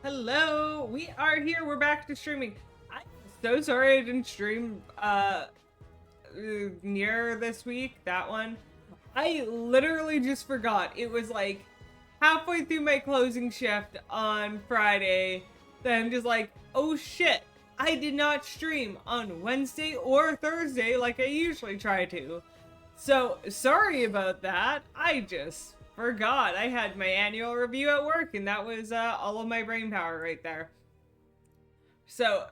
Hello, we are here. We're back to streaming. I'm so sorry I didn't stream near this week. That one. I literally just forgot. It was like halfway through my closing shift on Friday. Then I'm just like, oh shit, I did not stream on Wednesday or Thursday like I usually try to. So sorry about that. I just forgot. I had my annual review at work, and that was all of my brain power right there. So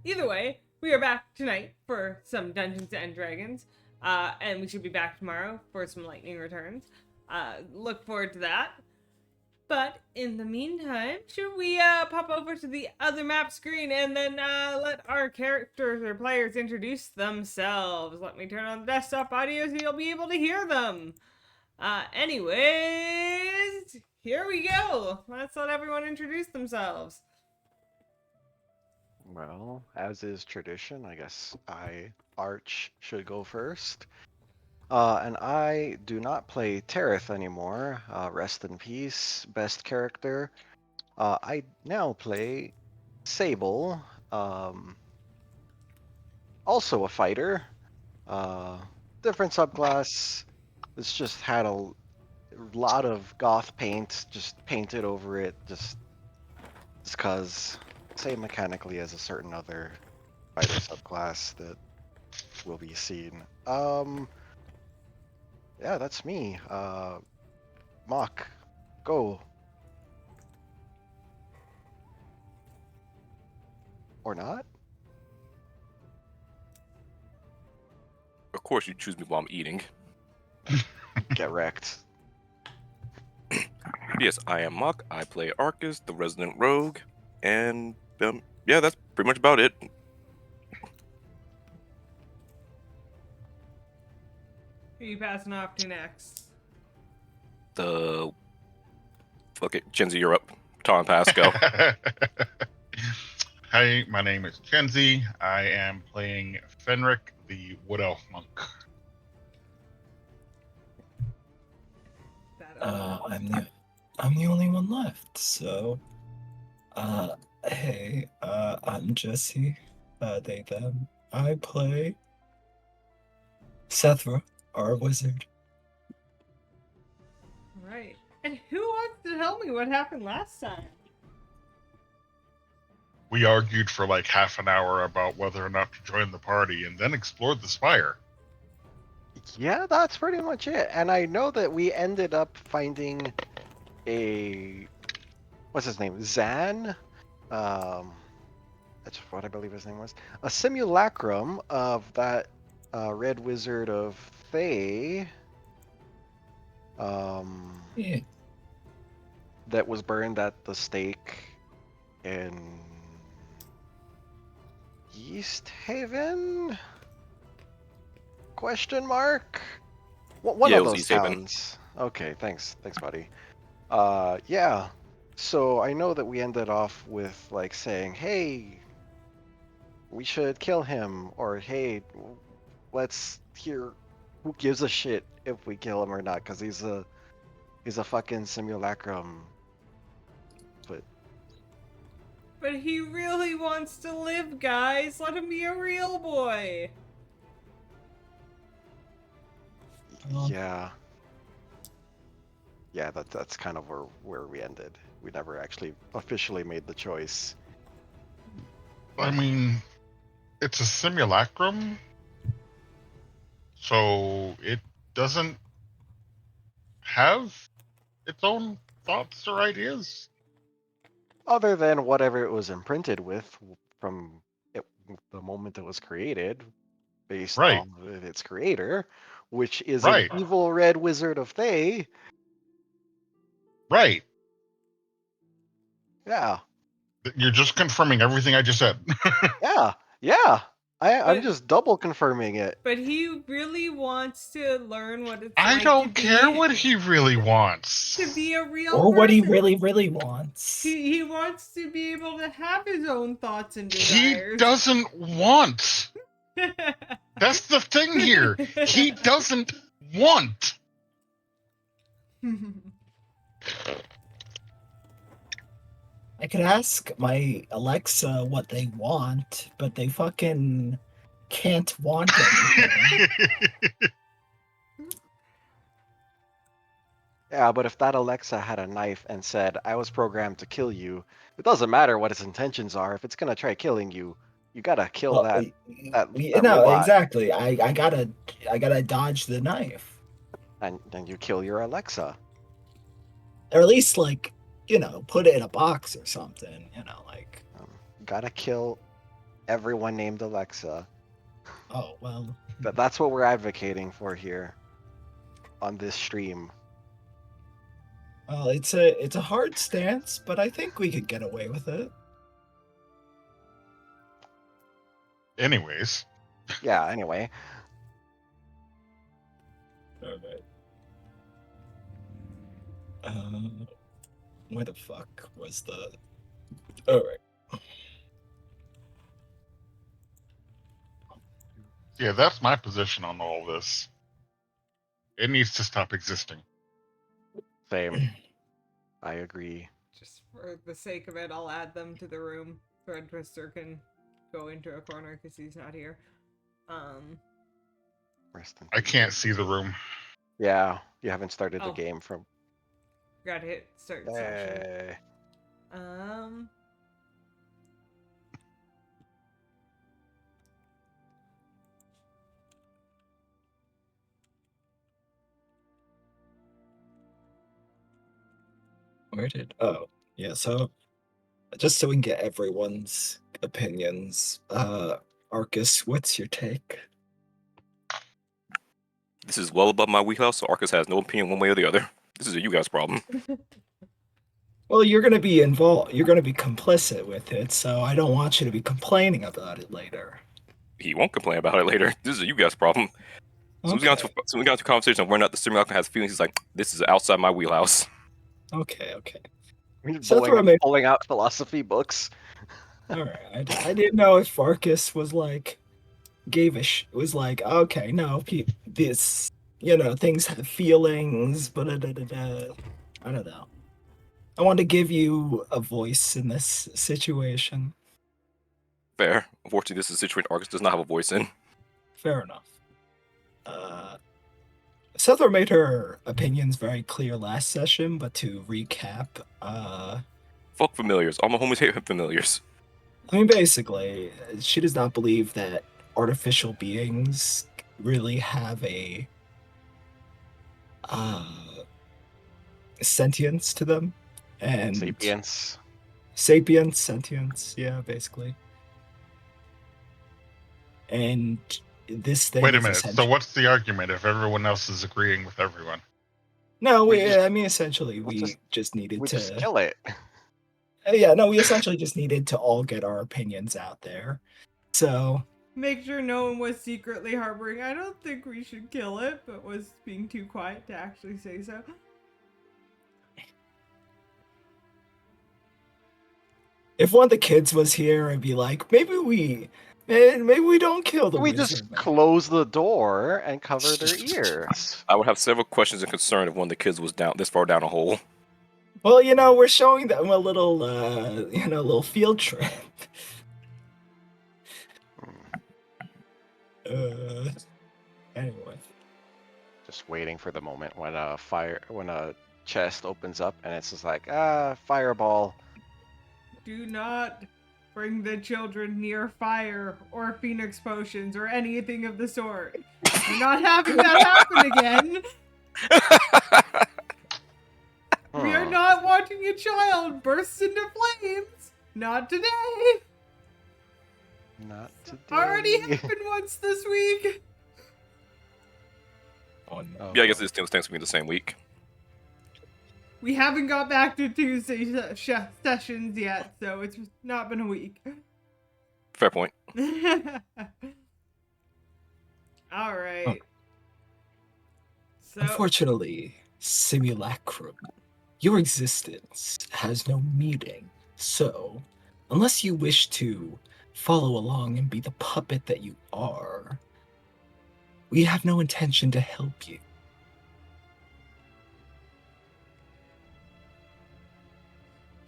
either way, we are back tonight for some Dungeons and Dragons, and we should be back tomorrow for some Lightning Returns. Look forward to that. But in the meantime, should we pop over to the other map screen and then let our characters or players introduce themselves? Let me turn on the desktop audio so you'll be able to hear them. Anyways, here we go. Let's let everyone introduce themselves. Well, as is tradition, I guess Arch, should go first. And I do not play Tereth anymore. Rest in peace, best character. I now play Sable, also a fighter. Different subclass. It's just had a lot of goth paint just painted over it, just because same mechanically as a certain other fighter subclass that will be seen. Yeah, that's me. Mock, go. Or not? Of course, you choose me while I'm eating. Get wrecked. Yes, I am Muck. I play Arcus, the resident rogue, and yeah, that's pretty much about it. Who are you passing off to next? Fuck it, Chenzi, you're up. Tom Pasco. Hi, my name is Chenzi. I am playing Fenric, the Wood Elf Monk. I'm the only one left, so hey, I'm Jesse, they them. I play Sethra, our wizard. Right. And who wants to tell me what happened last time? We argued for like half an hour about whether or not to join the party and then explored the spire. Yeah, that's pretty much it. And I know that we ended up finding what's his name? Zan? That's what I believe his name was. A simulacrum of that Red Wizard of Thay. Yeah. That was burned at the stake in East Haven? Question mark? One Yeah, it of was those East Haven. towns. Okay, thanks, buddy. Yeah. So I know that we ended off with like saying, "Hey, we should kill him," or "Hey, let's hear who gives a shit if we kill him or not, because he's a fucking simulacrum." But he really wants to live, guys. Let him be a real boy. Yeah. Yeah, that's kind of where we ended. We never actually officially made the choice. I mean, it's a simulacrum, so it doesn't have its own thoughts or ideas. Other than whatever it was imprinted with from the moment it was created, based Right. on its creator, which is Right. an evil red wizard of Thay. Right. Yeah. You're just confirming everything I just said. Yeah. I'm But- just double confirming it. But he really wants to learn what it's I like don't to care be, what he really wants. to be a real Or what he person. really wants. He wants to be able to have his own thoughts and He desires. doesn't want. That's the thing here. He doesn't want. could ask my Alexa what they want, but they fucking can't want anything. Yeah, but if that Alexa had a knife and said, "I was programmed to kill you," it doesn't matter what its intentions are. If it's gonna try killing you, you gotta kill Well, that no, robot, exactly. I gotta dodge the knife, and then you kill your Alexa. or at least like put it in a box or something. Like Gotta kill everyone named Alexa. oh well. That's what we're advocating for here on this stream. Well, it's a hard stance, but I think we could get away with it. Anyways, Yeah. Anyway, Alright. Where the fuck was the? Alright. yeah, that's my position on all this. It needs to stop existing. same. I agree. Just for the sake of it, I'll add them to the room. Thread Twister can go into a corner because he's not here. Rest in I peace. can't see the room. Yeah, you haven't started the Oh. game from. Gotta hit start session. Hey. Where did? Oh, yeah. So, just so we can get everyone's opinions, Arcus, what's your take? This is well above my wheelhouse, so Arcus has no opinion one way or the other. This is a you guys problem. Well, you're gonna be involved. You're gonna be complicit with it, so I don't want you to be complaining about it later. He won't complain about it later. This is a you guys problem. So we got into a conversation of whether or not the simulacrum has feelings. He's like, this is outside my wheelhouse. Okay. Pulling, Sethra pulling out philosophy books. All right. I didn't know if Arcus was like it was like, okay, no, this, things have feelings, but I don't know. I want to give you a voice in this situation. Fair. Unfortunately, this is a situation Arcus does not have a voice in. Fair enough. Sethra made her opinions very clear last session, but to recap, Fuck familiars. All my homies hate familiars. I mean, basically, she does not believe that artificial beings really have a sentience to them, and Sapience. sentience, yeah, basically. And this thing. Wait a minute. So what's the argument if everyone else is agreeing with everyone? No, We just- I mean, essentially, we just needed We to just kill it. Yeah, no, we essentially just needed to all get our opinions out there. So, Make sure no one was secretly harboring. I don't think we should kill it, but was being too quiet to actually say so. if one of the kids was here, I'd be like, maybe we don't kill the We wizard. just close the door and cover their ears. I would have several questions and concerns if one of the kids was down this far down a hole. Well, we're showing them a little, little field trip. Anyway. Just waiting for the moment when a chest opens up and it's just like, fireball. Do not bring the children near fire or phoenix potions or anything of the sort. We're not having that happen again. We are not watching a child burst into flames. Not today. Not today. Already happened once this week. Oh, no. Oh, Yeah, I guess it still stands to be the same week. We haven't got back to Tuesday sessions yet, so it's not been a week. Fair point. All right. Oh. So, Unfortunately, simulacrum, your existence has no meaning. So, unless you wish to follow along and be the puppet that you are, we have no intention to help you.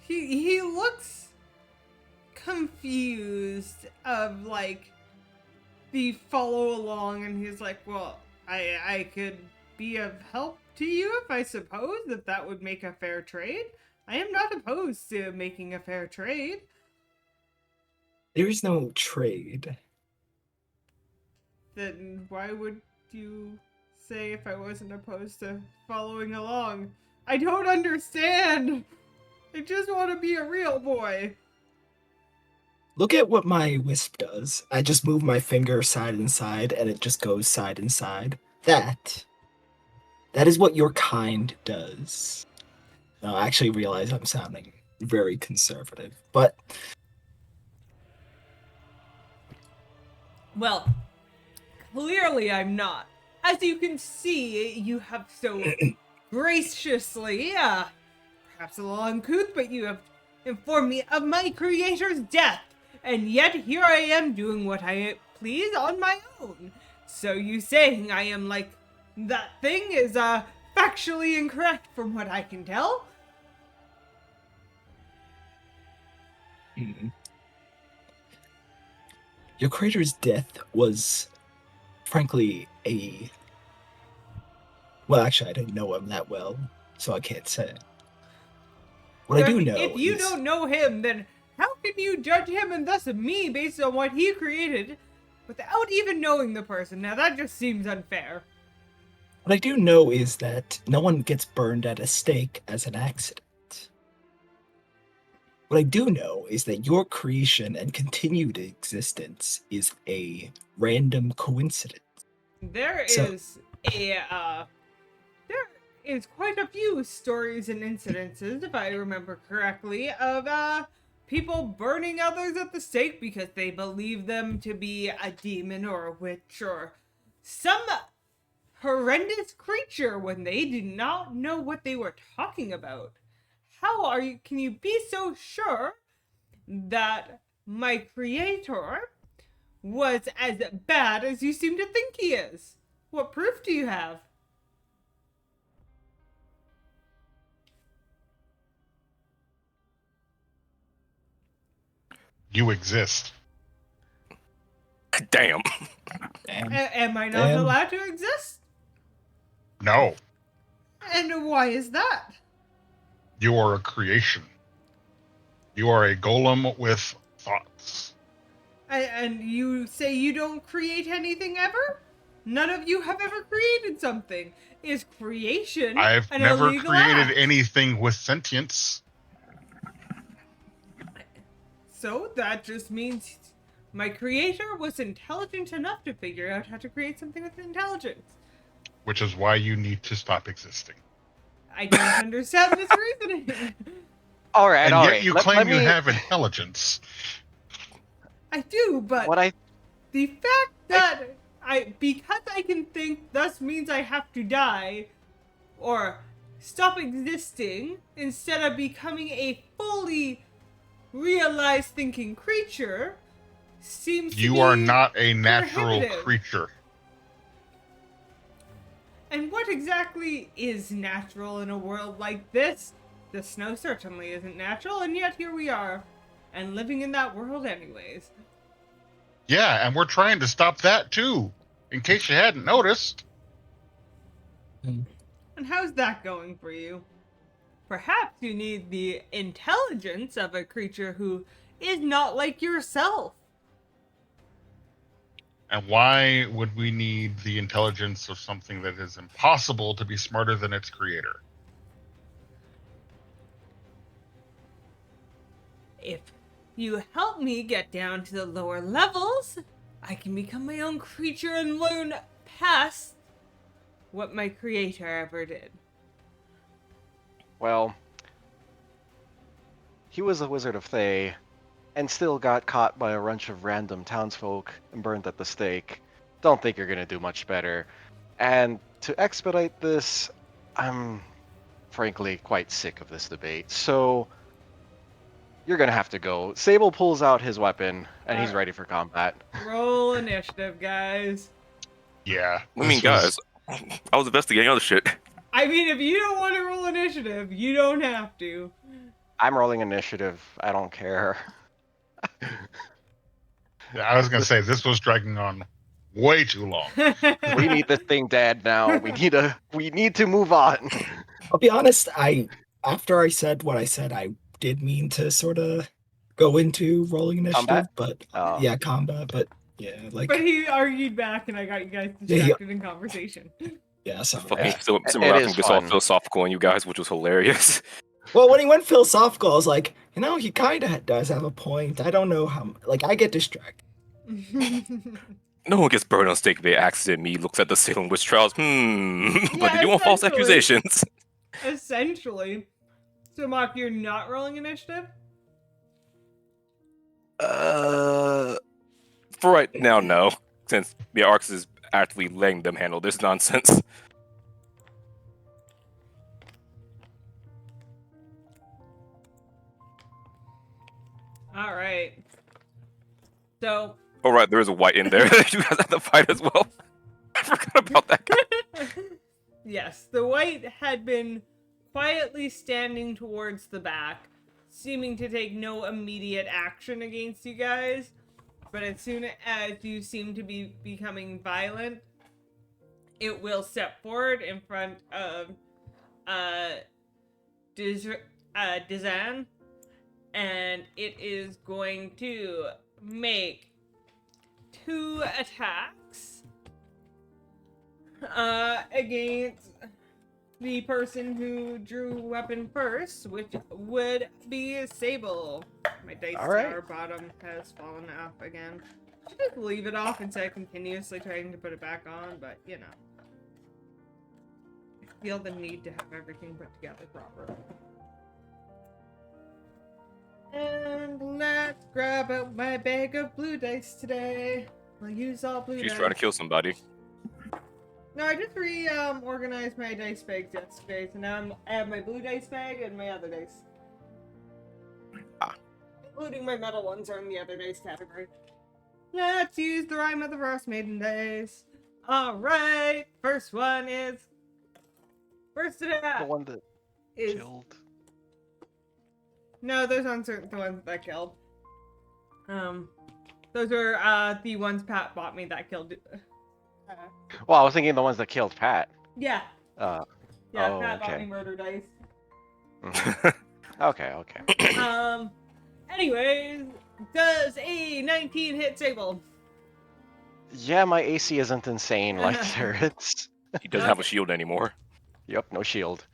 he looks confused of like the follow along, and he's like, well, I could be of help to you if I suppose if that would make a fair trade. I am not opposed to making a fair trade. There is no trade. Then why would you say if I wasn't opposed to following along? I don't understand. I just want to be a real boy. Look at what my wisp does. I just move my finger side and side, and it just goes side and side. That is what your kind does. Now, I actually realize I'm sounding very conservative, but Well, clearly I'm not. As you can see, you have so graciously, perhaps a little uncouth, but you have informed me of my creator's death. And yet here I am doing what I please on my own. So you saying I am like that thing is factually incorrect from what I can tell? your creator's death was, frankly, well, actually, I didn't know him that well, so I can't say. What I do know If you is, don't know him, then how can you judge him and thus me based on what he created without even knowing the person? Now that just seems unfair. what I do know is that no one gets burned at a stake as an accident. What I do know is that your creation and continued existence is a random coincidence. There So- is quite a few stories and incidences, if I remember correctly, of people burning others at the stake because they believe them to be a demon or a witch or some horrendous creature when they did not know what they were talking about. Can you be so sure that my creator was as bad as you seem to think he is? What proof do you have? You exist. Damn. And Am I not Damn. allowed to exist? No, And why is that? you are a creation. You are a golem with thoughts. And you say you don't create anything ever? None of you have ever created something. Is creation I've an never illegal created act? anything with sentience. So that just means my creator was intelligent enough to figure out how to create something with intelligence. Which is why you need to stop existing. I don't understand this reasoning. All right, And all yet right. you let claim you me- have intelligence. I do, but What I the fact that because I can think thus means I have to die or stop existing instead of becoming a fully realized thinking creature seems to You are be not a natural prohibitive. creature. And what exactly is natural in a world like this? The snow certainly isn't natural, and yet here we are, and living in that world anyways. Yeah, and we're trying to stop that too, in case you hadn't noticed. And how's that going for you? Perhaps you need the intelligence of a creature who is not like yourself. And why would we need the intelligence of something that is impossible to be smarter than its creator? If you help me get down to the lower levels, I can become my own creature and learn past what my creator ever did. Well, he was a wizard of Thay, and still got caught by a bunch of random townsfolk and burned at the stake. Don't think you're gonna do much better. And to expedite this, I'm frankly quite sick of this debate. So you're gonna have to go. Sable pulls out his weapon, and he's ready for combat. Roll initiative, guys. Yeah. I mean, this was- guys, I was investigating other shit. I mean, if you don't want to roll initiative, you don't have to. I'm rolling initiative. I don't care. Yeah, I was gonna say this was dragging on way too long. We need this thing dead now. We need to move on. I'll be honest, after I said what I said, I did mean to sort of go into rolling initiative, Combat? but Oh. yeah, combat, but yeah, like But he argued back, and I got you guys Yeah, distracted in conversation. yeah, so Fucking It Simulacrum is gets all fun. philosophical on you guys, which was hilarious. well, when he went philosophical, I was like, he kind of does have a point. I don't know how, like, I get distracted. No one gets burned on stake by accident. Me looks at the Salem witch trials. But Yeah, they do want false essentially. accusations. Essentially. So, Mock, you're not rolling initiative? For right now, no. Since the Arx is actively letting them handle this nonsense. All right. So, Oh right, there is a white in there. You guys have to fight as well. I forgot about that guy. yes, the white had been quietly standing towards the back, seeming to take no immediate action against you guys. But as soon as you seem to be becoming violent, it will step forward in front of Dizan, and it is going to make 2 attacks against the person who drew weapon first, which would be Sable. My dice Alright. tower bottom has fallen off again. I should just leave it off instead of continuously trying to put it back on, but you know. I feel the need to have everything put together properly. And let's grab out my bag of blue dice today. I'll use all blue She's dice. trying to kill somebody. No, I just organized my dice bags yesterday, so now I have my blue dice bag and my other dice. Ah. Including my metal ones are in the other dice category. Let's use the Rime of the Frost Maiden dice. Alright, first one is... First attack The one that is... killed. No, those aren't the ones that killed. Those were the ones Pat bought me that killed... Well, I was thinking the ones that killed Pat. yeah. Yeah, Yeah, oh, Pat bought okay. me murder dice. Okay. Anyways, does a 19 hit Sable? Yeah, my AC isn't insane like Turret's. He doesn't have a shield anymore. Yep, no shield.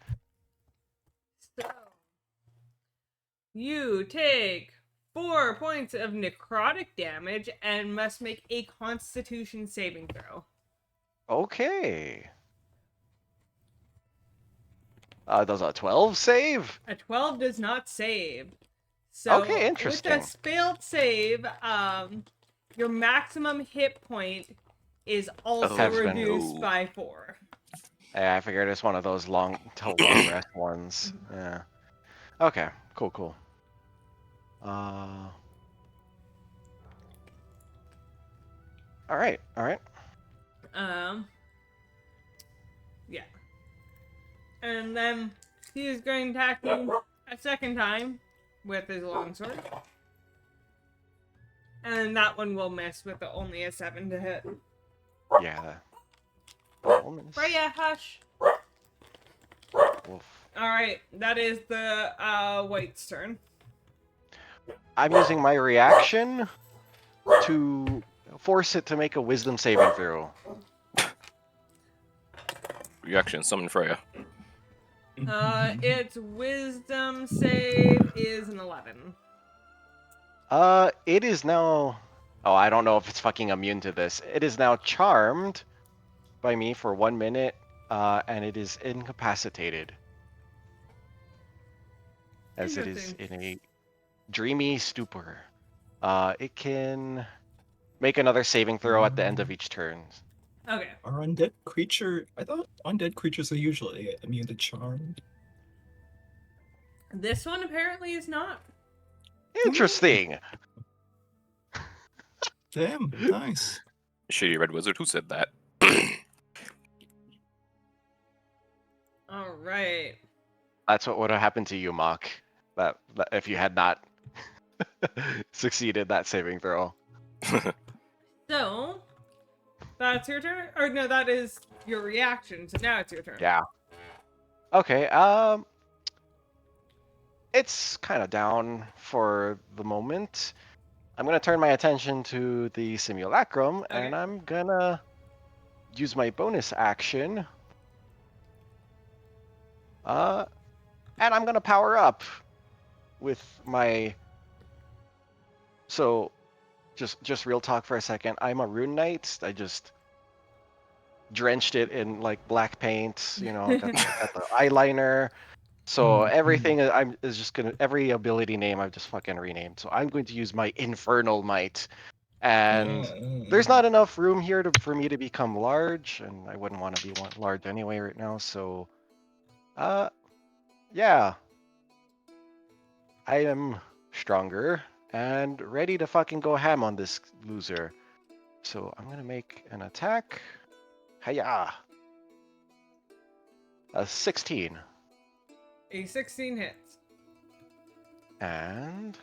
So, you take 4 points of necrotic damage and must make a Constitution saving throw. Okay. Does a 12 save? A 12 does not save. So, Okay, interesting. with a failed save, your maximum hit point is also Has been- reduced Ooh. by 4. Yeah, I figured it's one of those long rest ones. Yeah. Okay, cool. Alright. Yeah. And then he is going to attack you a second time with his longsword. And that one will miss with only a 7 to hit. Yeah. Freya, hush! Wolf. Alright, that is the white's turn. I'm using my reaction to force it to make a wisdom saving throw. Reaction, summon Freya. Its wisdom save is an 11. It is now... Oh, I don't know if it's fucking immune to this. It is now charmed by me for 1 minute, and it is incapacitated. As it is in a dreamy stupor. It can make another saving throw at the end of each turn. Okay. Are undead creature? I thought undead creatures are usually immune to charm. This one apparently is not. Interesting! Damn, nice. Shady Red Wizard, who said that? Alright. That's what would have happened to you, Mock. that if you had not succeeded that saving throw. So, that's your turn? Or no, that is your reaction, so now it's your turn. Yeah. Okay. It's kind of down for the moment. I'm gonna turn my attention to the simulacrum, and Okay. I'm gonna use my bonus action. And I'm gonna power up with my. So, just real talk for a second. I'm a rune knight. I just drenched it in like black paint. Got the eyeliner. So everything I'm is just gonna every ability name I've just fucking renamed. So I'm going to use my infernal might, and there's not enough room here for me to become large, and I wouldn't want to be large anyway right now. So, yeah, I am stronger and ready to fucking go ham on this loser. So I'm gonna make an attack. Hiya! A 16. A 16 hits. And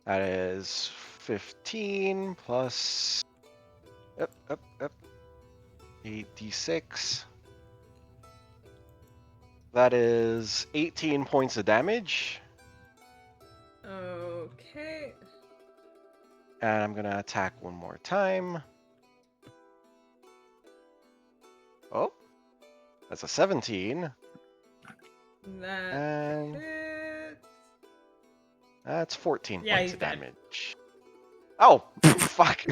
that is 15 plus 8d6. That is 18 points of damage. Okay. And I'm gonna attack one more time. Oh, that's a 17. That And hits. that's 14 Yeah, points he's of dead. damage. Oh, fuck.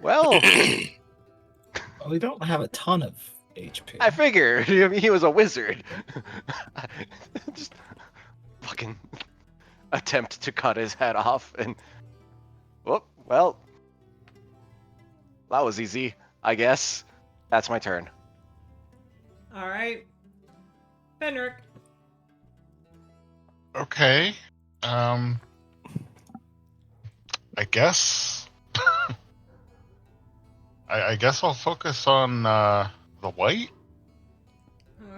Well, Well, we don't have a ton of HP. I figured he was a wizard. Just fucking attempt to cut his head off, and well, that was easy, I guess. That's my turn. All right. Fenric. Okay. I guess. I guess I'll focus on the white.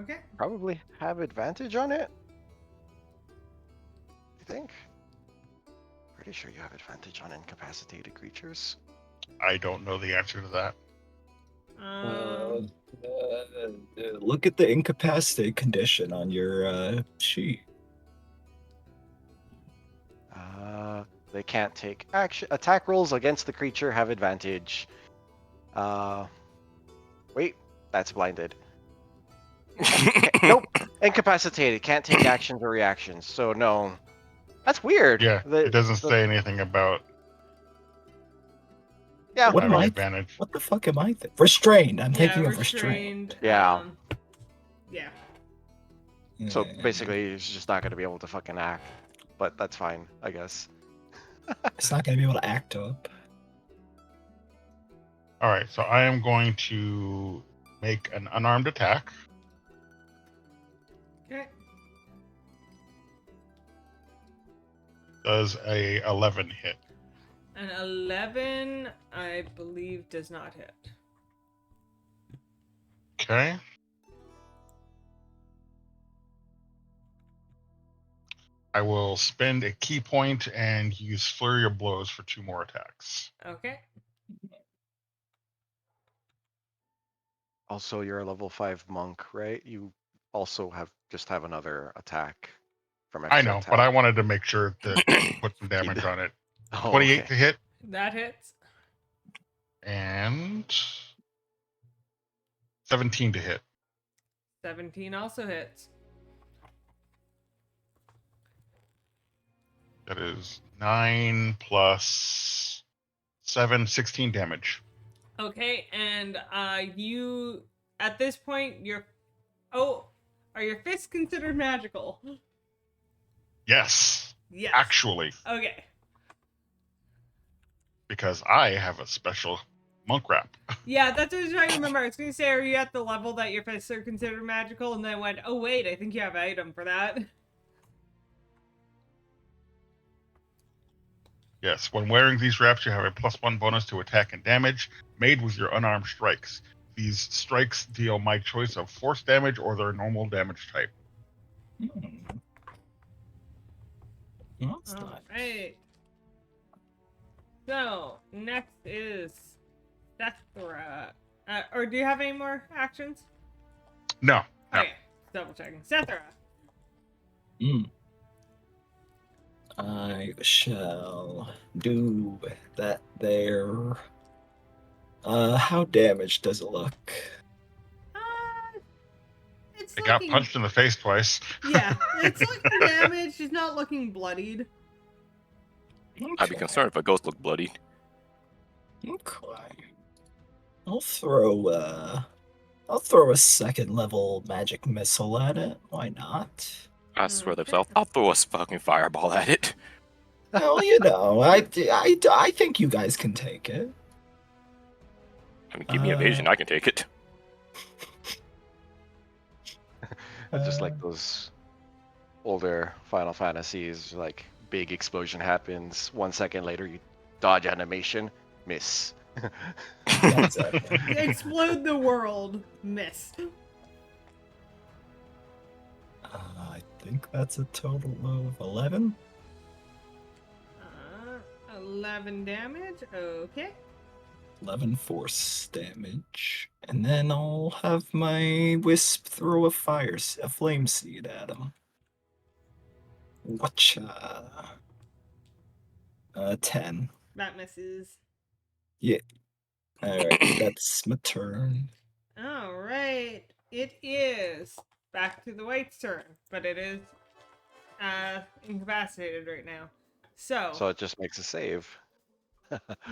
Okay. Probably have advantage on it. I think. Pretty sure you have advantage on incapacitated creatures. I don't know the answer to that. Look at the incapacitate condition on your sheet. They can't take action. Attack rolls against the creature have advantage. Wait, that's blinded. Nope, incapacitated. Can't take actions or reactions. So no, that's weird. Yeah, it doesn't say anything about Yeah. What am having I? advantage. What the fuck am I? Restrained. I'm thinking of restrained. Yeah. Yeah. So basically, he's just not gonna be able to fucking act. But that's fine, I guess. It's not going to be able to act up. All right, so I am going to make an unarmed attack. Okay. Does a 11 hit? An 11, I believe, does not hit. Okay. I will spend a key point and use Flurry of Blows for 2 more attacks. Okay. Also, you're a level 5 monk, right? You also have another attack from extra I know, attack. but I wanted to make sure that put some damage on it. Oh, 28 okay. to hit That hits. and 17 to hit. 17 also hits. That is 9 plus 7, 16 damage. Okay, and you at this point are your fists considered magical? Yes, Yes. actually, Okay. because I have a special monk wrap. Yeah, that's what I was trying to remember. I was gonna say, are you at the level that your fists are considered magical? And then I went, oh wait, I think you have an item for that. Yes, when wearing these wraps, you have a +1 bonus to attack and damage made with your unarmed strikes. These strikes deal my choice of force damage or their normal damage type. Hmm. That's All nice. right. So next is Sethra. Or do you have any more actions? No. No. Okay, double checking. Sethra. Hmm. I shall do that there. How damaged does it look? It's It got looking. punched in the face twice. Yeah, it's looking damaged. It's not looking bloodied. I'd be concerned if a ghost looked bloody. Okay. I'll throw a second level magic missile at it. Why not? I swear to Okay. myself, I'll throw a fucking fireball at it. Well, I think you guys can take it. I mean, give me evasion, I can take it. It's just like those older Final Fantasies, like big explosion happens. 1 second later, you dodge animation, miss. Yeah, exactly. Explode the world. Miss. I think that's a total of 11. 11 damage. Okay. 11 force damage. And then I'll have my wisp throw a flame seed at him. Whatcha? 10. That misses. Alright, that's my turn. All right. It is back to the white's turn, but it is incapacitated right now. So So it just makes a save.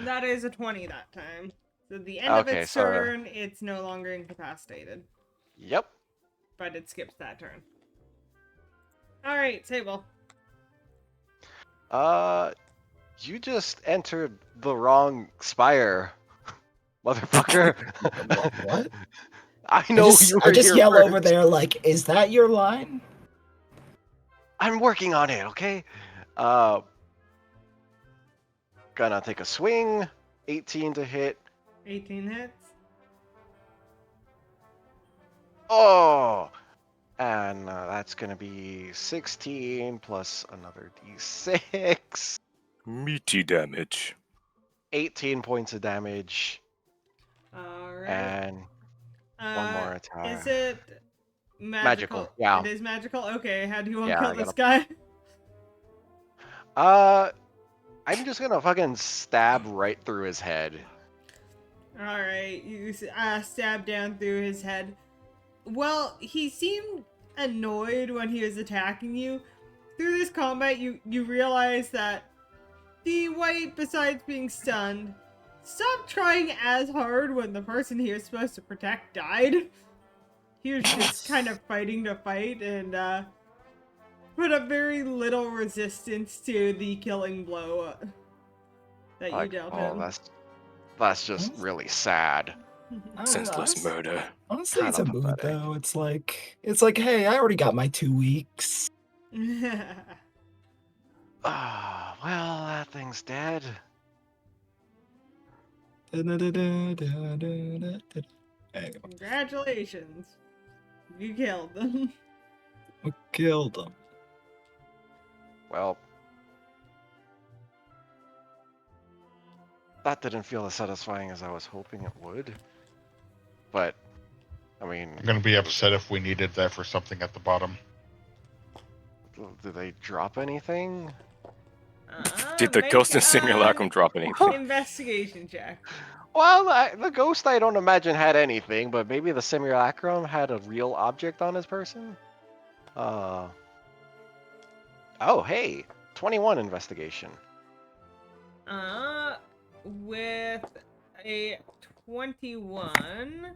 that is a 20 that time. So at the end of Okay, its so- turn, it's no longer incapacitated, Yep. but it skips that turn. All right, Sable. You just entered the wrong spire, motherfucker. What? I know you were I just here yell first. over there like, is that your line? I'm working on it, okay? Gonna take a swing. 18 to hit. 18 hits. Oh! And that's gonna be 16 plus another d6. Meaty damage. 18 points of damage. All right. And one more attack. Is it magical? Magical, yeah. It is magical? Okay, how do you want to Yeah, kill I this gotta- guy? I'm just gonna fucking stab right through his head. Alright, you stab down through his head. Well, he seemed annoyed when he was attacking you. Through this combat, you realize that the white, besides being stunned, stopped trying as hard when the person he was supposed to protect died. He was just kind of fighting to fight and put up very little resistance to the killing blow that you Like, dealt oh, him. that's just really sad. Senseless murder. Honestly, it's a Kinda mood pathetic. though. It's like, hey, I already got my 2 weeks. Ah, well, that thing's dead. Congratulations. You killed them. We killed him. Well, that didn't feel as satisfying as I was hoping it would. But, I mean, I'm gonna be upset if we needed that for something at the bottom. did they drop anything? Did the Make ghost in a Simulacrum drop anything? investigation check. Well, the ghost I don't imagine had anything, but maybe the simulacrum had a real object on his person? Oh, hey! 21 investigation. With a 21,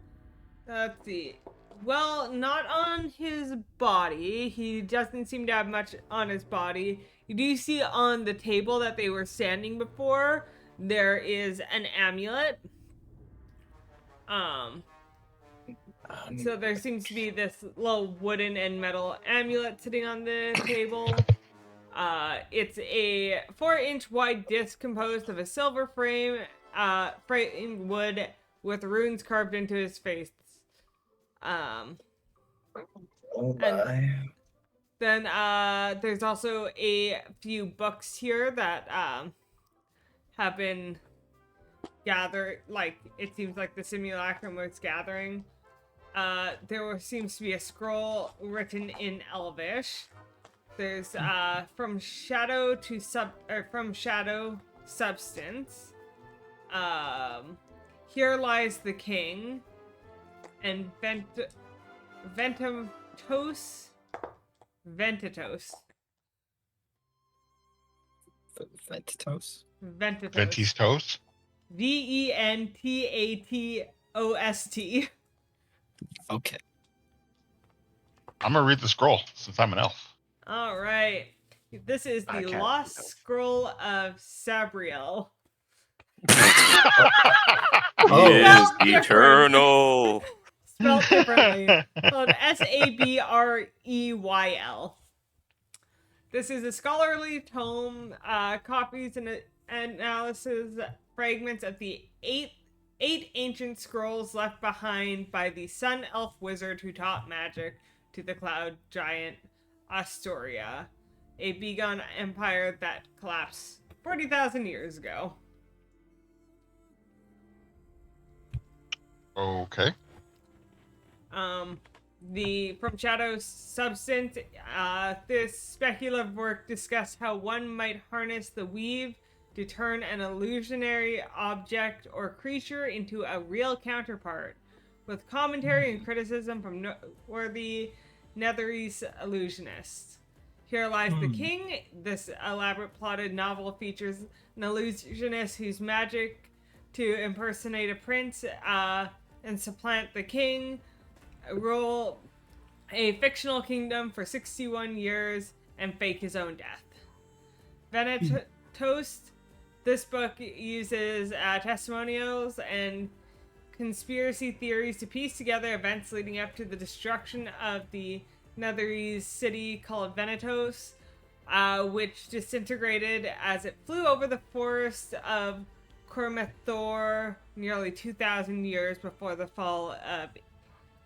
let's see. Well, not on his body. He doesn't seem to have much on his body. You do see on the table that they were standing before, there is an amulet. So there seems to be this little wooden and metal amulet sitting on the table. It's a 4-inch wide disc composed of a silver frame, framed wood with runes carved into his face. Oh my. Then there's also a few books here that have been gathered. Like, it seems like the simulacrum was gathering. Seems to be a scroll written in Elvish. There's from shadow substance. Here lies the king, and Ventitos. Ventitos. Ventitos. Venti's toast. Ventatost. Okay. I'm gonna read the scroll since I'm an elf. All right. This is I the can't Lost read those. Scroll of Sabriel. Oh. He is Spelled different. eternal. Spelled differently. Spelled Sabreyl. This is a scholarly tome, copies and analysis fragments of the eight ancient scrolls left behind by the sun elf wizard who taught magic to the cloud giant Astoria, a bygone empire that collapsed 40,000 years ago. Okay. The From Shadow Substance, this speculative work discussed how one might harness the weave to turn an illusionary object or creature into a real counterpart, with commentary and criticism from noteworthy Netherese illusionists. Here Lies the King. This elaborate plotted novel features an illusionist whose magic to impersonate a prince and supplant the king, rule a fictional kingdom for 61 years, and fake his own death. Ventitos. This book uses testimonials and conspiracy theories to piece together events leading up to the destruction of the Netherese city called Ventitos, which disintegrated as it flew over the forest of Cormathor nearly 2,000 years before the fall of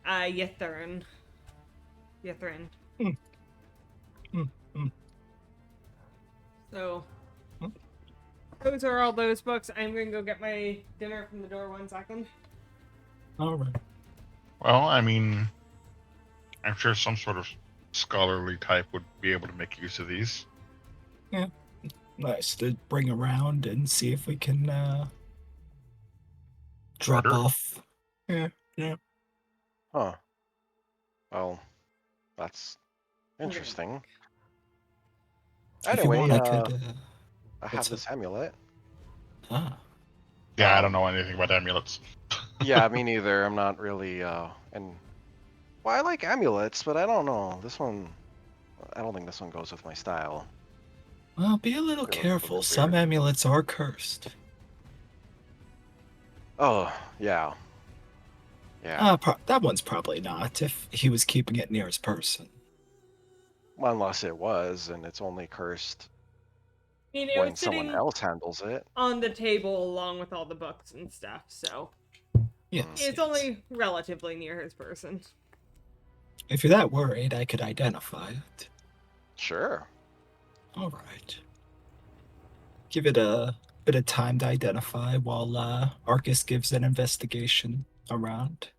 Ythryn. So, those are all those books. I'm going to go get my dinner from the door 1 second. All right. Well, I mean, I'm sure some sort of scholarly type would be able to make use of these. Nice to bring around and see if we can drop Better. off. Yeah. Huh. Well, that's interesting. If you Anyway, want, I could. I have what's this amulet. Ah. Yeah, I don't know anything about amulets. Yeah, me neither. I'm not really, and well, I like amulets, but I don't know. This one, I don't think this one goes with my style. Well, be a little Feels a careful. bit Some weird. amulets are cursed. Oh, yeah. Yeah. That one's probably not. If he was keeping it near his person. Well, unless it was, and it's only cursed I mean, it when was someone sitting else handles it. on the table along with all the books and stuff, so Yes. it's only relatively near his person. If you're that worried, I could identify it. Sure. All right. Give it a bit of time to identify while Arcus gives an investigation around.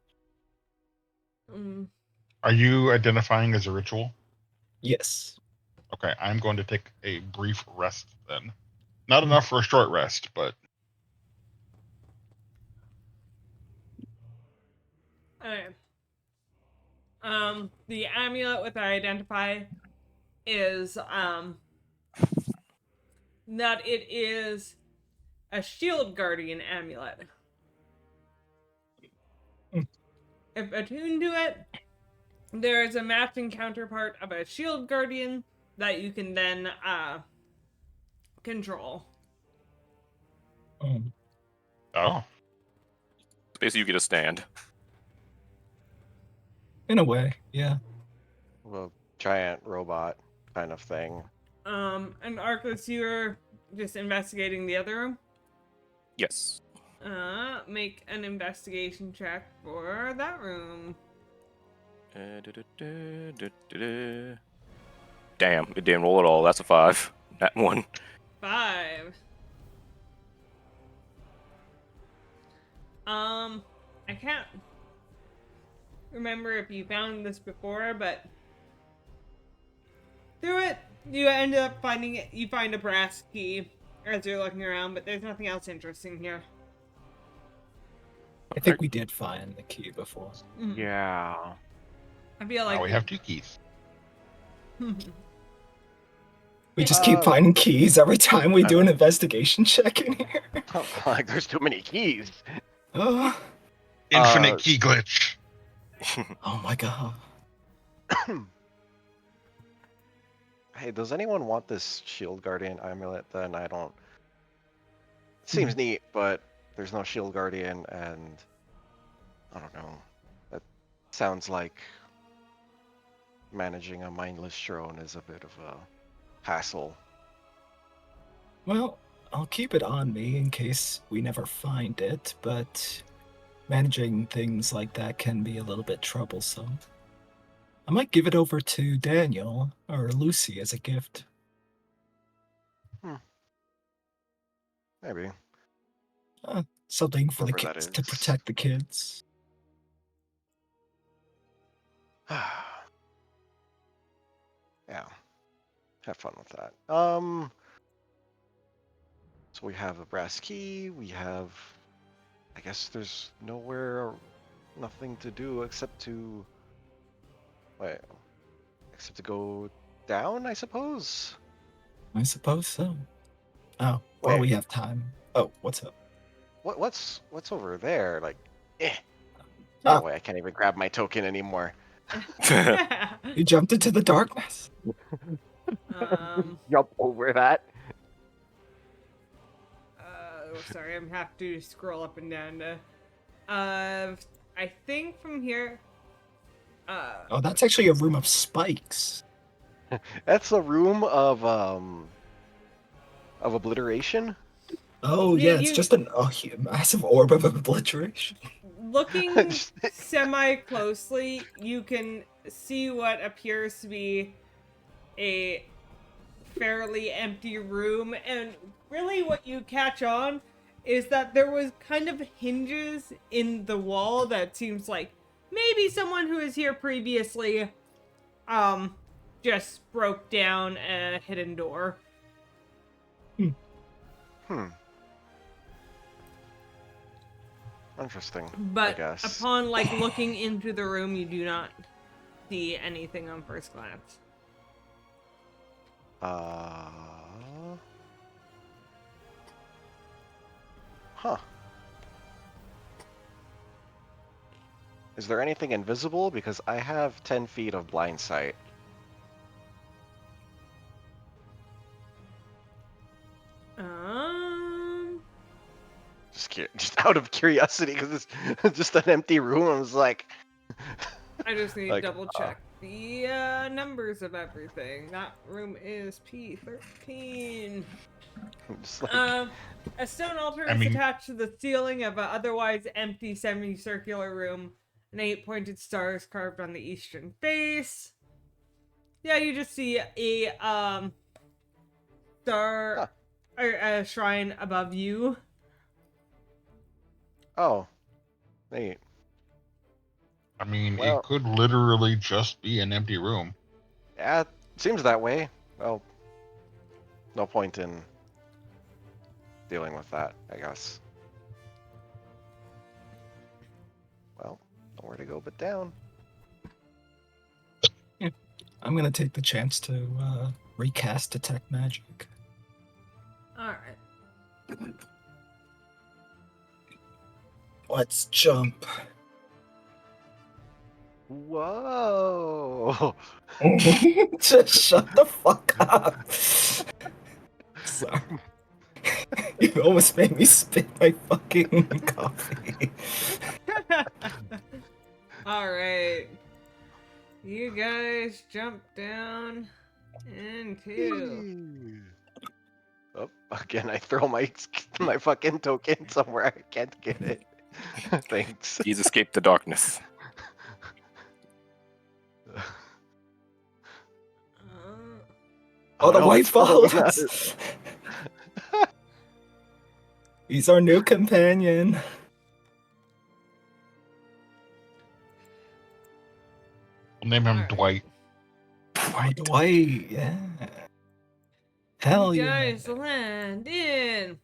Are you identifying as a ritual? Yes. Okay, I'm going to take a brief rest then. Not enough for a short rest, but Okay. The amulet with identify is that it is a shield guardian amulet. If attuned to it, there is a matching counterpart of a shield guardian that you can then control. oh, Basically, you get a stand. In a way, yeah. A giant robot kind of thing. And Arcus, you're just investigating the other room. Yes. Make an investigation check for that room. Damn, it didn't roll at all. That's a 5. That one. 5. I can't remember if you found this before, but through it, you end up finding it. You find a brass key as you're looking around, but there's nothing else interesting here. I think we did find the key before. Mhm. Yeah. I feel like Now we have 2 keys. We just keep finding keys every time we I do an investigation check in here. Like, there's too many keys. Oh, Infinite key glitch. oh my god. Hey, does anyone want this Shield Guardian amulet? Then I don't. It seems neat, but there's no Shield Guardian, and I don't know. That sounds like managing a mindless drone is a bit of a hassle. Well, I'll keep it on me in case we never find it, but managing things like that can be a little bit troublesome. I might give it over to Daniel or Lucy as a gift. Maybe. Something for the Whoever that kids to is. protect the kids. Yeah. Have fun with that. So we have a brass key. We have. I guess there's nothing to do except to. Wait. Except to go down, I suppose. I suppose so. Oh, well, Wait. we have time. Oh, what's up? What's over there? Like, Ah. no way! I can't even grab my token anymore. You jumped into the darkness. Jump over that. Sorry, I'm have to scroll up and down to. I think from here. Oh, that's actually a room of spikes. That's a room of obliteration. Oh, Yeah, yeah, it's you- just a massive orb of obliteration. Looking semi closely, you can see what appears to be a fairly empty room, and really what you catch on is that there was kind of hinges in the wall that seems like maybe someone who was here previously just broke down a hidden door. Interesting. But I guess. upon like looking into the room, you do not see anything on first glance. Huh. Is there anything invisible? Because I have 10 feet of blind sight. Just out of curiosity, because it's just an empty room. I was like, I just need Like, to double check the numbers of everything. That room is P13. just like A stone altar I is mean- attached to the ceiling of an otherwise empty semicircular room. And 8 pointed stars carved on the eastern face. Yeah, you just see a star or a shrine above you. oh, neat. I mean, Well- it could literally just be an empty room. Yeah, it seems that way. Well, no point in dealing with that, I guess. Well, nowhere to go but down. I'm gonna take the chance to recast Detect Magic. Alright. Let's jump. Whoa! Just shut the fuck up. Sorry. You almost made me spit my fucking coffee. Alright. You guys jump down into. Oh, again, I throw my fucking token somewhere I can't get it. Thanks. He's escaped the darkness. Oh, the no, white it's following follows. us. He's our new companion. We'll name him Alright. Dwight. Oh, Dwight, yeah. Hell you yeah. guys land in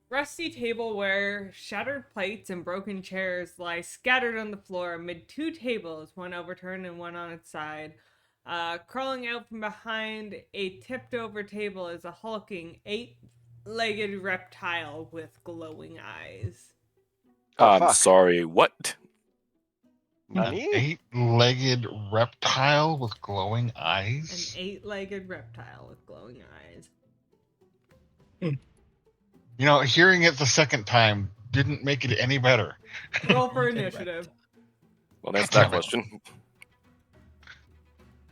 rusty tableware, shattered plates, and broken chairs lie scattered on the floor amid two tables, one overturned and one on its side. Crawling out from behind a tipped over table is a hulking 8-legged reptile with glowing eyes. Oh, I'm fuck. sorry, what? An Nani? 8-legged reptile with glowing An eyes. 8-legged reptile with glowing eyes. You know, hearing it the second time didn't make it any better. Roll for Okay, initiative. Well, that's Damn that it. question.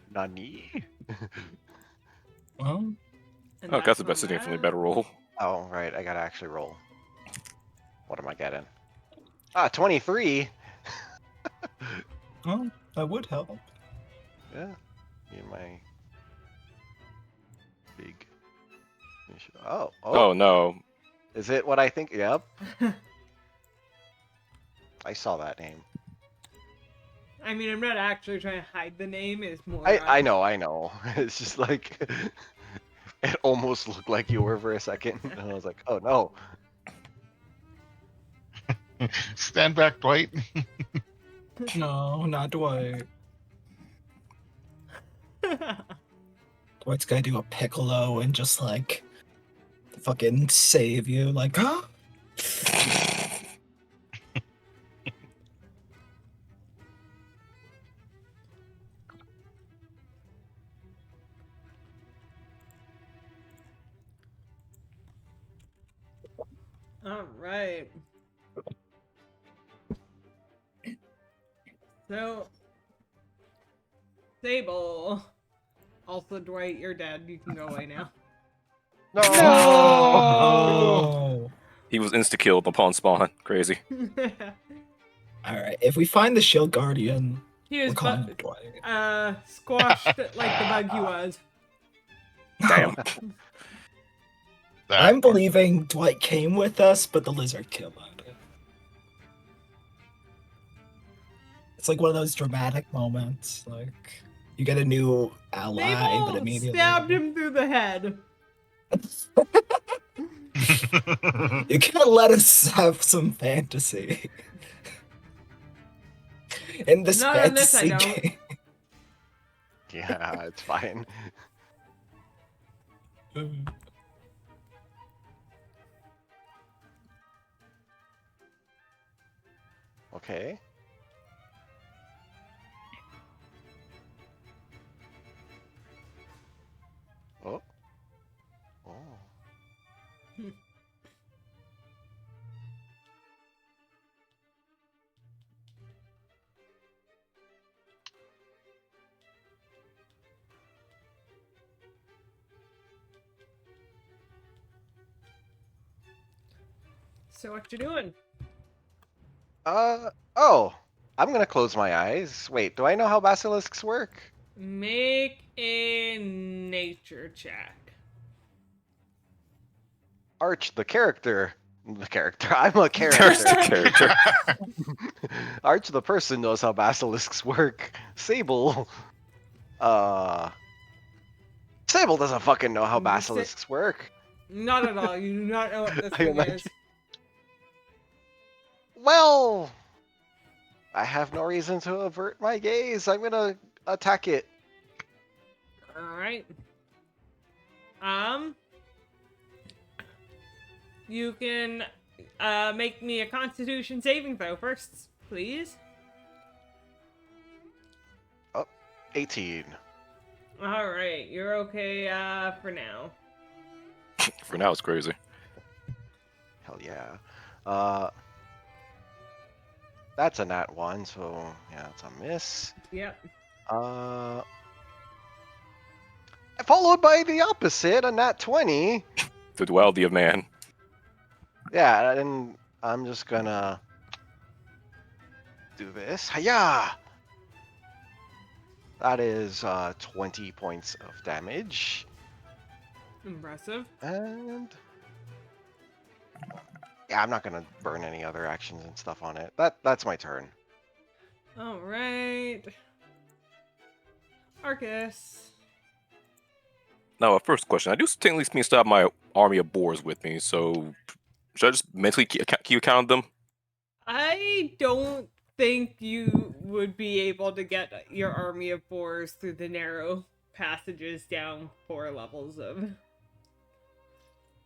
Nani? Well, And Oh, that's the on best significantly that. better roll. Oh, right. I gotta actually roll. What am I getting? Ah, 23. well, that would help. Yeah. Me and my big. Oh, Oh no. Is it what I think? Yep. I saw that name. I mean, I'm not actually trying to hide the name. It's more. I know. It's just like it almost looked like you were for a second, and I was like, oh no. Stand back, Dwight. No, not Dwight. Dwight's gotta do a piccolo and just like fucking save you. Like, huh? All right. So, Sable. Also, Dwight, you're dead. You can go away now. No. Oh. He was insta-killed upon spawn. Crazy. All right. If we find the shield guardian, he we'll was call him Dwight. squashed like the bug he was. Damn. That I'm believing Dwight came with us, but the lizard killed him. It's like one of those dramatic moments. Like you get a new ally, but Sable immediately stabbed him through the head. You can't let us have some fantasy. In this Not on this, I fantasy don't. game. Yeah, it's fine. Okay. Oh. Oh. So what you doing? Oh. I'm gonna close my eyes. Wait, do I know how basilisks work? Make a nature check. Arch, the character. The character. I'm a There's the character. character. Arch, the person, knows how basilisks work. Sable. Sable doesn't fucking know how Sa- basilisks work. Not at all. You do not know what this I thing imagine- is. Well, I have no reason to avert my gaze. I'm gonna attack it. All right. You can make me a Constitution saving throw first, please. 18. All right, you're okay for now. For now, it's crazy. Hell yeah. That's a nat 1, so yeah, it's a miss. Yep. Followed by the opposite, a nat 20. The duality of man. Yeah, and I'm just gonna do this. Hiya! That is 20 points of damage. Impressive. And yeah, I'm not gonna burn any other actions and stuff on it. That's my turn. All right. Arcus. Now, first question. I do technically still have my army of boars with me, so should I just mentally keep account of them? I don't think you would be able to get your army of boars through the narrow passages down 4 levels of.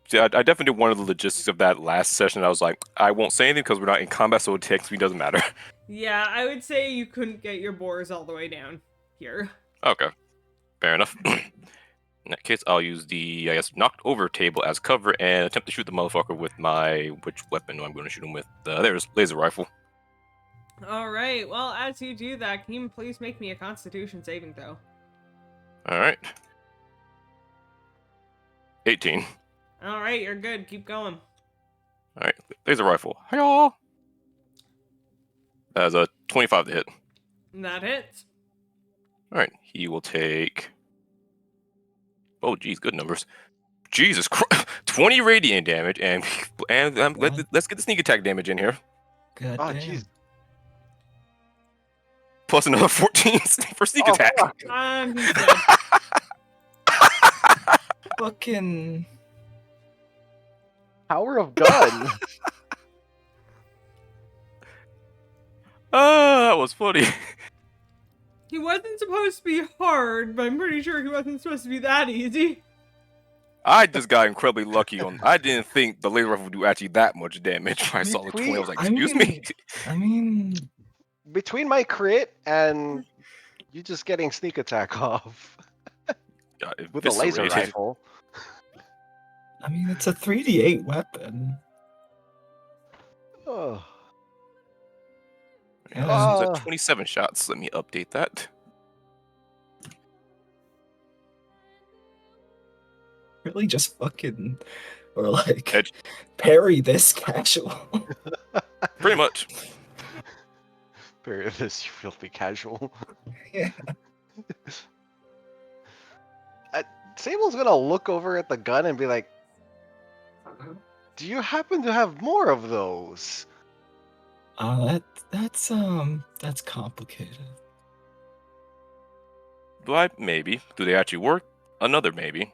See, I definitely did one of the logistics of that last session. I was like, I won't say anything because we're not in combat, so it technically doesn't matter. Yeah, I would say you couldn't get your boars all the way down here. Okay, fair enough. In that case, I'll use the, I guess, knocked over table as cover and attempt to shoot the motherfucker with my, which weapon I'm going to shoot him with? There's laser rifle. All right. Well, as you do that, can you please make me a Constitution saving throw? All right. 18. All right, you're good. Keep going. All right, laser rifle. Hi-yah! That is a 25 to hit. That hits. All right, he will take. Oh, geez, good numbers. Jesus Christ, 20 radiant damage, and let's get the sneak attack damage in here. God Oh, damn. jeez. Plus another 14 for sneak attack. fuck. He's dead. Fucking. Power of gun. That was funny. He wasn't supposed to be hard, but I'm pretty sure he wasn't supposed to be that easy. I just got incredibly lucky on. I didn't think the laser rifle would do actually that much damage. When I saw the 20, I was like, excuse me. I mean, Between my crit and you just getting sneak attack off Got with a laser eviscerated. rifle. it's a 3d8 weapon. Oh. Yeah, this was Uh. at 27 shots. Let me update that. Really just fucking. Or like. Edge. Parry this casual. Pretty much. Period. This filthy casual. Yeah. Sable's gonna look over at the gun and be like, "Do you happen to have more of those?" That's complicated. But maybe. Do they actually work? Another maybe.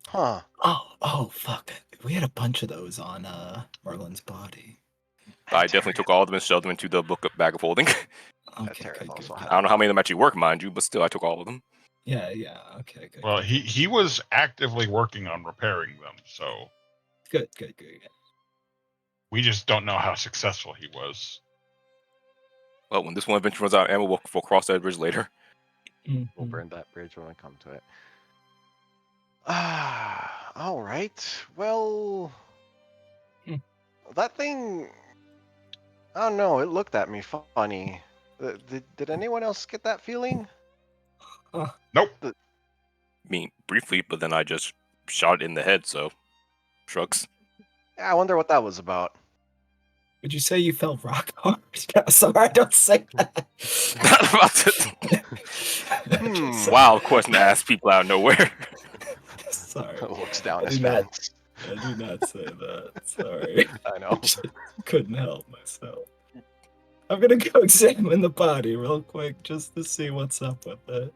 Huh. Oh, fuck. We had a bunch of those on Merlin's body. I definitely took all of them and shoved them into the book bag of holding. Okay, Terrace good, also good, had I don't know how many of them actually work, mind you, but still, I took all of them. Yeah, okay, good. Well, he was actively working on repairing them, so Good. we just don't know how successful he was. Well, when this one eventually runs out of ammo, we'll cross that bridge later. Mhm. We'll burn that bridge when we come to it. Ah, all right. Well, that thing. I don't know. It looked at me funny. Did anyone else get that feeling? Nope. I mean, briefly, but then I just shot it in the head, so shrugs. Yeah, I wonder what that was about. Would you say you felt rock hard? Sorry, don't say that. Not about to. Hmm. Wild question to ask people out of nowhere. Sorry. Looks down I his do not- pants. I do not say that. Sorry. I know. Couldn't help myself. I'm gonna go examine the body real quick just to see what's up with it.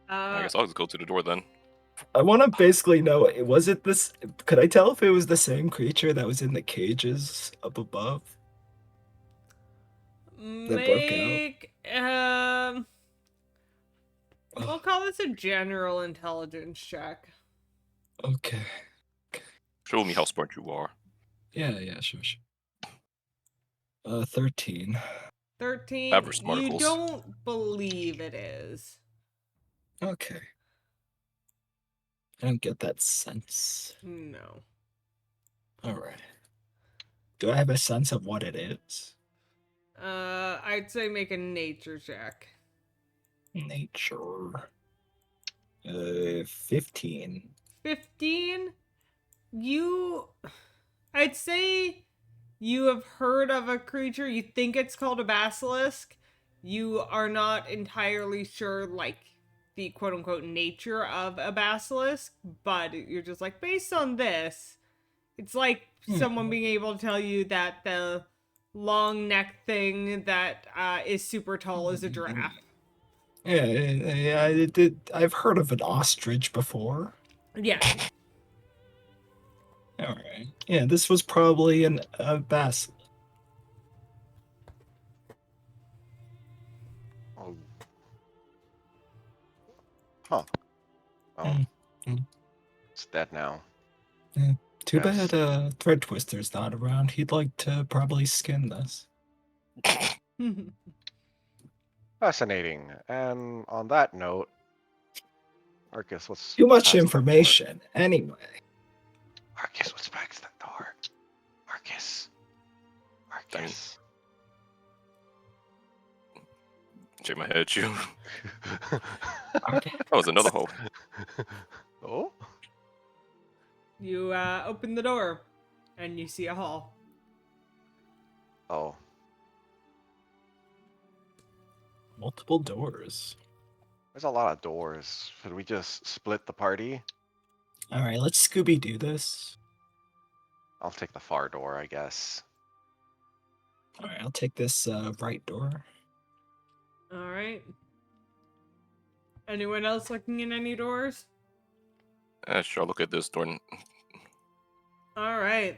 I guess I'll just go to the door then. I want to basically know, was it this? Could I tell if it was the same creature that was in the cages up above? broke out. We'll call this a general intelligence check. Okay. Show me how smart you are. Yeah, sure. 13. 13. Average You smarticles. don't believe it is. Okay. I don't get that sense. No. Alright. Do I have a sense of what it is? I'd say make a nature check. Nature. 15. 15. I'd say you have heard of a creature. You think it's called a basilisk. You are not entirely sure, like, the quote-unquote nature of a basilisk, but you're just like, based on this, it's like someone being able to tell you that the long neck thing that is super tall is a giraffe. Yeah, I've heard of an ostrich before. Yeah. All right. Yeah, this was probably a basilisk. Oh. Huh. Oh, Mm. it's dead now. Too Yes. bad Thread Twister's not around. He'd like to probably skin this. Fascinating. And on that note, Arcus, what's Too much past that door? information. Anyway. Arcus, what's past that door? Arcus. Arcus. Shake my head at you. Okay. That was another hole. Oh? You open the door, and you see a hall. Oh. Multiple doors. There's a lot of doors. Should we just split the party? All right, let's Scooby-Doo this. I'll take the far door, I guess. All right, I'll take this right door. All right. Anyone else looking in any doors? Sure, I'll look at this door. All right.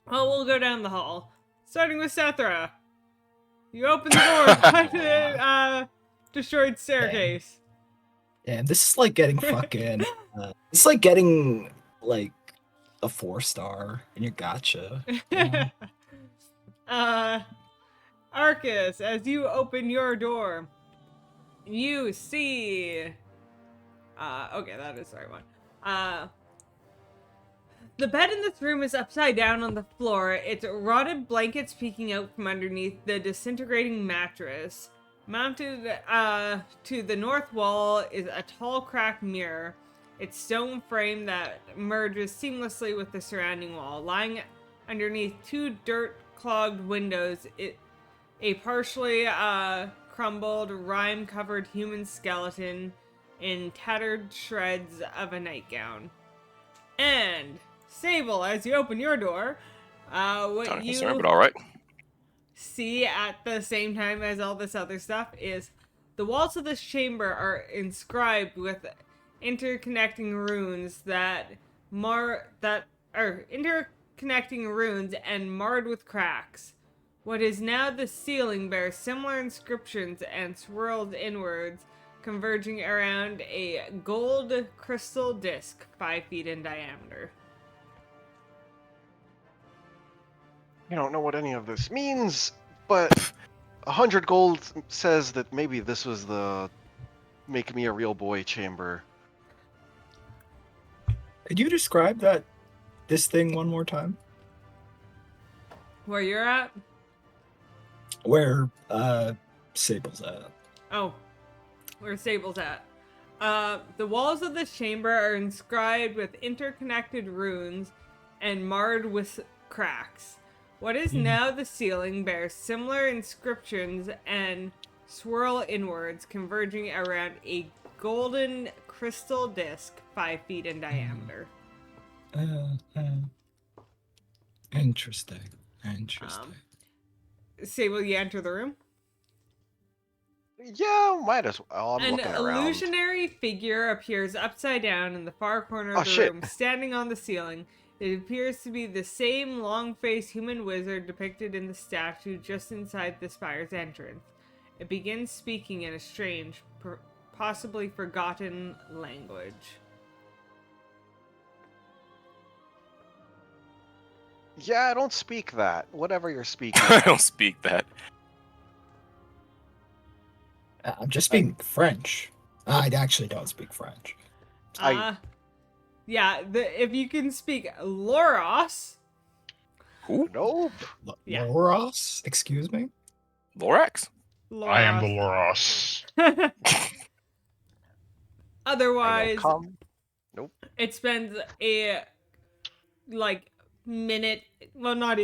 Well, we'll go down the hall, starting with Sethra. You open the door by the destroyed staircase. Damn, this is like getting fucking. It's like getting like a 4-star in your gotcha. Arcus, as you open your door, you see. Okay, that is the right one. The bed in this room is upside down on the floor, its rotted blankets peeking out from underneath the disintegrating mattress. Mounted to the north wall is a tall cracked mirror, its stone frame that merges seamlessly with the surrounding wall. Lying underneath 2 dirt-clogged windows, a partially crumbled, rime-covered human skeleton in tattered shreds of a nightgown. And Sable, as you open your door, what Not you concerned, but all right. see at the same time as all this other stuff is the walls of this chamber are inscribed with interconnecting runes and marred with cracks. What is now the ceiling bears similar inscriptions and swirled inwards, converging around a gold crystal disc 5 feet in diameter. I don't know what any of this means, but 100 gold says that maybe this was the make me a real boy chamber. Could you describe this thing one more time? Where you're at? Where Sable's at. Oh, where Sable's at. The walls of this chamber are inscribed with interconnected runes and marred with cracks. What is now the ceiling bears similar inscriptions and swirl inwards, converging around a golden crystal disc 5 feet in diameter. Interesting. Sable, you enter the room. Yeah, might as well. I'm An looking around. illusionary figure appears upside down in the far corner of Oh, the shit. room, standing on the ceiling. It appears to be the same long-faced human wizard depicted in the statue just inside the spire's entrance. It begins speaking in a strange, possibly forgotten language. Yeah, I don't speak that. Whatever you're speaking. I don't speak that. I'm just speaking French. I actually don't speak French. Yeah, if you can speak Loros. Who? Nope. Yeah. Loros? Excuse me? Lorax? I am the Loros. Loros. Otherwise, Come. it spends a minute, well, not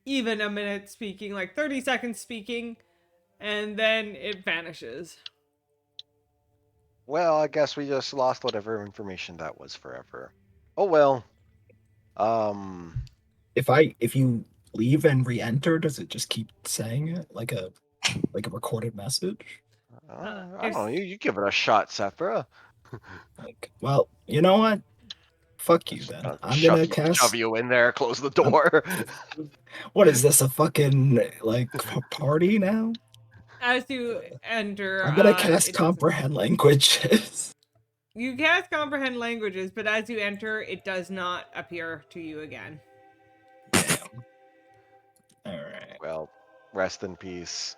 even a minute speaking, like 30 seconds speaking, and then it vanishes. Well, I guess we just lost whatever information that was forever. Oh well. If you leave and re-enter, does it just keep saying it like a recorded message? I don't if- know. You give it a shot, Sephra. Like, well, you know what? Fuck you then. I'm gonna cast. Shove you in there. Close the door. What is this? A fucking like party now? As you enter, I'm gonna it cast doesn't- comprehend languages. You cast comprehend languages, but as you enter, it does not appear to you again. Damn. All right. Well, rest in peace.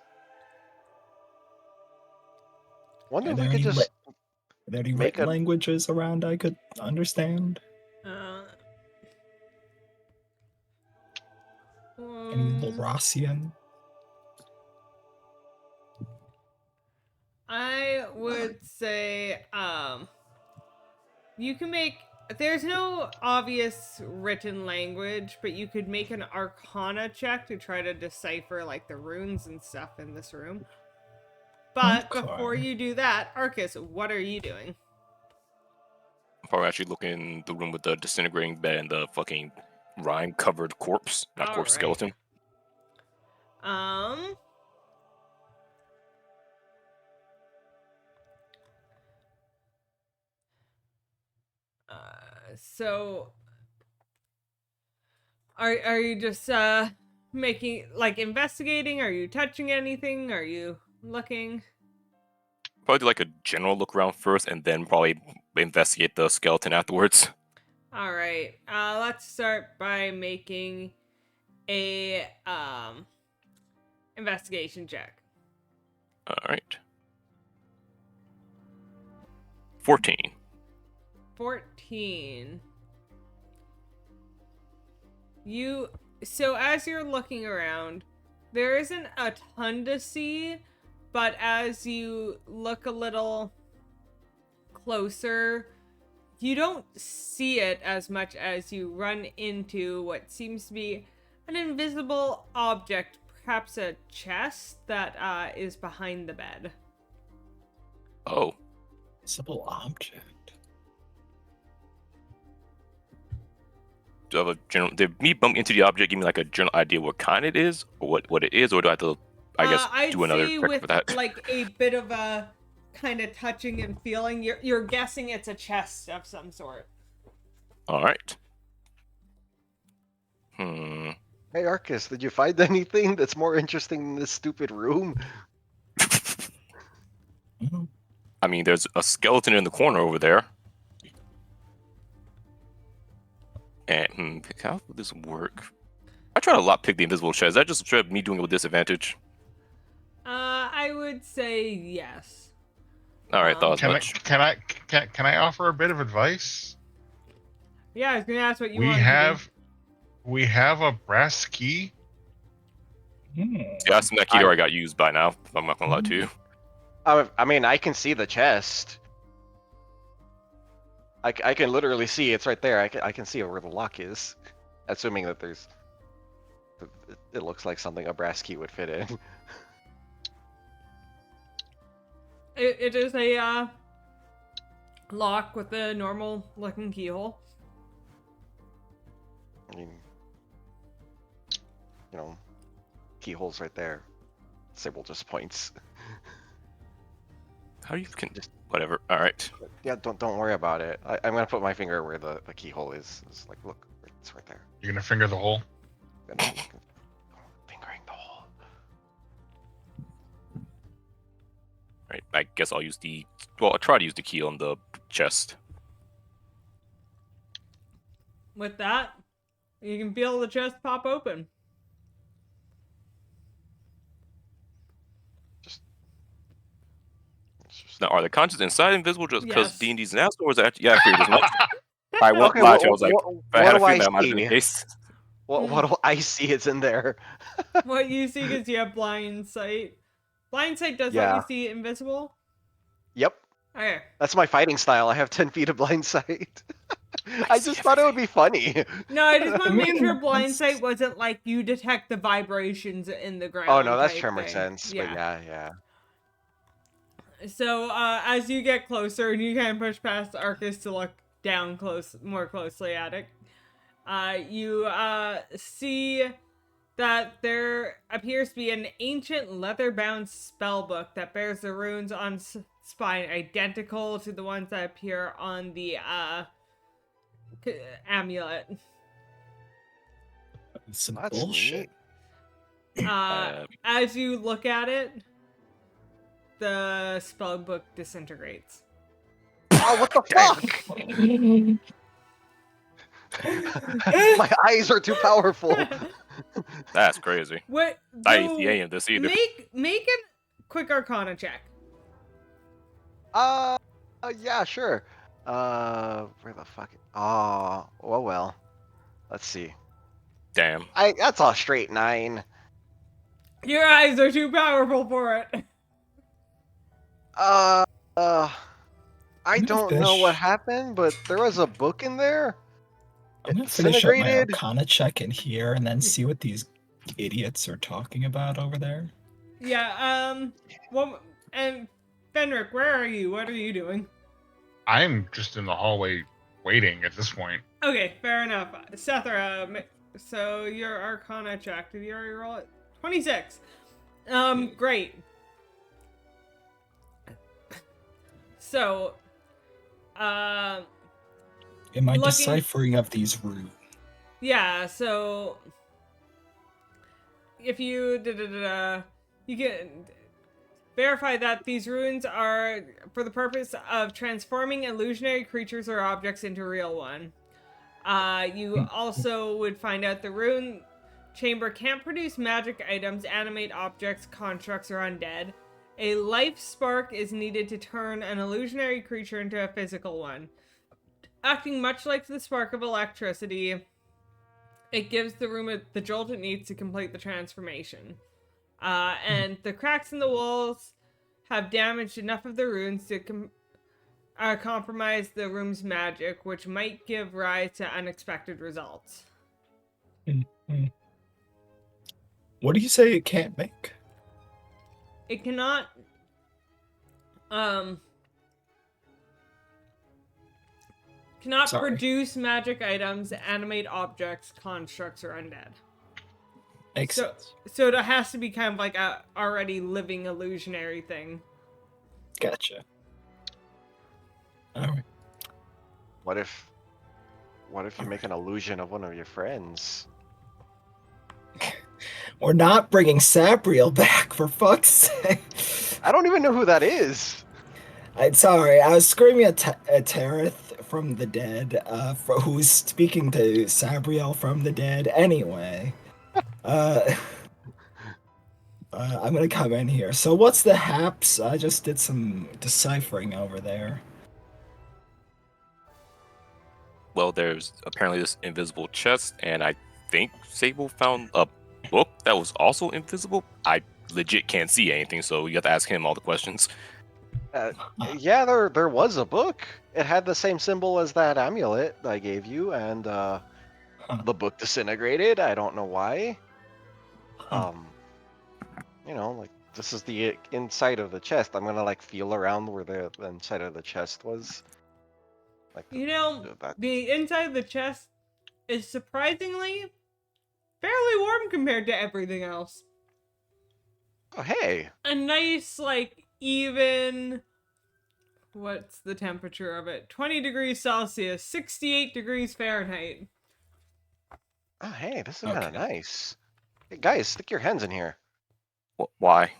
Wonder Are if there we could any just. Are there any make written a- languages around I could understand? Any Laurassian? I would say, you can make. There's no obvious written language, but you could make an Arcana check to try to decipher like the runes and stuff in this room. But Okay. before you do that, Arcus, what are you doing? I'm probably actually looking in the room with the disintegrating bed and the fucking rime-covered corpse, not corpse, Alright. skeleton. So are you just making like investigating? Are you touching anything? Are you looking? Probably do like a general look around first, and then probably investigate the skeleton afterwards. All right. Let's start by making a investigation check. All right. 14. 14. So as you're looking around, there isn't a ton to see, but as you look a little closer, you don't see it as much as you run into what seems to be an invisible object, perhaps a chest that is behind the bed. Oh, Simple object. do I have a general? Did me bump into the object give me like a general idea what kind it is, or what it is, or do I have to? I guess I'd do another say check with for that. like a bit of a kind of touching and feeling. You're guessing it's a chest of some sort. All right. Hmm. Hey, Arcus, did you find anything that's more interesting than this stupid room? Mhm. I mean, there's a skeleton in the corner over there. And how would this work? I try to lockpick the invisible chest. Is that just me doing it with disadvantage? I would say yes. All right, thought as Can much. can I offer a bit of advice? Yeah, I was gonna ask what you We wanted have a brass key. Hmm. Yeah, some that key already got used by now. I'm not gonna lie to you. I mean, I can see the chest. I can literally see it's right there. I can see where the lock is, assuming that there's. It looks like something a brass key would fit in. It is a lock with a normal looking keyhole. I mean, you know, keyholes right there. Sybil just points. How do you can just whatever? All right. Yeah, don't worry about it. I'm gonna put my finger where the keyhole is. It's like, look, it's right there. You're gonna finger the hole. And then fingering the hole. Right. I guess I'll use the. Well, I'll try to use the key on the chest. With that, you can feel the chest pop open. It's just- Now, are the contents inside invisible just because Yes. D&D's announced, or is that actually? Yeah, I figured as much. I won't Okay, lie to you. I was like, what I had a do feeling I that might have been see? the case. What do I see? It's in there. What you see is you have blind sight. Blind sight does Yeah. let you see invisible. Yep, Okay. that's my fighting style. I have 10 feet of blind sight. I just thought it would be funny. No, I just want to I make mean, sure blind that's- sight wasn't like you detect the vibrations in the ground. Oh no, that's type tremor thing. sense. But yeah. So as you get closer and you kind of push past Arcus to look down more closely at it, you see that there appears to be an ancient leather-bound spell book that bears the runes on spine identical to the ones that appear on the amulet. Some That's bullshit. neat. As you look at it, the spell book disintegrates. Oh, what the fuck? My eyes are too powerful. That's crazy. What? I ain't see any of this either. Make a quick Arcana check. Yeah, sure. Where the fuck? Oh, well. Let's see. Damn. That's a straight 9. Your eyes are too powerful for it. I Move don't this. know what happened, but there was a book in there. I'm gonna It finish up my disintegrated. Arcana check in here and then see what these idiots are talking about over there. Yeah. Well, and Fenric, where are you? What are you doing? I'm just in the hallway waiting at this point. Okay, fair enough. Sethra, so your Arcana check. Did you already roll it? 26. Great. So, In my Looking- deciphering of these runes, yeah, so if you you can verify that these runes are for the purpose of transforming illusionary creatures or objects into real one. You also would find out the rune chamber can't produce magic items, animate objects, constructs, or undead. A life spark is needed to turn an illusionary creature into a physical one. Acting much like the spark of electricity, it gives the room the jolt it needs to complete the transformation. And the cracks in the walls have damaged enough of the runes to compromise the room's magic, which might give rise to unexpected results. what do you say it can't make? It cannot Sorry. produce magic items, animate objects, constructs, or undead. Makes So- sense. So it has to be kind of like a already living illusionary thing. Gotcha. All right. What if you make an illusion of one of your friends? We're not bringing Sabriel back, for fuck's sake. I don't even know who that is. I'm sorry, I was screaming at Tereth from the dead, who's speaking to Sabriel from the dead. Anyway, I'm gonna come in here. So what's the haps? I just did some deciphering over there. Well, there's apparently this invisible chest, and I think Sable found a book that was also invisible. I legit can't see anything, so you have to ask him all the questions. Yeah, there was a book. It had the same symbol as that amulet I gave you, and the book disintegrated. I don't know why. Like this is the inside of the chest. I'm gonna like feel around where the inside of the chest was. Like You know, that. the inside of the chest is surprisingly fairly warm compared to everything else. Oh hey, A nice, like, even. What's the temperature of it? 20 degrees Celsius, 68 degrees Fahrenheit. oh hey, this is kind of Okay. nice. Hey guys, stick your hands in here. Why?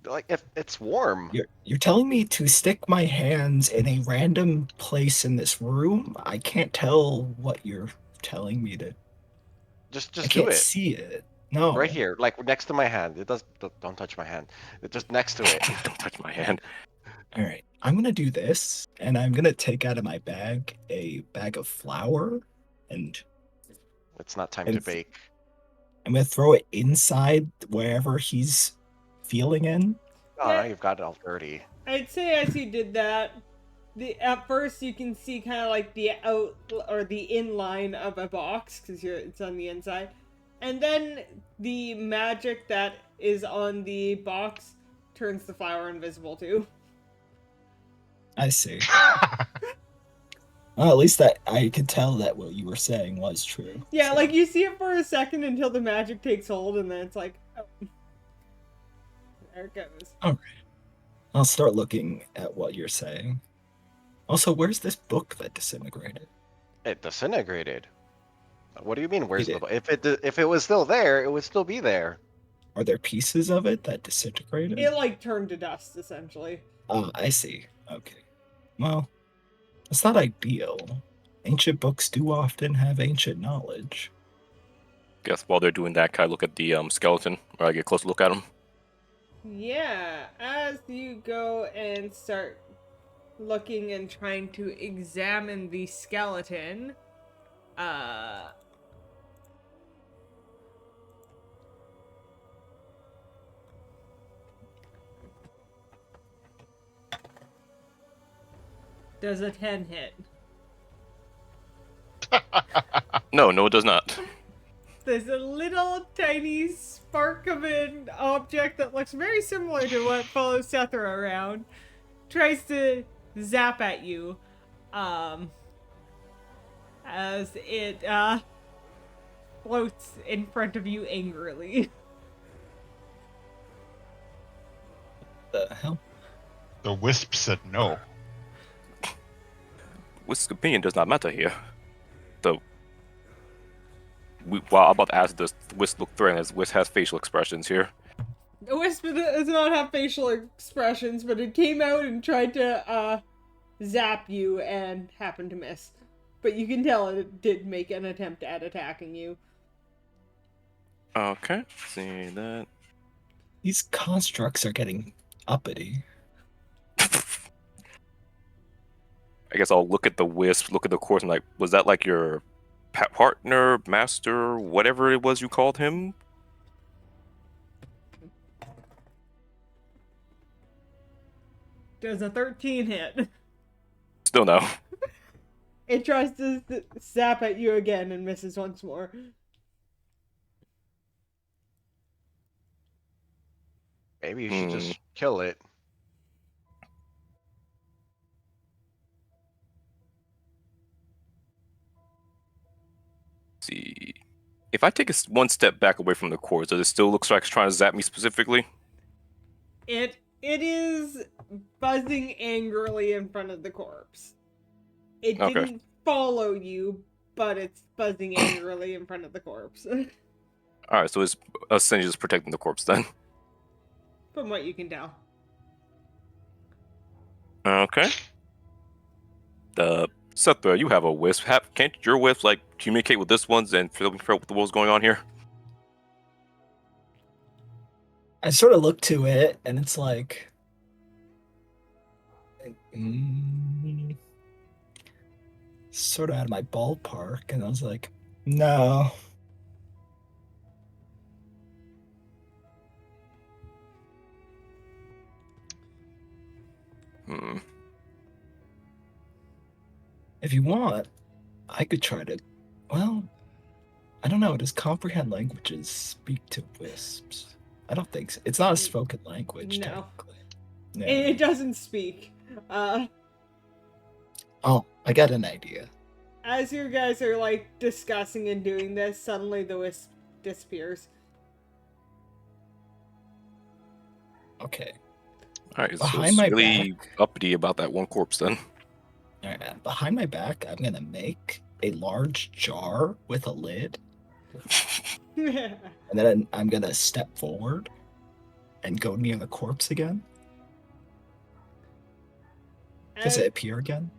Like if it's warm. You're telling me to stick my hands in a random place in this room? I can't tell what you're telling me to. Just I do can't it. see it. No. Right here, like next to my hand. It does. Don't touch my hand. It's just next to it. Don't touch my hand. All right, I'm gonna do this, and I'm gonna take out of my bag a bag of flour, and It's not time to It's- bake. I'm gonna throw it inside wherever he's feeling in. Oh, Yeah. now you've got it all dirty. I'd say as you did that, at first you can see kind of like the out or the inline of a box because it's on the inside, and then the magic that is on the box turns the flower invisible too. I see. Well, at least that I could tell that what you were saying was true. Yeah, so. like you see it for a second until the magic takes hold, and then it's like, oh. There it goes. Alright. I'll start looking at what you're saying. Also, where's this book that disintegrated? It disintegrated. What do you mean? Where's It the? If it was still there, it would still be there. Are there pieces of it that disintegrated? It like turned to dust essentially. Oh, I see. Okay. Well, it's not ideal. Ancient books do often have ancient knowledge. Guess while they're doing that, can I look at the skeleton, or I get a close look at him? Yeah, as you go and start looking and trying to examine the skeleton, does a 10 hit? No, it does not. There's a little tiny spark of an object that looks very similar to what follows Sethra around. Tries to zap at you. As it floats in front of you angrily. The hell? The wisp said no. Whisk's opinion does not matter here. Well, I'm about to ask, does Whisk look threatening as Whisk has facial expressions here? The wisp does not have facial expressions, but it came out and tried to zap you and happened to miss. But you can tell it did make an attempt at attacking you. Okay, see that. These constructs are getting uppity. I guess I'll look at the Wisp, look at the course, and like, was that like your partner, master, whatever it was you called him? Does a 13 hit? Still no. It tries to zap at you again and misses once more. Maybe you should just kill it. See, if I take one step back away from the corpse, does it still look like it's trying to zap me specifically? It is buzzing angrily in front of the corpse. It Okay. didn't follow you, but it's buzzing angrily in front of the corpse. All right, so it's essentially just protecting the corpse then. From what you can tell. Okay. Sethra, you have a wisp. Can't your wisp like communicate with this one's and figure out what's going on here? I sort of look to it, and it's like... sort of out of my ballpark, and I was like, no. If you want, I could try to... Well, I don't know. Does comprehend languages speak to wisps? I don't think so. It's not a spoken language, No. technically. No. It doesn't speak. Oh, I got an idea. As you guys are like discussing and doing this, suddenly the wisp disappears. All Okay. right, so Behind it's my really back. uppity about that one corpse then. All right. Behind my back, I'm gonna make a large jar with a lid, and then I'm gonna step forward and go near the corpse again. Does it appear again?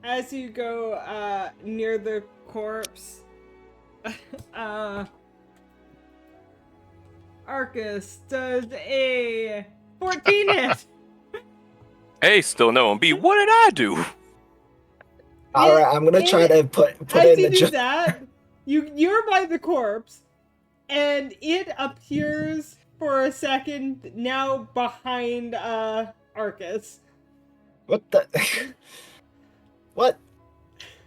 As you go near the corpse, Arcus does a 14 hit. A, still no, and B, what did I do? All right, I'm gonna try to put As it in you the do jar. that, you're by the corpse, and it appears for a second now behind Arcus. What the? What?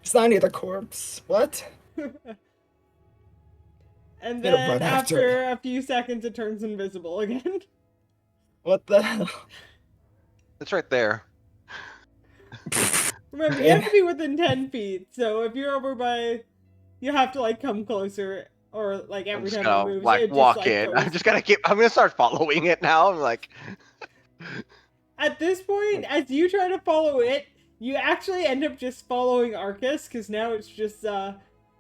It's not near the corpse. What? And Gotta then run after after a few seconds, it turns invisible again. What the hell? It's right there. Remember, you have to be within 10 feet, so if you're over by, you have to like come closer, or like I'm every just time it gonna moves, like it walk just like in. goes. I'm just gonna keep. I'm gonna start following it now. I'm like, At this point, as you try to follow it, you actually end up just following Arcus, because now it's just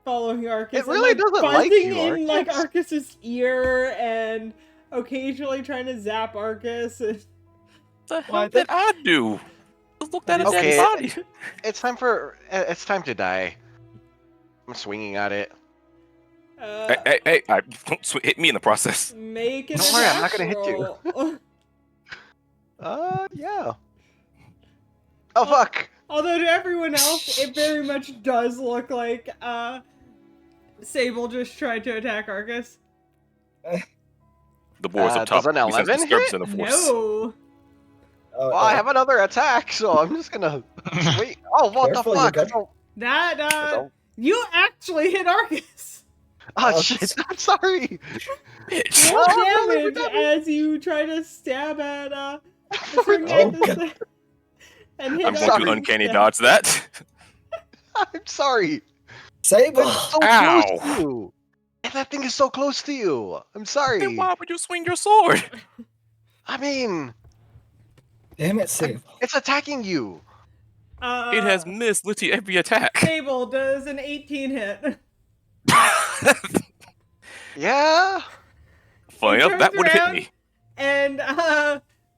following Arcus. It really and, like, doesn't like buzzing you, in like Arcus. Arcus's ear and occasionally trying to zap Arcus. What the hell Why, did I do? Just looked at a Okay. dead body. it's time for. It's time to die. I'm swinging at it. Hey, don't hit me in the process. Make an Don't worry, I'm not attack gonna hit you. roll. Yeah. Oh fuck. Although to everyone else, it very much does look like Sable just tried to attack Arcus. The boys up Does top. an We sense 11 disturbance hit? in the force. No. Oh, Well, I have another attack, so I'm just gonna wait. Oh, what Careful, the you fuck? got- Oh, That you actually hit Arcus. oh shit! I'm sorry. Bitch. Roll Oh, damage damage. as you try to stab at the Oh, Cernatus God. and hit I'm Arcus going to uncanny instead. dodge that. I'm sorry. Sable. It's so Ow. close to you. And that thing is so close to you. I'm sorry. Then why would you swing your sword? I mean, Damn it, Sable. it's attacking you. It has missed literally every attack. Sable does an 18 hit. Yeah. Funny He enough, that turns would have hit around, me. And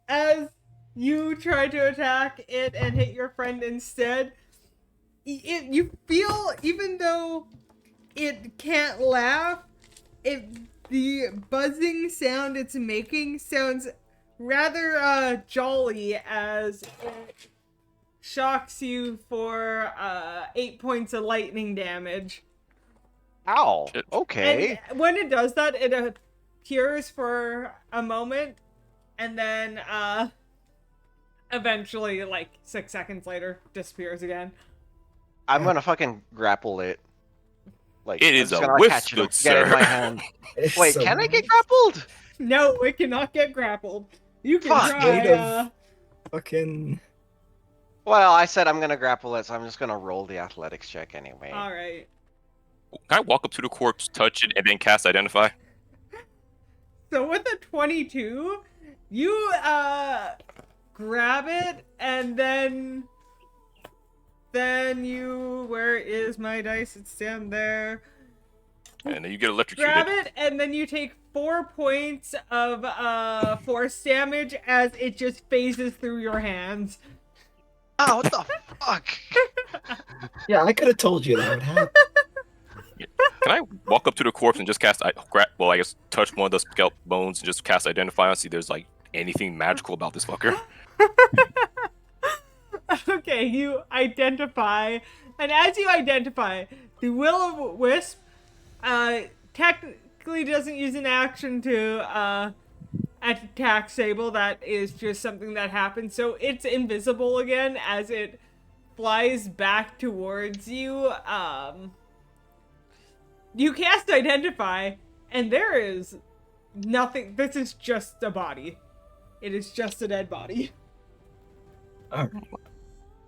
as you try to attack it and hit your friend instead, you feel, even though it can't laugh, the buzzing sound it's making sounds rather jolly as it shocks you for 8 points of lightning damage. Ow. Shit. Okay. And when it does that, it appears for a moment, and then eventually, like 6 seconds later, disappears again. I'm gonna fucking grapple it. Like It I'm is just a gonna, like, whiff, catch it, good get it in sir. my hand. It's Wait, so can I get nice. grappled? No, it cannot get grappled. You can Fuck. try. Native. Fucking. Well, I said I'm gonna grapple it, so I'm just gonna roll the athletics check anyway. All right. Can I walk up to the corpse, touch it, and then cast Identify? So with a 22, you grab it, and then you, where is my dice? It's down there. And then you get electrocuted. Grab it, and then you take 4 points of force damage as it just phases through your hands. Oh, what the fuck? Yeah, I could have told you that would happen. Can I walk up to the corpse and just cast, I guess touch one of the scalp bones and just cast Identify and see if there's like anything magical about this fucker? Okay, you identify, and as you identify, the Will-O-Wisp technically doesn't use an action to attack Sable. That is just something that happens. So it's invisible again as it flies back towards you. You cast Identify, and there is nothing. This is just a body. It is just a dead body. Alright.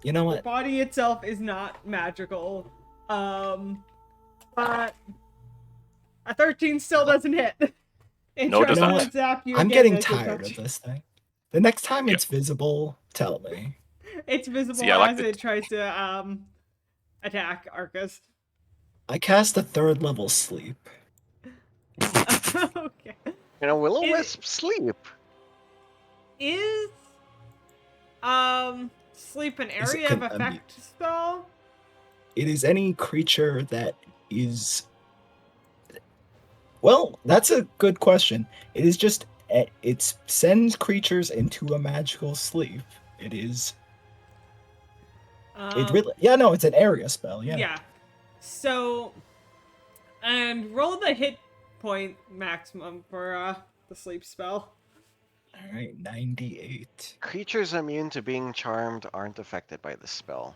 You know The what? body itself is not magical. But a 13 still doesn't hit. It No, it tries does not. to zap you I'm again getting as it tired touches- of this thing. The next time it's visible, tell me. It's visible See, I like as the- it tries to attack Arcus. I cast a 3rd level sleep. Okay. You know, It- Will-O-Wisp sleep. Is sleep an Is it area of con- effect spell? It is any creature that is. Well, that's a good question. It is just. It sends creatures into a magical sleep. It is. It really. Yeah, no, it's an area spell. Yeah. Yeah. So, and roll the hit point maximum for the sleep spell. All right, 98. Creatures immune to being charmed aren't affected by the spell.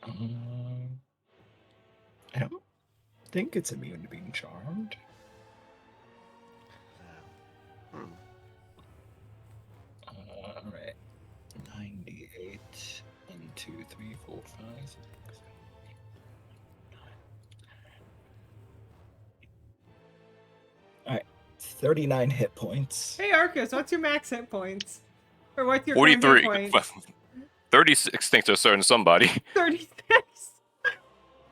I don't think it's immune to being charmed. Hmm. All right, 98. 1, 2, 3, 4, 5, 6, 7, 8, 9. All right, 39 hit points. Hey Arcus, what's your max hit points? Or what's your current hit 43. points? 36 thinks they're certain somebody. 36.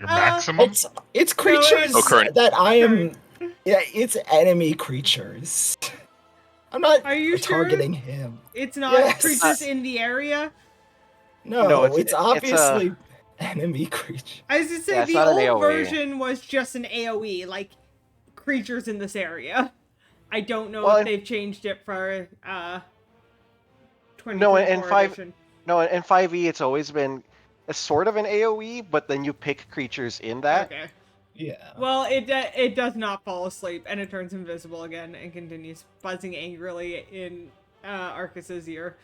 Your maximum? It's creatures Oh, current. that I am. Yeah, it's enemy creatures. I'm not Are you sure? targeting him. It's not Yes. creatures in the area. No, No, it's it's obviously enemy creature. I was just saying Yeah, it's the not an old AoE. version was just an AoE, like creatures in this area. I don't know Well, if they've changed it for 2024 No, in edition. No, in 5e it's always been a sort of an AoE, but then you pick creatures in that. Okay. Yeah. Well, it does not fall asleep, and it turns invisible again and continues buzzing angrily in Arcus's ear.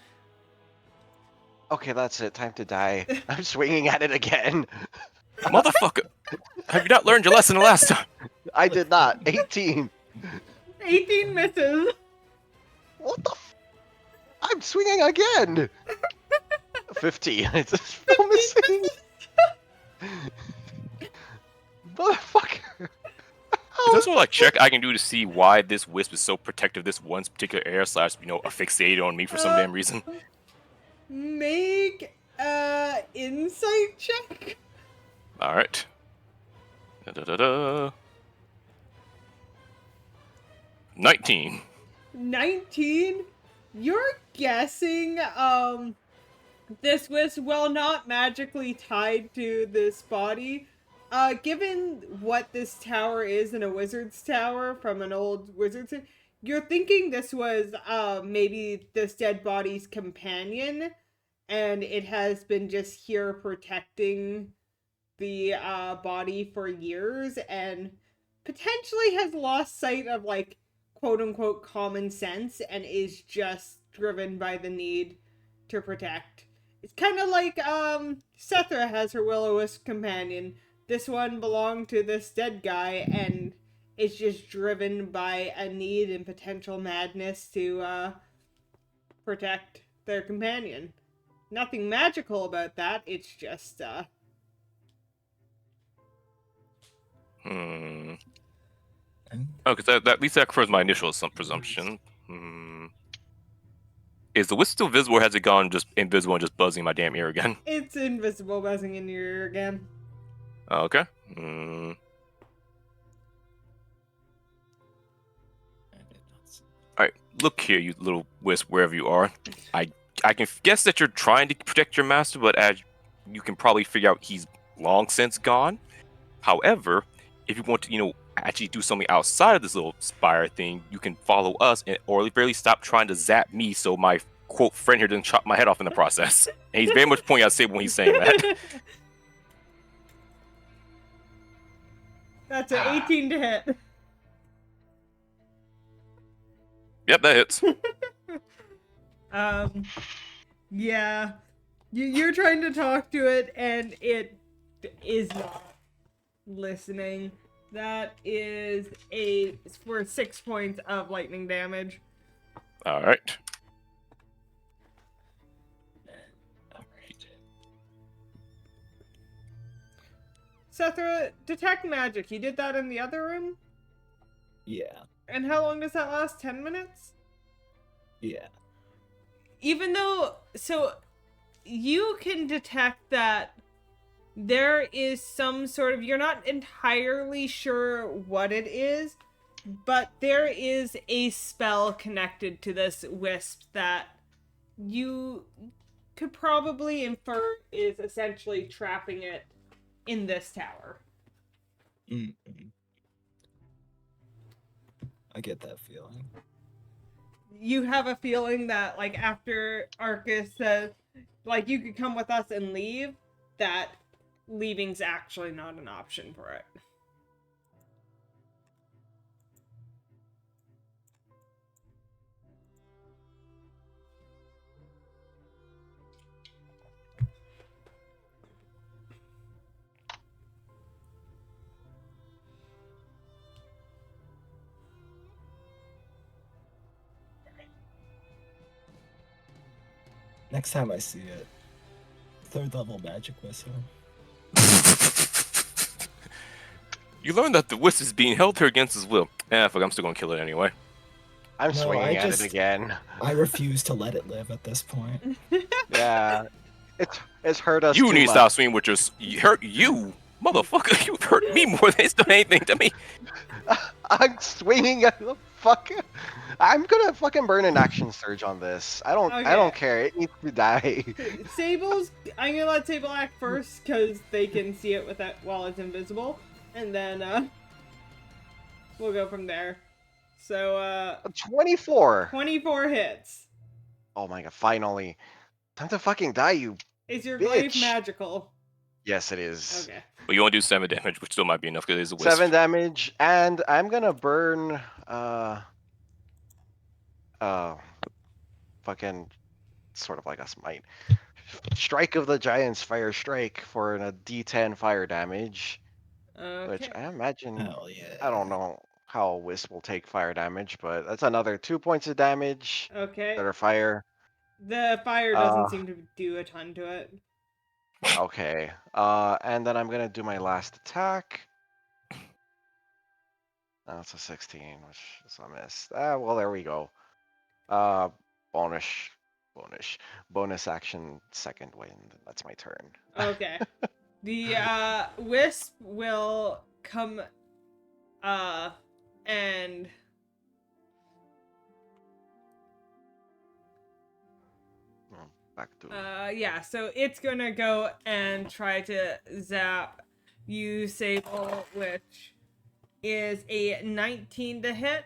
Okay, that's it. Time to die. I'm swinging at it again. Motherfucker! Have you not learned your lesson the last time? I did not. 18. 18 misses. What the? I'm swinging again. 15. It's still missing. Motherfucker. That's what like check I can do to see why this wisp is so protective of this one particular area / fixated on me for some damn reason. Make insight check. All right. Da-da-da-da. 19. 19. You're guessing this was, well, not magically tied to this body. Given what this tower is in a wizard's tower from an old wizard's, you're thinking this was maybe this dead body's companion, and it has been just here protecting the body for years, and potentially has lost sight of, like, quote-unquote common sense, and is just driven by the need to protect. It's kind of like Sethra has her will-o-wisp companion. This one belonged to this dead guy, and is just driven by a need and potential madness to protect their companion. Nothing magical about that, it's just Oh, because at least that confirms my initial presumption. Is the wisp still visible, or has it gone just invisible and just buzzing in my damn ear again? it's invisible buzzing in your ear again. Oh, okay. Alright, look here, you little wisp, wherever you are. I can guess that you're trying to protect your master, but as you can probably figure out, he's long since gone. However, if you want to, actually do something outside of this little spire thing, you can follow us, or at the very least stop trying to zap me so my quote friend here doesn't chop my head off in the process. And he's very much pointing out Sable when he's saying that. That's an 18 to hit. Yep, that hits. Yeah. You're trying to talk to it, and it is not listening. That is for 6 points of lightning damage. Alright. Sethra, detect magic. You did that in the other room? Yeah. And how long does that last? 10 minutes? Yeah. Even though, so you can detect that there is some sort of, you're not entirely sure what it is, but there is a spell connected to this wisp that you could probably infer is essentially trapping it in this tower. Mm-hmm. I get that feeling. You have a feeling that, like, after Arcus says, like, you could come with us and leave, that leaving's actually not an option for it. Next time I see it. 3rd level magic missile. You learn that the wisp is being held here against his will. Fuck, I'm still gonna kill it anyway. I'm No, swinging at it again. I refuse to let it live at this point. Yeah, it's hurt us. You too need to much. stop swinging with you hurt you, motherfucker. You hurt me more than it's done anything to me. I'm swinging at the fuck. I'm gonna fucking burn an action surge on this. I don't Okay. care. It needs to die. Sable's. I'm gonna let Sable act first because they can see it while it's invisible, and then we'll go from there. So 24. 24 hits. Oh my god! Finally, time to fucking die, you. Is your glaive Bitch. magical? Yes, it is. Okay. But you only do 7 damage, which still might be enough because it is a wisp. 7 damage, and I'm gonna burn. Fucking, sort of like a smite. Strike of the Giants, fire strike for a D10 fire damage. Okay. Which I imagine. Hell yeah. I don't know how Wisp will take fire damage, but that's another 2 points of damage Okay. that are fire. The fire doesn't seem to do a ton to it. Okay. And then I'm gonna do my last attack. That's a 16, which is a miss. Well, there we go. Bonus, bonus action, second wind. That's my turn. Okay. The wisp will come and Back to. yeah, so it's gonna go and try to zap you, Sable, which is a 19 to hit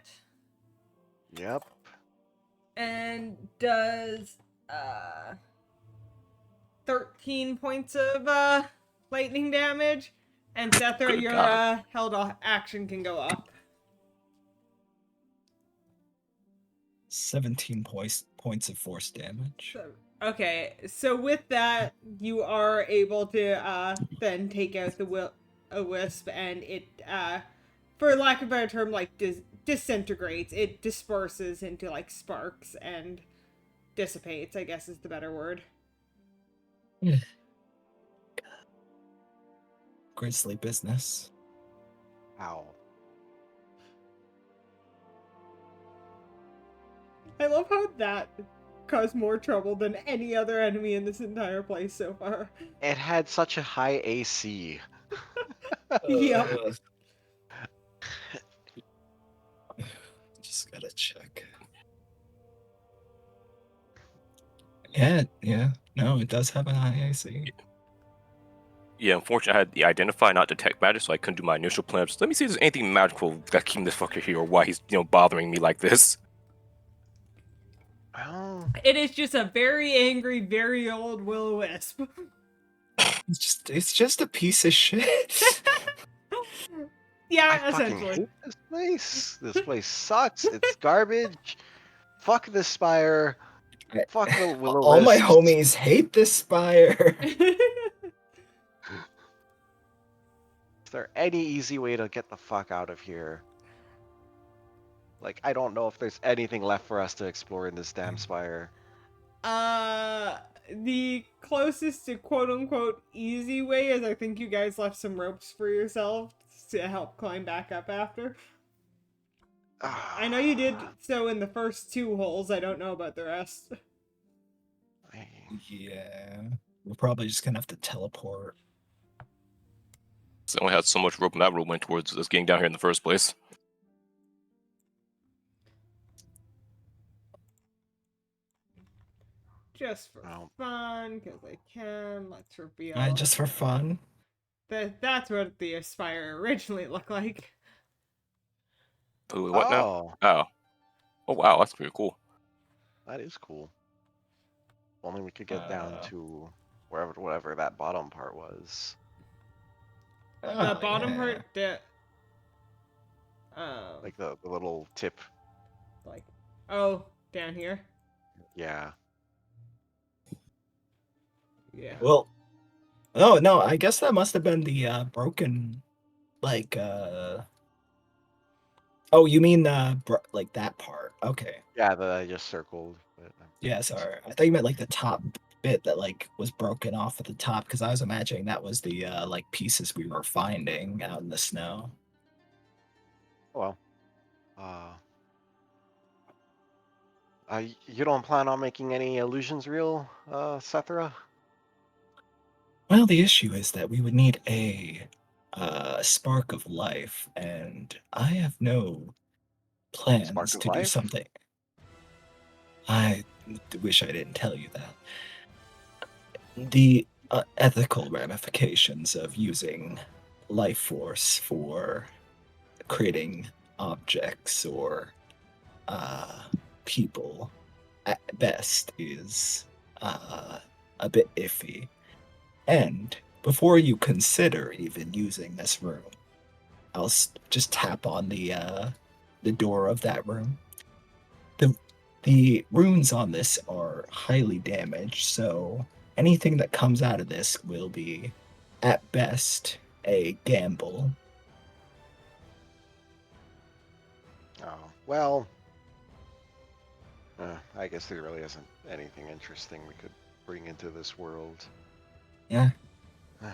Yep. and does 13 points of lightning damage. And Sether, Good your God. held off action can go up. 17 points of force damage. Okay, so with that, you are able to then take out a wisp, and it, for lack of a better term, like disintegrates. It disperses into like sparks and dissipates, I guess is the better word. Grisly business. Ow. I love how that caused more trouble than any other enemy in this entire place so far. It had such a high AC. Yep. Just gotta check. Yeah. No, it does have an high AC. Yeah, unfortunately, I had the identify, not detect magic, so I couldn't do my initial plan. Just let me see if there's anything magical that's keeping this fucker here, or why he's bothering me like this. Well, It is just a very angry, very old will-o-wisp. It's just a piece of shit. Yeah, I fucking essentially. hate this place. This place sucks. It's garbage. Fuck this spire. Fuck the will All my homies hate this spire. Is there any easy way to get the fuck out of here? Like, I don't know if there's anything left for us to explore in this damn spire. The closest to quote-unquote easy way is I think you guys left some ropes for yourselves to help climb back up after. I know you did so in the first 2 holes, I don't know about the rest. Yeah. We're probably just gonna have to teleport. So I only had so much rope, and that rope went towards us getting down here in the first place. Just for Oh. fun, because I can, let's reveal. Just for fun. That's what the Aspire originally looked like. Ooh, what now? Oh, Oh, wow, that's pretty cool. that is cool. If only we could get down Uh. to whatever that bottom part was. The Oh, bottom yeah. part, Like the little tip. like, oh, down here. Yeah. Yeah. Well, oh no, I guess that must have been the broken, like Oh, you mean like that part? Okay. Yeah, that I just circled. But, Yeah, sorry. I thought you meant like the top bit that like was broken off at the top because I was imagining that was the like pieces we were finding out in the snow. well, uh, you don't plan on making any illusions real, Sethra? Well, the issue is that we would need a spark of life, and I have no Spark plans of to do life? something. I wish I didn't tell you that. The ethical ramifications of using life force for creating objects or uh, people at best is a bit iffy. And before you consider even using this room, I'll just tap on the door of that room. the The runes on this are highly damaged, so anything that comes out of this will be, at best, a gamble. Oh, well, I guess there really isn't anything interesting we could bring into this world. Yeah. Oh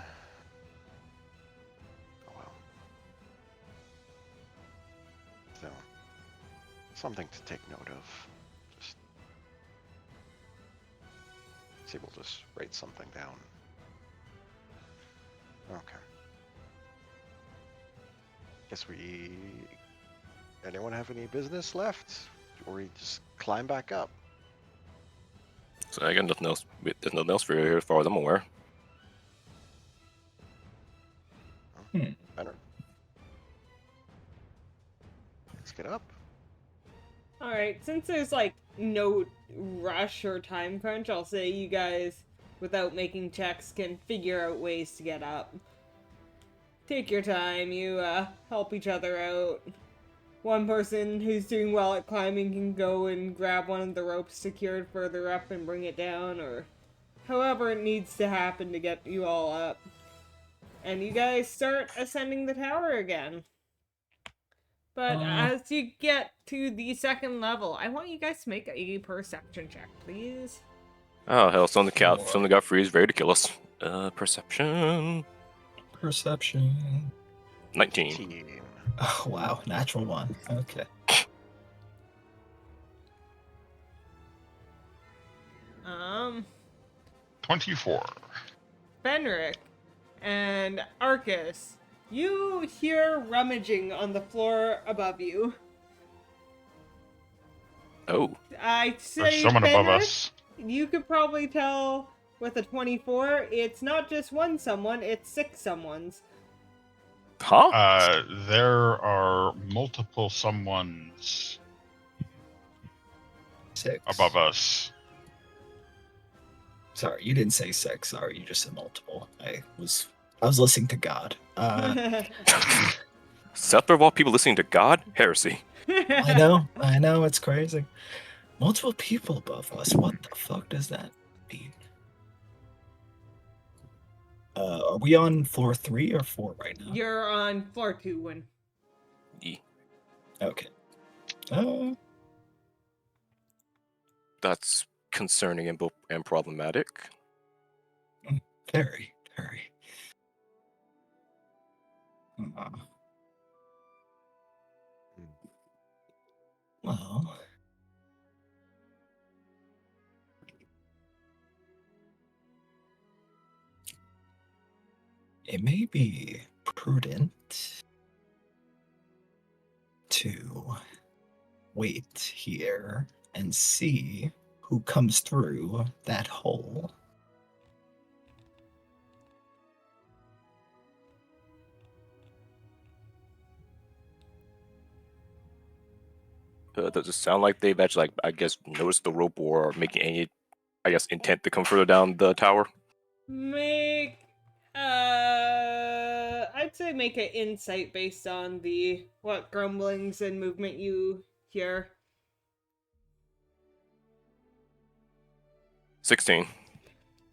well. So, something to take note of. Just see, we'll just write something down. Okay. Guess we. Anyone have any business left? Or we just climb back up? So I got nothing else. There's nothing else for you here, as far as I'm aware. Better. Let's get up. Alright, since there's like no rush or time crunch, I'll say you guys, without making checks, can figure out ways to get up. Take your time, you help each other out. One person who's doing well at climbing can go and grab one of the ropes secured further up and bring it down, or however it needs to happen to get you all up. And you guys start ascending the tower again. But as you get to the second level, I want you guys to make a perception check, please. Oh hell, something got free is ready to kill us. Perception. Perception. 19. 18. Oh, wow. Natural one. Okay. Um, 24. Fenric and Arcus, you hear rummaging on the floor above you. Oh. I'd say There's someone above Fenric, us. you could probably tell with a 24, it's not just one someone, it's 6 someones. Huh? There are multiple someones 6. above us. Sorry, you didn't say 6. Sorry, you just said multiple. I was listening to God. Seth of all people listening to God? Heresy. I know, it's crazy. Multiple people above us. What the fuck does that mean? Are we on floor 3 or 4 right now? You're on floor 2 when. E. Okay. That's concerning and problematic. Very, very. Well, it may be prudent to wait here and see who comes through that hole. Does it sound like they've actually, I guess, noticed the rope or are making any, intent to come further down the tower? Make I'd say make an insight based on what grumblings and movement you hear. 16.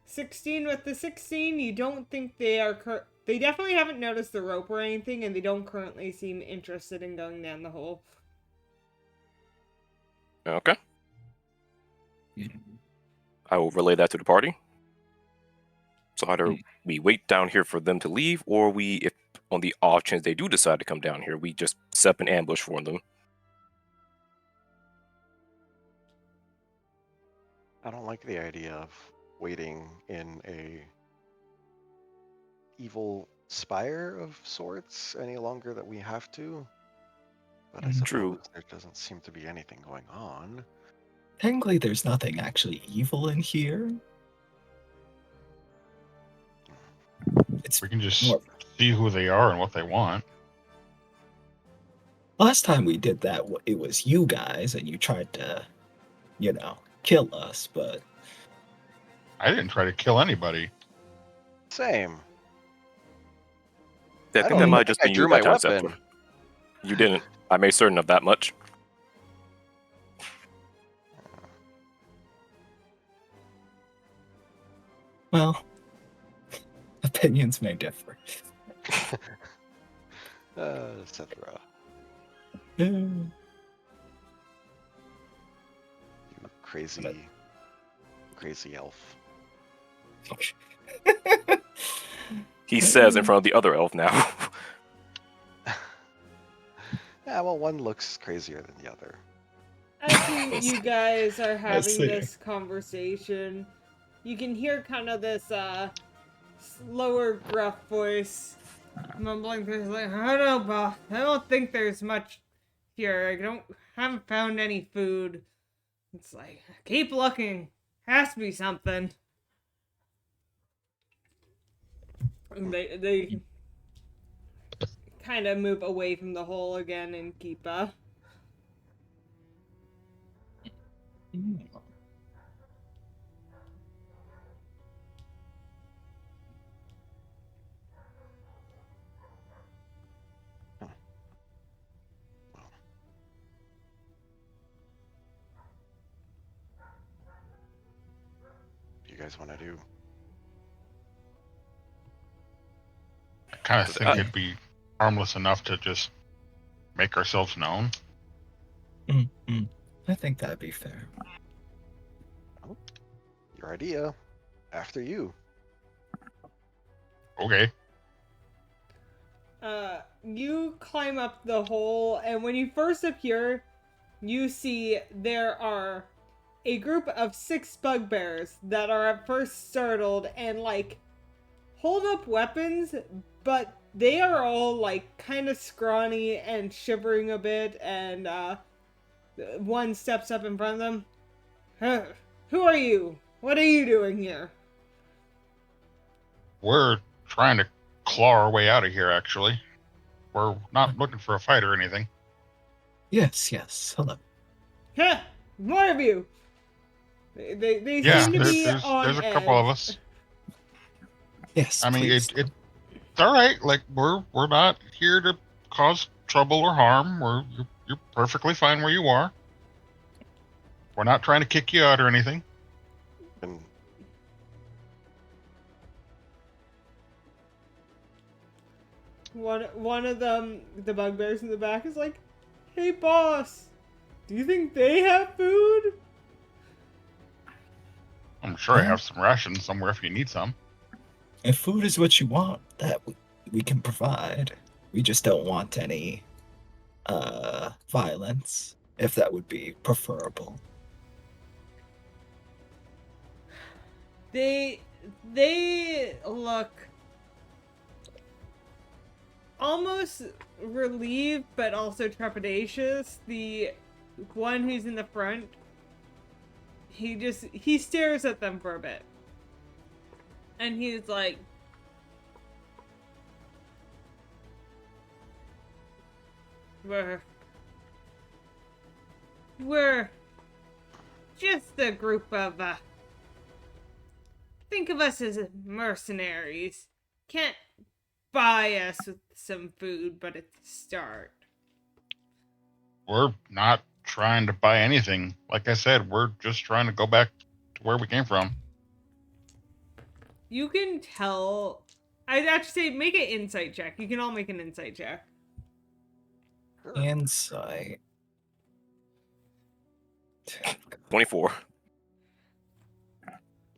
16 with the 16, you don't think they are They definitely haven't noticed the rope or anything, and they don't currently seem interested in going down the hole. Okay. I will relay that to the party. So either we wait down here for them to leave, or we, if on the off chance they do decide to come down here, we just set up an ambush for them. I don't like the idea of waiting in a evil spire of sorts any longer that we have to. But I True. suppose there doesn't seem to be anything going on. Technically, there's nothing actually evil in here. It's We can just more. see who they are and what they want. Last time we did that, it was you guys, and you tried to, kill us. But I didn't try to kill anybody. Same. Yeah, I I think don't that even might think just I be drew you my that time, weapon. Scepter. You didn't. I made certain of that much. well, opinions may differ. Etc. Mm. You crazy, crazy elf. He says in front of the other elf now. Yeah, well, one looks crazier than the other. As you guys are having see. this conversation, you can hear kind of this slower, gruff voice mumbling things like, "I don't know, boss. I don't think there's much here. Haven't found any food." It's like, keep looking. Has to be something. And they kind of move away from the hole again and keep What do you guys want to do? I kind of think it'd be harmless enough to just make ourselves known. I think that'd be fair. Your idea. After you. Okay. You climb up the hole, and when you first appear, you see there are a group of 6 bugbears that are at first startled and hold up weapons, but they are all kind of scrawny and shivering a bit, and one steps up in front of them. Who are you? What are you doing here? We're trying to claw our way out of here, actually. We're not looking for a fight or anything. Yes. Hello. More of you. They Yeah, seem to be on there's a couple of edge. us. Yes. I mean, please. it's all right. Like we're not here to cause trouble or harm. You're perfectly fine where you are. We're not trying to kick you out or anything. And One of them, the bugbears in the back, is like, "Hey, boss, do you think they have food?" I'm sure I have some rations somewhere if you need some. If food is what you want, that we can provide. We just don't want any violence, if that would be preferable. They look almost relieved, but also trepidatious. The one who's in the front, he stares at them for a bit, and he's like, we're just a group of think of us as mercenaries. Can't buy us with some food, but at the start. We're not trying to buy anything. Like I said, we're just trying to go back to where we came from. You can tell I'd actually say make an insight check. You can all make an insight check. Insight. 24.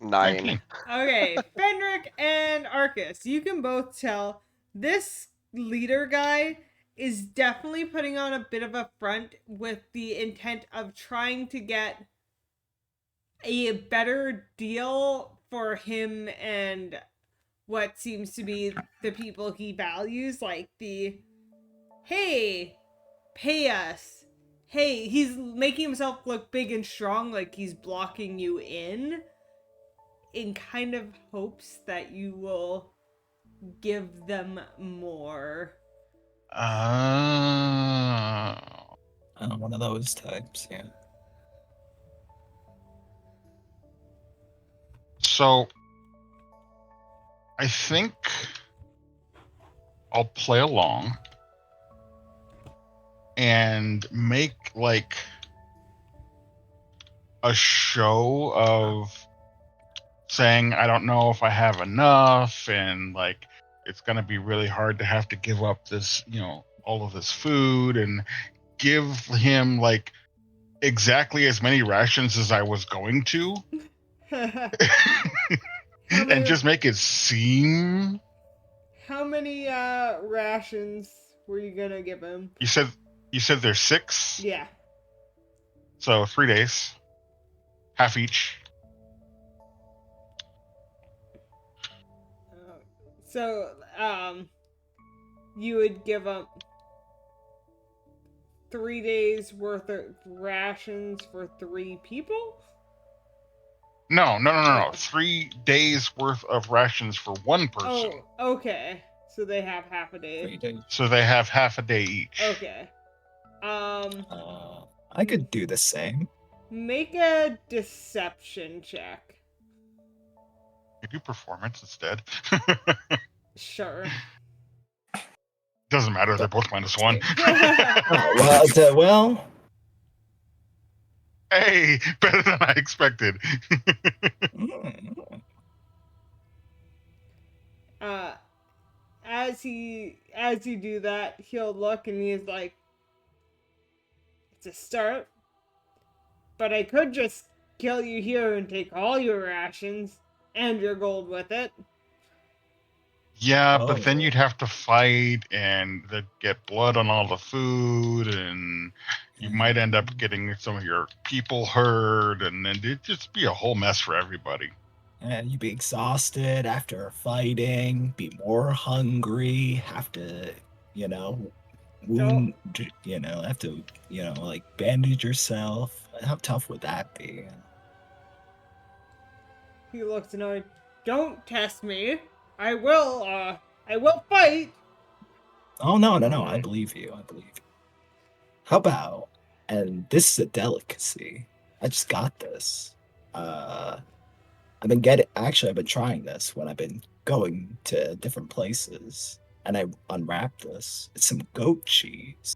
9. 19. Okay, Fenric and Arcus, you can both tell this leader guy is definitely putting on a bit of a front with the intent of trying to get a better deal for him and what seems to be the people he values, like the hey, pay us. Hey, he's making himself look big and strong, like he's blocking you in kind of hopes that you will give them more. One of those types, yeah. So, I think I'll play along and make like a show of saying I don't know if I have enough, and like it's gonna be really hard to have to give up this, all of this food, and give him like exactly as many rations as I was going to. And just make it seem. How many rations were you gonna give him? You said there's 6. Yeah. So 3 days, half each. So you would give him 3 days worth of rations for 3 people? No. 3 days worth of rations for one person. Oh, okay. So they have half a day. 3 days. So they have half a day each. Okay. I could do the same. Make a deception check. You do performance instead. Sure. Doesn't matter. They're both -1. Well. Hey, better than I expected. As you do that, he'll look and he's like, it's a start, but I could just kill you here and take all your rations and your gold with it. Yeah, but then you'd have to fight, and they'd get blood on all the food, and you might end up getting some of your people hurt, and then it'd just be a whole mess for everybody. And you'd be exhausted after fighting, be more hungry, have to, wound, have to, like bandage yourself. How tough would that be? He looks annoyed. Don't test me. I will fight. Oh, no. I believe you. How about, and this is a delicacy. I just got this. I've been trying this when I've been going to different places, and I unwrapped this. It's some goat cheese.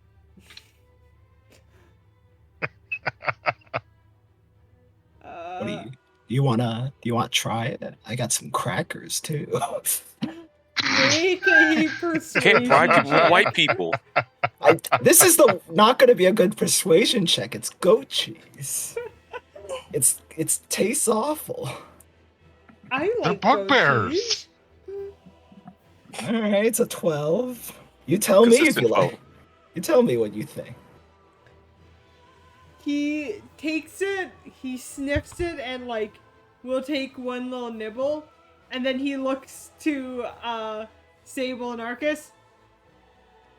What do you wanna try it? I got some crackers too. Make a persuasion. Can't bribe people with check. white people. This is not going to be a good persuasion check. It's goat cheese. It tastes awful. I They're like goat bugbears. cheese. All right, it's a 12. You tell me if Consistent you like. foe. You tell me what you think. He takes it, he sniffs it, and will take one little nibble, and then he looks to Sable and Arcus.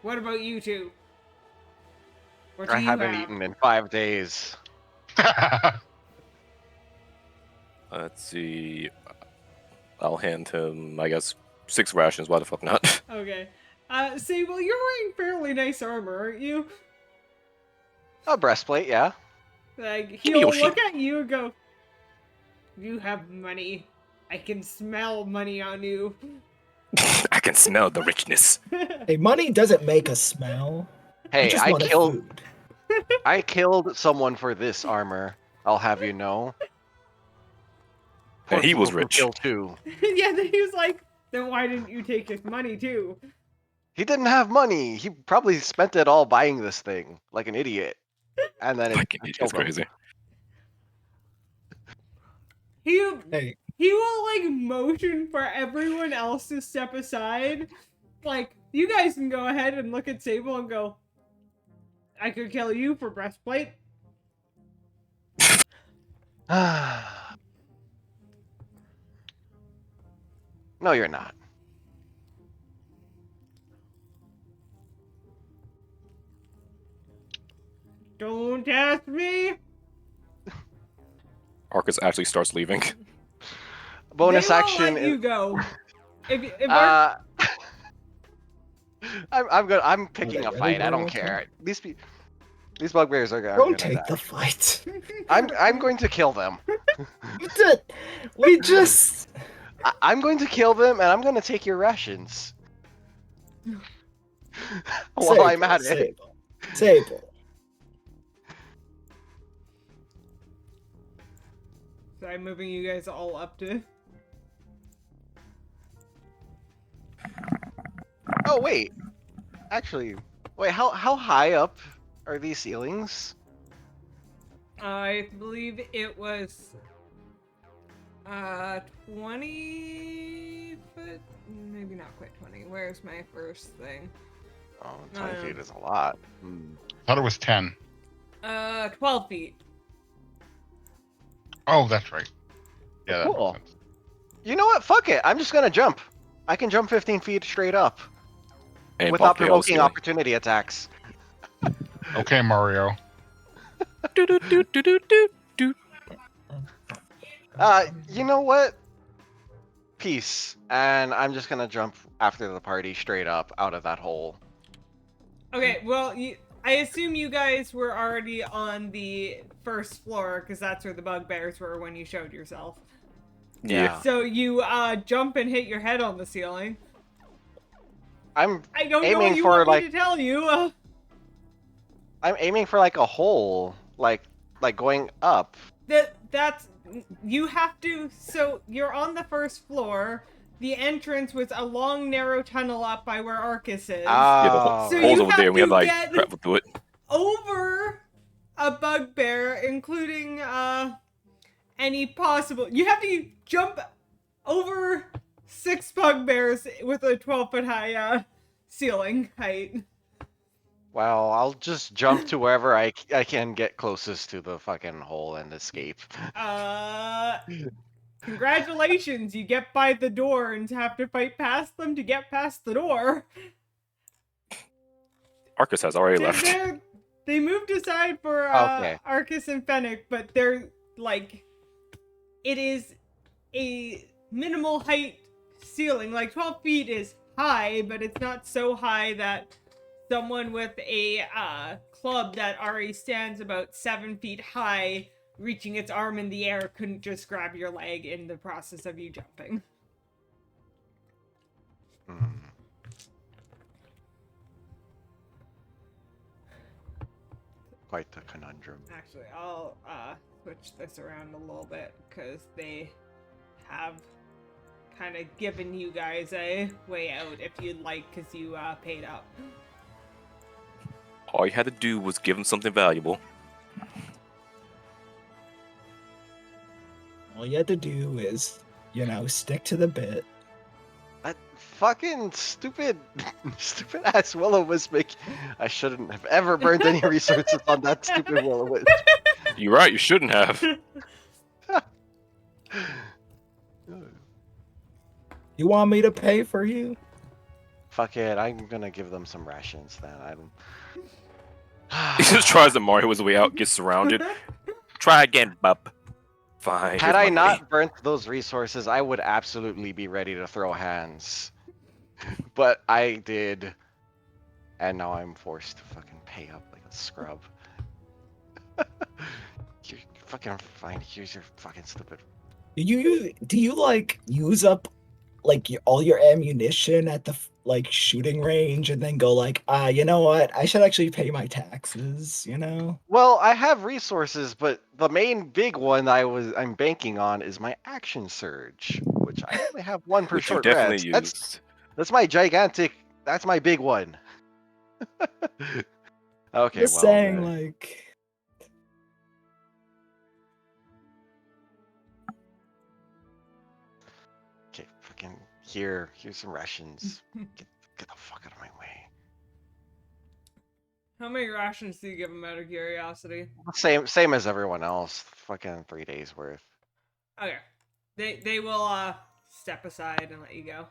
What about you two? What do I you haven't have? eaten in 5 days. Let's see. I'll hand him, I guess, 6 rations. Why the fuck not? Okay. Sable, you're wearing fairly nice armor, aren't you? A breastplate, yeah. He'll Yoshi. look at you and go, you have money. I can smell money on you. I can smell the richness. Hey, money doesn't make a smell. Hey, just I wanted killed food. I killed someone for this armor. I'll have you know. And he was People who rich. kill too. Yeah, then he was like, Then why didn't you take his money too? He didn't have money. He probably spent it all buying this thing like an idiot. And then Like, it it's killed him. crazy. He Hey, he will like motion for everyone else to step aside. Like, you guys can go ahead and look at Sable and go, I could kill you for breastplate. No, you're not. Don't ask me. Arcus actually starts leaving. Bonus They won't action. let you go. If I'm picking a ready fight. I for don't war care. These bugbears are don't gonna take die. the fight. I'm going to kill them. We just. I'm going to kill them, and I'm going to take your rations. While I'm at it. Sable. So I'm moving you guys all up to. Oh wait, actually, wait. How high up are these ceilings? I believe it was 20 foot, maybe not quite 20. Where's my first thing? Oh, 20 feet is a lot. Thought it was 10. 12 feet. Oh, that's right. Yeah, that Cool. makes sense. You know what? Fuck it. I'm just gonna jump. I can jump 15 feet straight up And without Buffy also provoking opportunity attacks. Okay, Mario. Do-do-do-do-do-do. You know what? Peace. And I'm just gonna jump after the party straight up out of that hole. Okay, well, I assume you guys were already on the first floor because that's where the bugbears were when you showed yourself. Yeah. So you jump and hit your head on the ceiling. I'm I don't know Aiming what you for, want me like- to tell you. I'm aiming for like a hole, like going up. That's you have to. So you're on the first floor. The entrance was a long, narrow tunnel up by where Arcus is. Yeah, the Oh, So right. you holes over have there, and we had to like get- travel through it. Over a bugbear, including any possible. You have to jump over 6 bugbears with a 12-foot high ceiling height. Well, I'll just jump to wherever I can get closest to the fucking hole and escape. Congratulations, you get by the door and have to fight past them to get past the door. Arcus has already left. They moved aside for Okay. Arcus and Fennec, but they're like, it is a minimal height ceiling. Like 12 feet is high, but it's not so high that someone with a club that already stands about 7 feet high, reaching its arm in the air, couldn't just grab your leg in the process of you jumping. Hmm. Quite the conundrum. Actually, I'll switch this around a little bit because they have kind of given you guys a way out if you'd like, because you paid up. All you had to do was give him something valuable. All you had to do is, stick to the bit. That fucking stupid ass will-o-wisp. I shouldn't have ever burned any resources on that stupid will-o-wisp. You're right, you shouldn't have. You want me to pay for you? Fuck it, I'm gonna give them some rations then. He just tries to Mario his way out, gets surrounded. Try again, bub. Fine. Had here's I my money. not burnt those resources, I would absolutely be ready to throw hands. But I did. And now I'm forced to fucking pay up like a scrub. You're fucking fine. Here's your fucking stupid. Do you use up like all your ammunition at the like shooting range, and then go like, you know what? I should actually pay my taxes. You know? Well, I have resources, but the main big one I'm banking on is my action surge, which I only have one per Which you short definitely rest. used. That's my gigantic. That's my big one. Okay, Just well, saying, like. okay, fucking here's some rations. Get the fuck out of my way. How many rations do you give them out of curiosity? Same as everyone else. Fucking 3 days worth. Okay. They will step aside and let you go.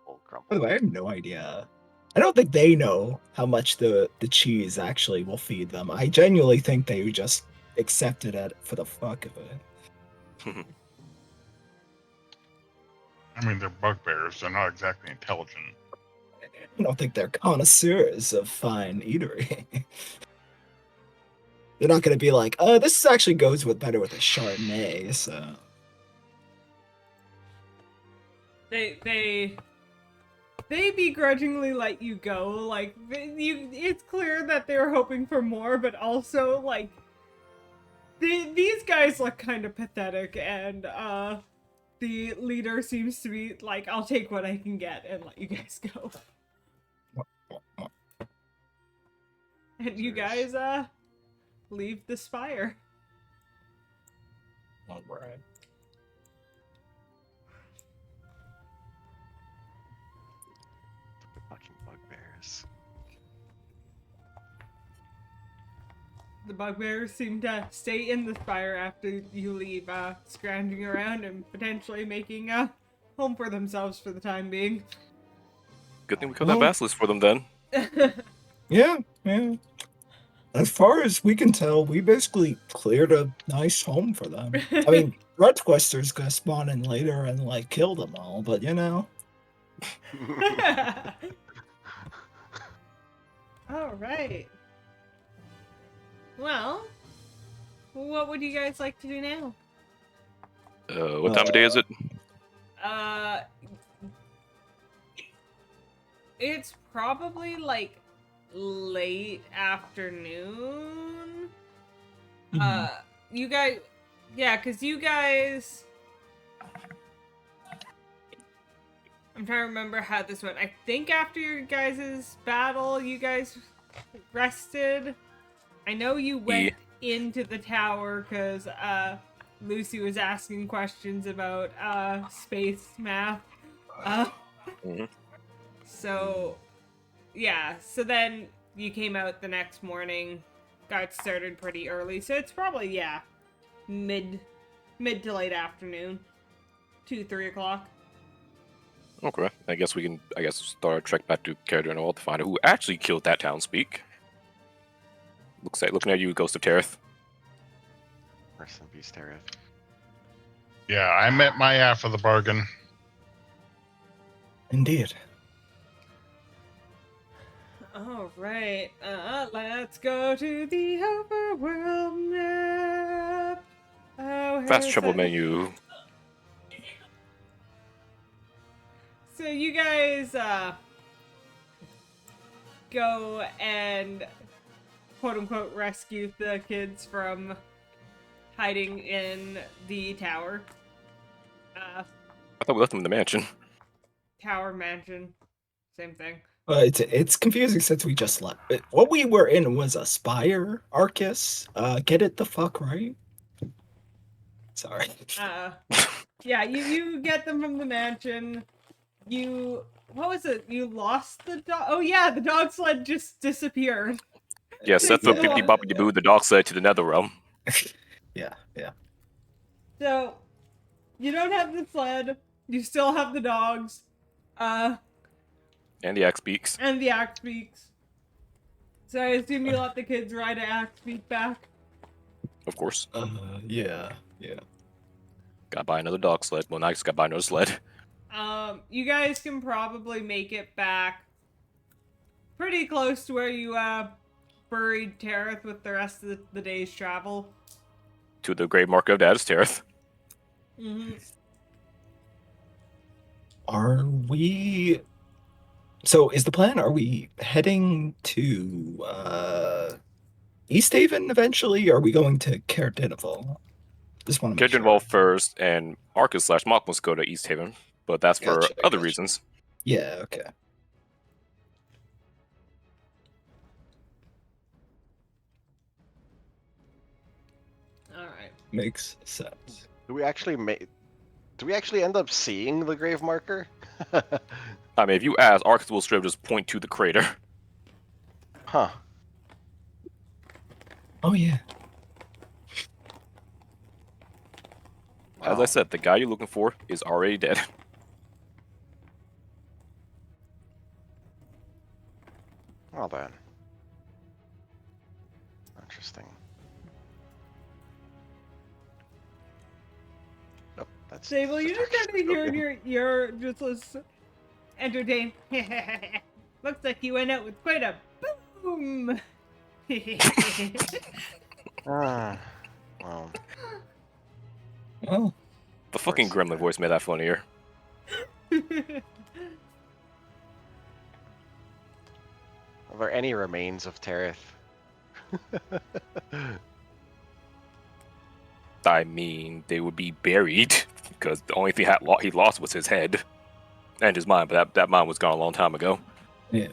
Old crumble. By the way, I have no idea. I don't think they know how much the cheese actually will feed them. I genuinely think they just accepted it for the fuck of it. I mean, they're bugbears. They're not exactly intelligent. I don't think they're connoisseurs of fine eatery. They're not going to be like, this actually goes with better with a Chardonnay, so. They begrudgingly let you go. Like, it's clear that they were hoping for more, but also, like, these guys look kind of pathetic, and, the leader seems to be like, I'll take what I can get and let you guys go. And you guys, leave the spire. Alright. Fucking bugbears. The bugbears seem to stay in the spire after you leave, scrounging around and potentially making a home for themselves for the time being. Good thing we killed that basilisk for them then. Yeah. As far as we can tell, we basically cleared a nice home for them. I mean, Redquester's gonna spawn in later and, like, kill them all, but you know. Alright. Well, what would you guys like to do now? What time of day is it? It's probably like late afternoon. You guys, yeah, because you guys. I'm trying to remember how this went. I think after your guys' battle, you guys rested. I know you went into the tower because Lucy was asking questions about space math. So, yeah. So then you came out the next morning, got started pretty early. So it's probably, yeah, mid to late afternoon, 2-3 o'clock. Okay, I guess we can. Start our trek back to Caradhras to find out who actually killed that townspeak. Looking at you, Ghost of Terith. Rest in peace, Terith. Yeah, I met my half of the bargain. Indeed. All right, let's go to the overworld map. Fast travel menu. So you guys go and quote-unquote rescue the kids from hiding in the tower. I thought we left them in the mansion. Tower mansion, same thing. It's confusing since we just left. What we were in was a spire, Arcus. Get it the fuck right? Sorry. Yeah, you get them from the mansion. What was it? You lost the dog? Oh yeah, the dog sled just disappeared. Yeah, Seth put Bippity Boppity Boo, the dog sled, to the nether realm. Yeah. So, you don't have the sled. You still have the dogs. And the axe beaks. And the axe beaks. So I assume you let the kids ride an axe beak back? Of course. Yeah. Gotta buy another dog sled. Well, now I just gotta buy another sled. You guys can probably make it back pretty close to where you, buried Terith with the rest of the day's travel. to the grave marker of Daz Terith. Mm-hmm. Are we? So is the plan? Are we heading to East Haven eventually? Or are we going to Caer Dineval? Just want to make Kedron sure. first, and Arcus / Mock must go to East Haven, but that's for Gotcha, other gotcha. reasons. Yeah. Okay. All right. Makes sense. Do we actually end up seeing the grave marker? I mean, if you ask, Arcus will straight up just point to the crater. Huh. Oh yeah. As I Wow. said, the guy you're looking for is already dead. Well then. Interesting. Nope, that's. Sable, you just that's gotta hear your just was entertained. Looks like you went out with quite a boom. Ah, well, Oh. The fucking course. gremlin voice made that funnier. are there any remains of Terith? I mean, they would be buried, because the only thing he lost was his head. And his mind, but that mind was gone a long time ago. Yeah.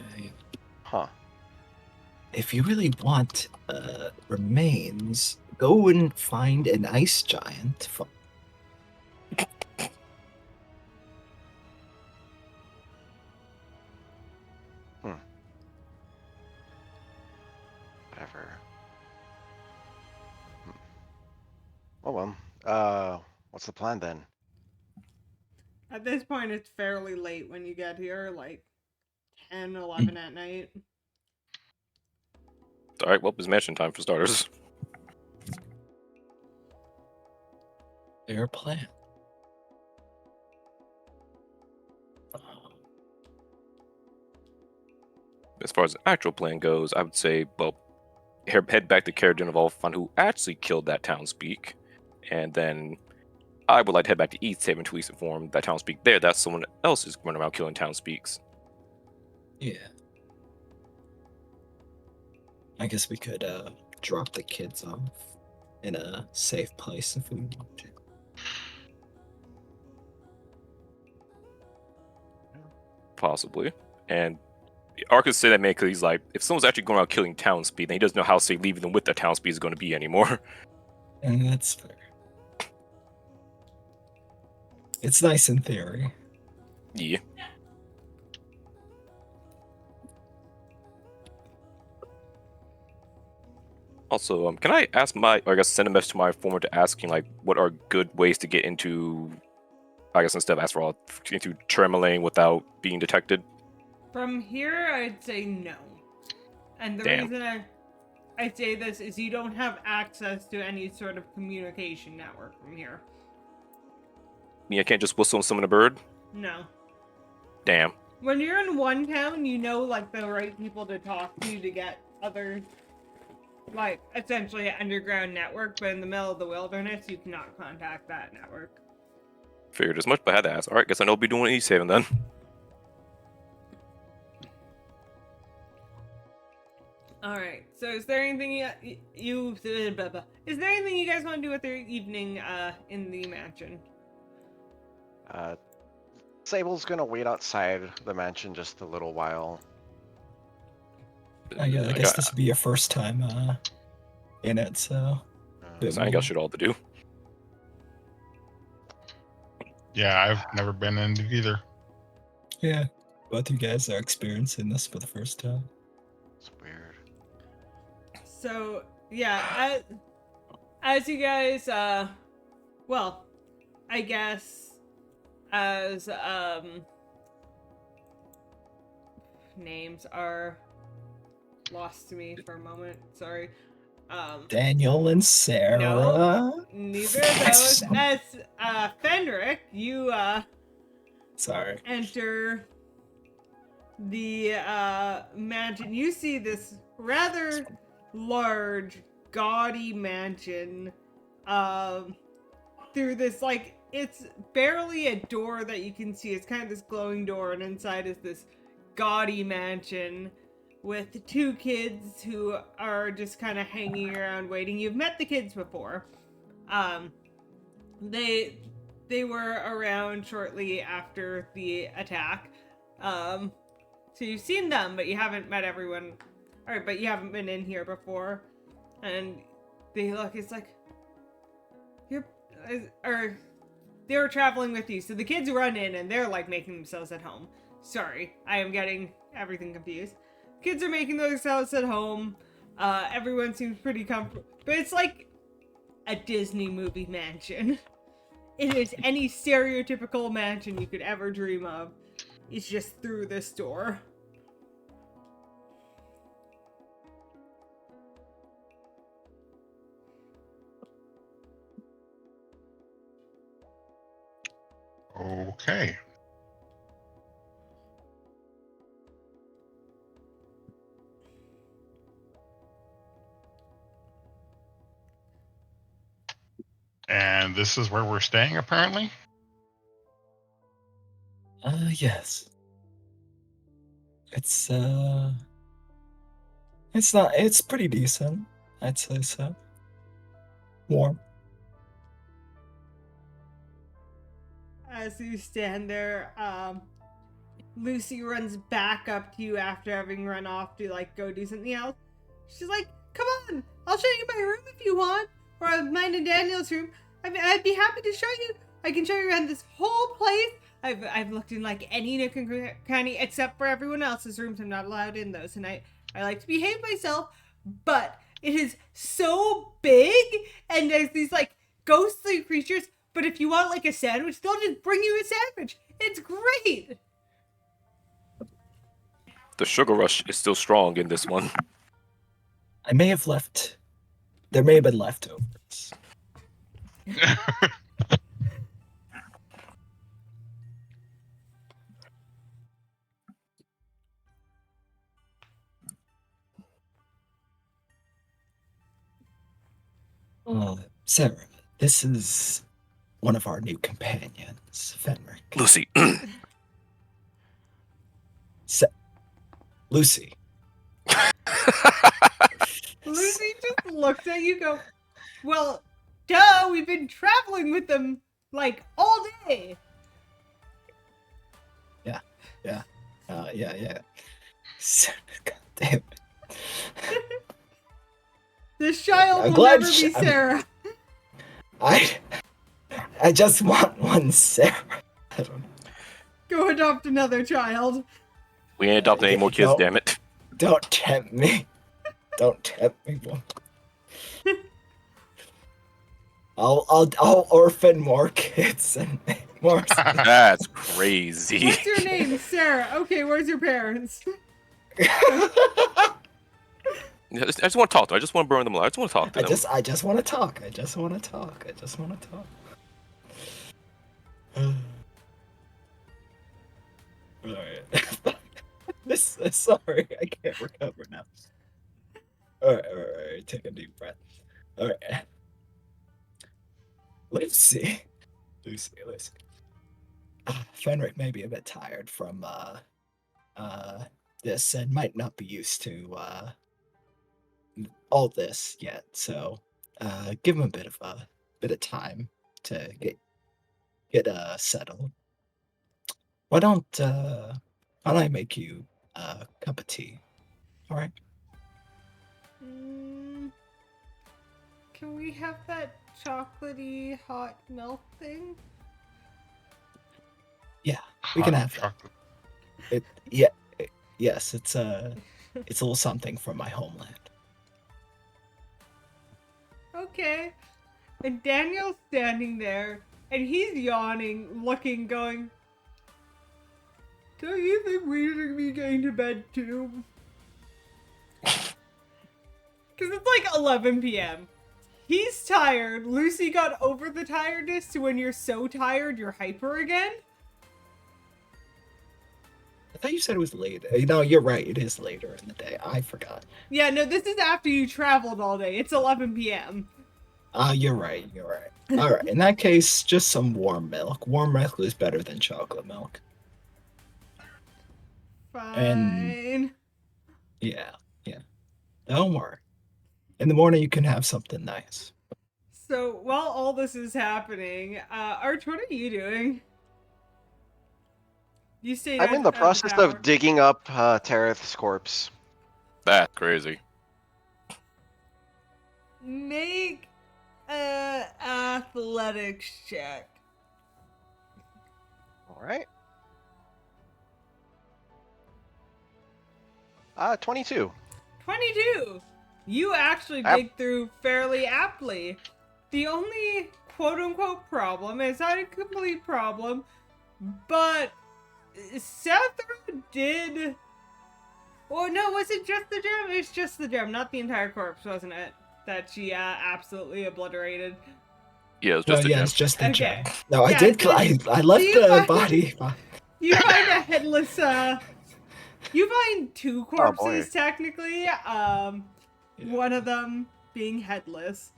Huh. If you really want remains, go and find an ice giant. Whatever. Oh well. What's the plan then? At this point, it's fairly late when you get here, like 10, 11 at night. Alright, well, it's mansion time for starters. Their plan. As far as the actual plan goes, I would say, well, head back to Caer Dineval, find who actually killed that townspeak, and then I would like to head back to East Haven to at least inform that townspeak there that someone else is running around killing townspeaks. Yeah. I guess we could drop the kids off in a safe place if we want to. Possibly. And Arcus said that man because he's like, if someone's actually going around killing townspeak, then he doesn't know how safe leaving them with the townspeak is going to be anymore. And that's fair. It's nice in theory. Yeah. Also, can I ask send a message to my former to asking, like, what are good ways to get into, instead of Aspharal, into Tremolane without being detected? From here, I'd say no. And the Damn. reason I say this is you don't have access to any sort of communication network from here. I can't just whistle and summon a bird? No. Damn. When you're in one town, you know, like, the right people to talk to get other, like, essentially an underground network, but in the middle of the wilderness, you cannot contact that network. Figured as much, but I had to ask. Alright, guess I know what I'll be doing East Haven then. Alright, so is there anything is there anything you guys want to do with your evening in the mansion? Sable's gonna wait outside the mansion just a little while. I guess this would be your first time in it, so. So I got shit all to do. Yeah, I've never been in it either. Yeah. Both you guys are experiencing this for the first time. It's weird. So, yeah, as you guys, well, I guess, as, names are lost to me for a moment, sorry. Daniel and Sarah. No, neither of those. As, Fenric, you, Sorry. enter the, mansion. You see this rather large, gaudy mansion through this, like, it's barely a door that you can see. It's kind of this glowing door, and inside is this gaudy mansion with two kids who are just kind of hanging around waiting. You've met the kids before. They were around shortly after the attack. So you've seen them, but you haven't met everyone. All right, but you haven't been in here before. And they look, it's like, they were traveling with you. So the kids run in and they're like making themselves at home. Sorry, I am getting everything confused. Kids are making themselves at home. Everyone seems pretty comfortable. But it's like a Disney movie mansion. It is any stereotypical mansion you could ever dream of. It's just through this door. Okay. And this is where we're staying, apparently? Yes. It's it's pretty decent, I'd say so. Warm. As you stand there, Lucy runs back up to you after having run off to, like, go do something else. She's like, come on, I'll show you my room if you want. Or mine and Daniel's room. I'd be happy to show you. I can show you around this whole place. I've looked in, like, any nook and cranny except for everyone else's rooms. I'm not allowed in those. And I like to behave myself. But it is so big. And there's these, like, ghostly creatures. But if you want, like, a sandwich, they'll just bring you a sandwich. It's great. The sugar rush is still strong in this one. I may have left. There may have been leftovers. Sarah, this is one of our new companions, Fenric. Lucy. Lucy. Lucy just looks at you, go, well, duh, we've been traveling with them, like, all day. Yeah. God damn it. This child I'm will glad never be I'm- Sarah. I just want one Sarah. I don't know. Go adopt another child. We ain't adopting any more kids, No. damn it. Don't tempt me. Don't tempt me. I'll orphan more kids and more. That's crazy. What's your name? Sarah. Okay, where's your parents? I just want to talk to them. I just want to burn them alive. I just want to talk to them. I just want to talk. I just want to talk. Alright. Sorry, I can't recover now. Alright. Take a deep breath. Alright. Lucy. Fenric may be a bit tired from this and might not be used to all this yet, so give him a bit of time to get settled. Why don't I make you a cup of tea? All right. Can we have that chocolatey hot milk thing? Yeah, we can Hot have that. chocolate. Yes, it's a little something from my homeland. Okay. And Daniel's standing there, and he's yawning, looking, going, don't you think we should be getting to bed too? Because it's like 11 p.m. He's tired. Lucy got over the tiredness to when you're so tired, you're hyper again. I thought you said it was late. No, you're right. It is later in the day. I forgot. Yeah, no, this is after you traveled all day. It's 11 p.m. You're right. You're right. All right. In that case, just some warm milk. Warm milk is better than chocolate milk. Fine. Yeah. Yeah. Don't worry. In the morning, you can have something nice. So while all this is happening, Arch, what are you doing? You stayed I'm in the at process tower. of digging up Tereth's corpse. That's crazy. Make a athletics check. All right. 22. 22. You actually Ap- dig through fairly aptly. The only quote-unquote problem is not a complete problem, but Sethra did... Oh no, was it just the gem? It's just the gem, not the entire corpse, wasn't it? That she absolutely obliterated. Yeah, it's No, just a yeah, gem. it's just the Okay. gem. No, I Yeah, did. so- I left you the find- body. You find a headless, you find two boy. corpses, technically. One of them being headless.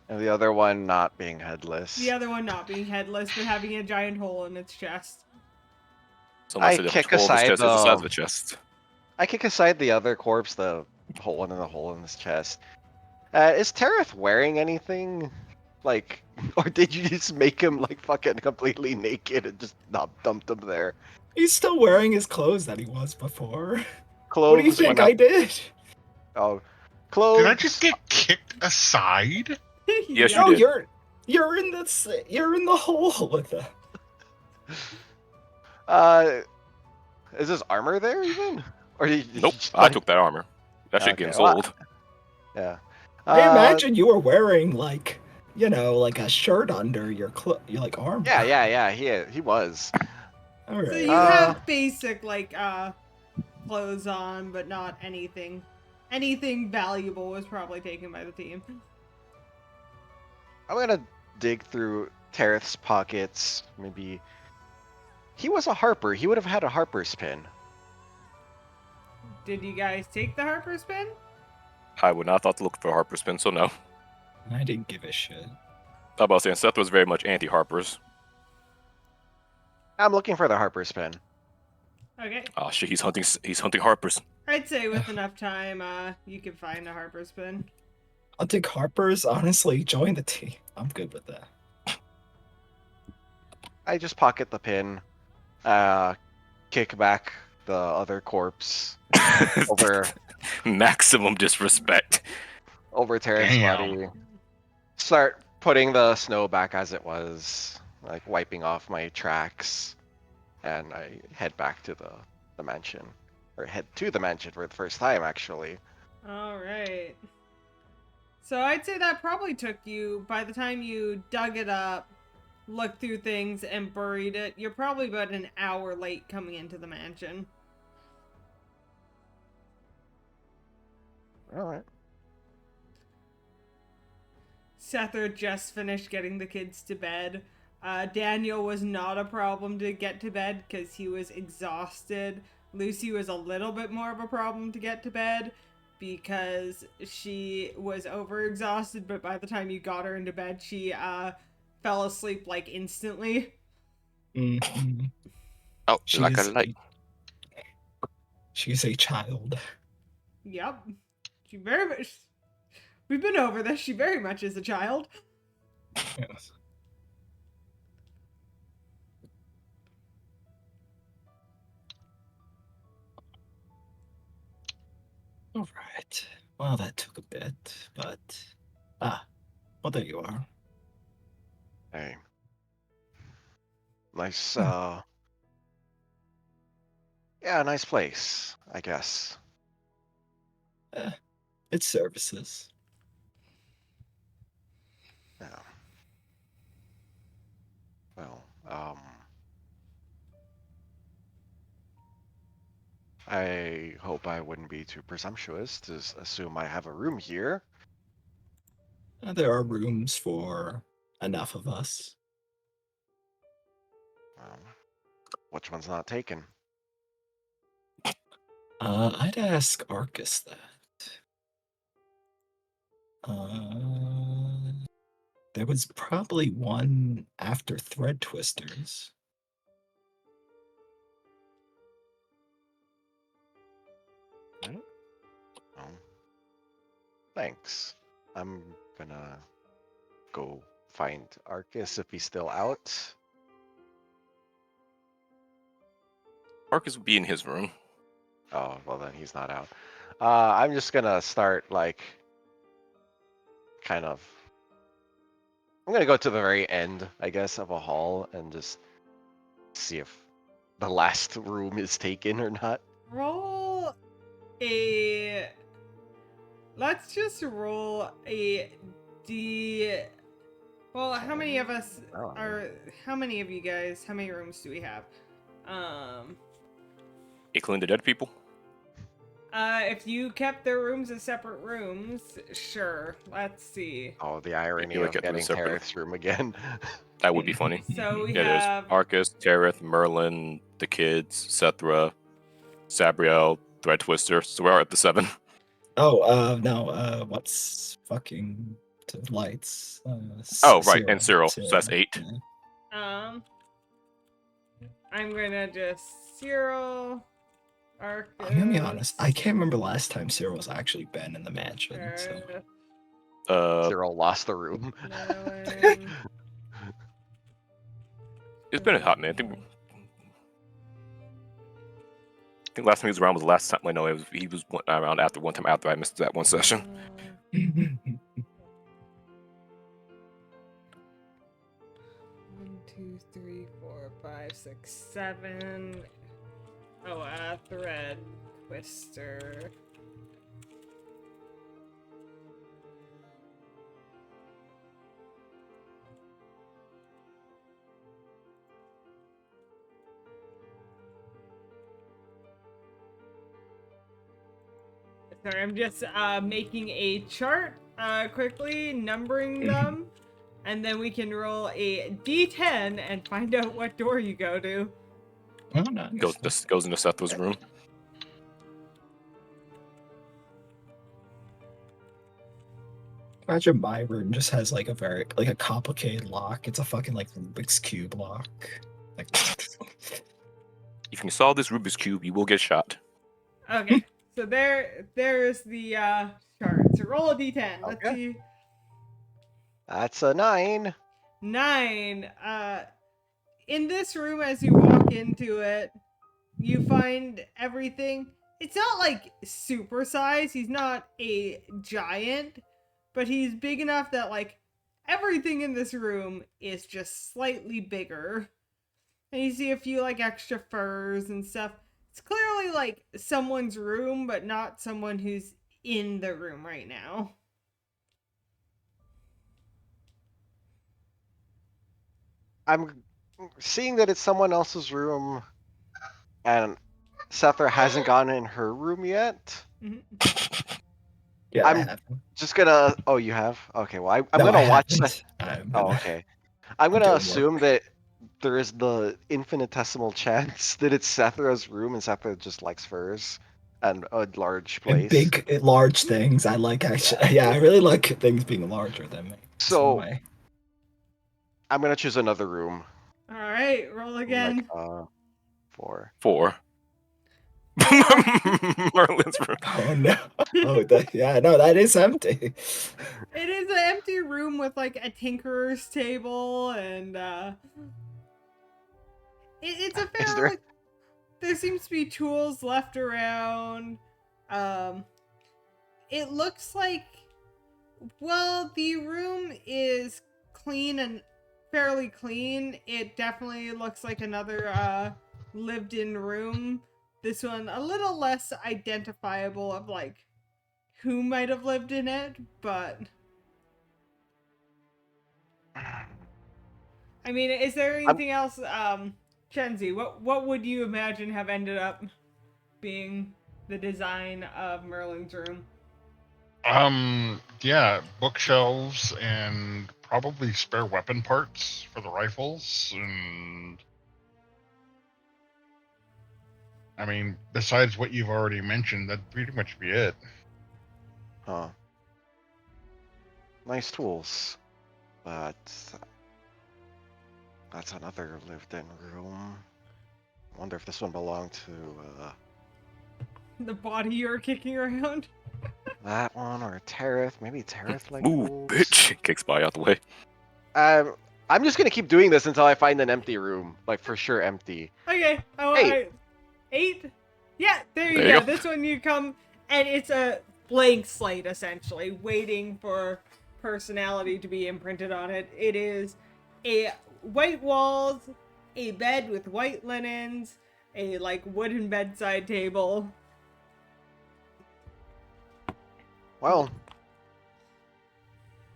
And the other one not being headless. The other one not being headless, but having a giant hole in its chest. Someone I said kick 12 aside chest is the size of the- the chest. I kick aside the other corpse, the hole in his chest. Is Tereth wearing anything? Like, or did you just make him like fucking completely naked and just not dumped him there? He's still wearing his clothes that he was before. Clothes What do you think went I up- did? Oh, clothes. Did I just get kicked aside? Yes, Yeah. you No, did. you're in the hole with the. Is his armor there even? Or did you Nope, just, I like- took that armor. That shit Okay, getting well, sold. Yeah. I imagine you were wearing like a shirt under your armor. Yeah. He was. All So right. you have basic, like, clothes on, but not anything. Anything valuable was probably taken by the team. I'm gonna dig through Tereth's pockets. Maybe he was a harper. He would have had a harper's pin. Did you guys take the Harper's pin? I would not have thought to look for Harper's pin, so no. I didn't give a shit. I was about saying Seth was very much anti-Harper's. I'm looking for the harper's pin. Okay. Oh shit, he's hunting Harper's. I'd say with enough time, you can find a Harper's pin. I'll take Harper's. Honestly, join the team. I'm good with that. I just pocket the pin, kick back the other corpse over Maximum disrespect. Tereth's Damn. body. Start putting the snow back as it was, like wiping off my tracks, and I head back to the mansion, or head to the mansion for the first time actually. Alright. So I'd say that probably took you, by the time you dug it up, looked through things, and buried it, you're probably about an hour late coming into the mansion. All right. Sether just finished getting the kids to bed. Daniel was not a problem to get to bed because he was exhausted. Lucy was a little bit more of a problem to get to bed because she was overexhausted, but by the time you got her into bed, she fell asleep like instantly. Mhm. Oh, She's like a light. She's a child. Yep. She very much. We've been over this. She very much is a child. Yes. All right. Well, that took a bit, but well, there you are. Hey. Nice. Yeah, nice place, I guess. It's services. Yeah. Well, I hope I wouldn't be too presumptuous to assume I have a room here. There are rooms for enough of us. Which one's not taken? I'd ask Arcus that. there was probably one after Thread Twisters. Oh. Thanks. I'm gonna go find Arcus if he's still out. Marcus would be in his room. Oh, well then he's not out. I'm just gonna start like kind of. I'm gonna go to the very end, I guess, of a hall and just see if the last room is taken or not. Roll a. Let's just roll a D. Well, how many of us Oh. are? How many of you guys? How many rooms do we have? Including the dead people. If you kept their rooms as separate rooms, sure. Let's see. Oh, the irony you of look at them getting separately. Tareth's room again. That would be funny. So we Yeah, there's have. Arcus, Tareth, Merlin, the kids, Sethra, Sabriel, Thread Twister. So we're at the 7. Oh, no, what's fucking lights? Oh, right, and Cyril. So that's 8. Yeah. I'm gonna just Cyril, Arcus. I'm gonna be honest, I can't remember last time Cyril's actually been in the mansion. So. Tareth, Cyril lost the room. Merlin. It's been a hot minute. I think last time he was around was the last time. I know he was around after one time after I missed that one session. 1, 2, 3, 4, 5, 6, 7. Oh, Thread Twister. Sorry, I'm just making a chart quickly, numbering them, and then we can roll a d10 and find out what door you go to. Oh, nice. Goes into Seth's room. Imagine my room just has like a complicated lock. It's a fucking like Rubik's Cube lock. Like, If you solve this Rubik's Cube, you will get shot. Okay, so there's the chart. So roll a d10. Let's Okay. see. That's a 9. 9. In this room, as you walk into it, you find everything. It's not like super size. He's not a giant, but he's big enough that like everything in this room is just slightly bigger. And you see a few like extra furs and stuff. It's clearly like someone's room, but not someone who's in the room right now. I'm seeing that it's someone else's room, and Sethra hasn't gone in her room yet. Mhm. yeah, I'm- I haven't. Just gonna. Oh, you have? Okay. Well, I'm No, I gonna watch. haven't. I'm Oh, gonna- okay. I'm doing gonna work. assume that there is the infinitesimal chance that it's Sethra's room, and Sethra just likes furs and a large And place. large things. I like actually. Yeah, I really like things being larger than me. So way. I'm gonna choose another room. All right, roll again. Like 4. 4. Merlin's room. Oh no. Oh, no, that is empty. It is an empty room with like a tinkerer's table and it's a Is fairly there- there seems to be tools left around. It looks like the room is clean and fairly clean. It definitely looks like another lived-in room. This one a little less identifiable of like who might have lived in it, but I mean, is there anything else, Chenzi? What would you imagine have ended up being the design of Merlin's room? Yeah, bookshelves and probably spare weapon parts for the rifles, and I mean, besides what you've already mentioned, that'd pretty much be it. Huh. Nice tools. but that's another lived-in room. I wonder if this one belonged to The body you're kicking around. that one or Tareth. Maybe Tareth like Move, wolves. bitch! Kicks by out the way. I'm just gonna keep doing this until I find an empty room, like for sure empty. Okay. Oh, Hey. 8. Yeah, there you There you go. go. This one you come, and it's a blank slate essentially, waiting for personality to be imprinted on it. It is a white walls, a bed with white linens, a like wooden bedside table. Well,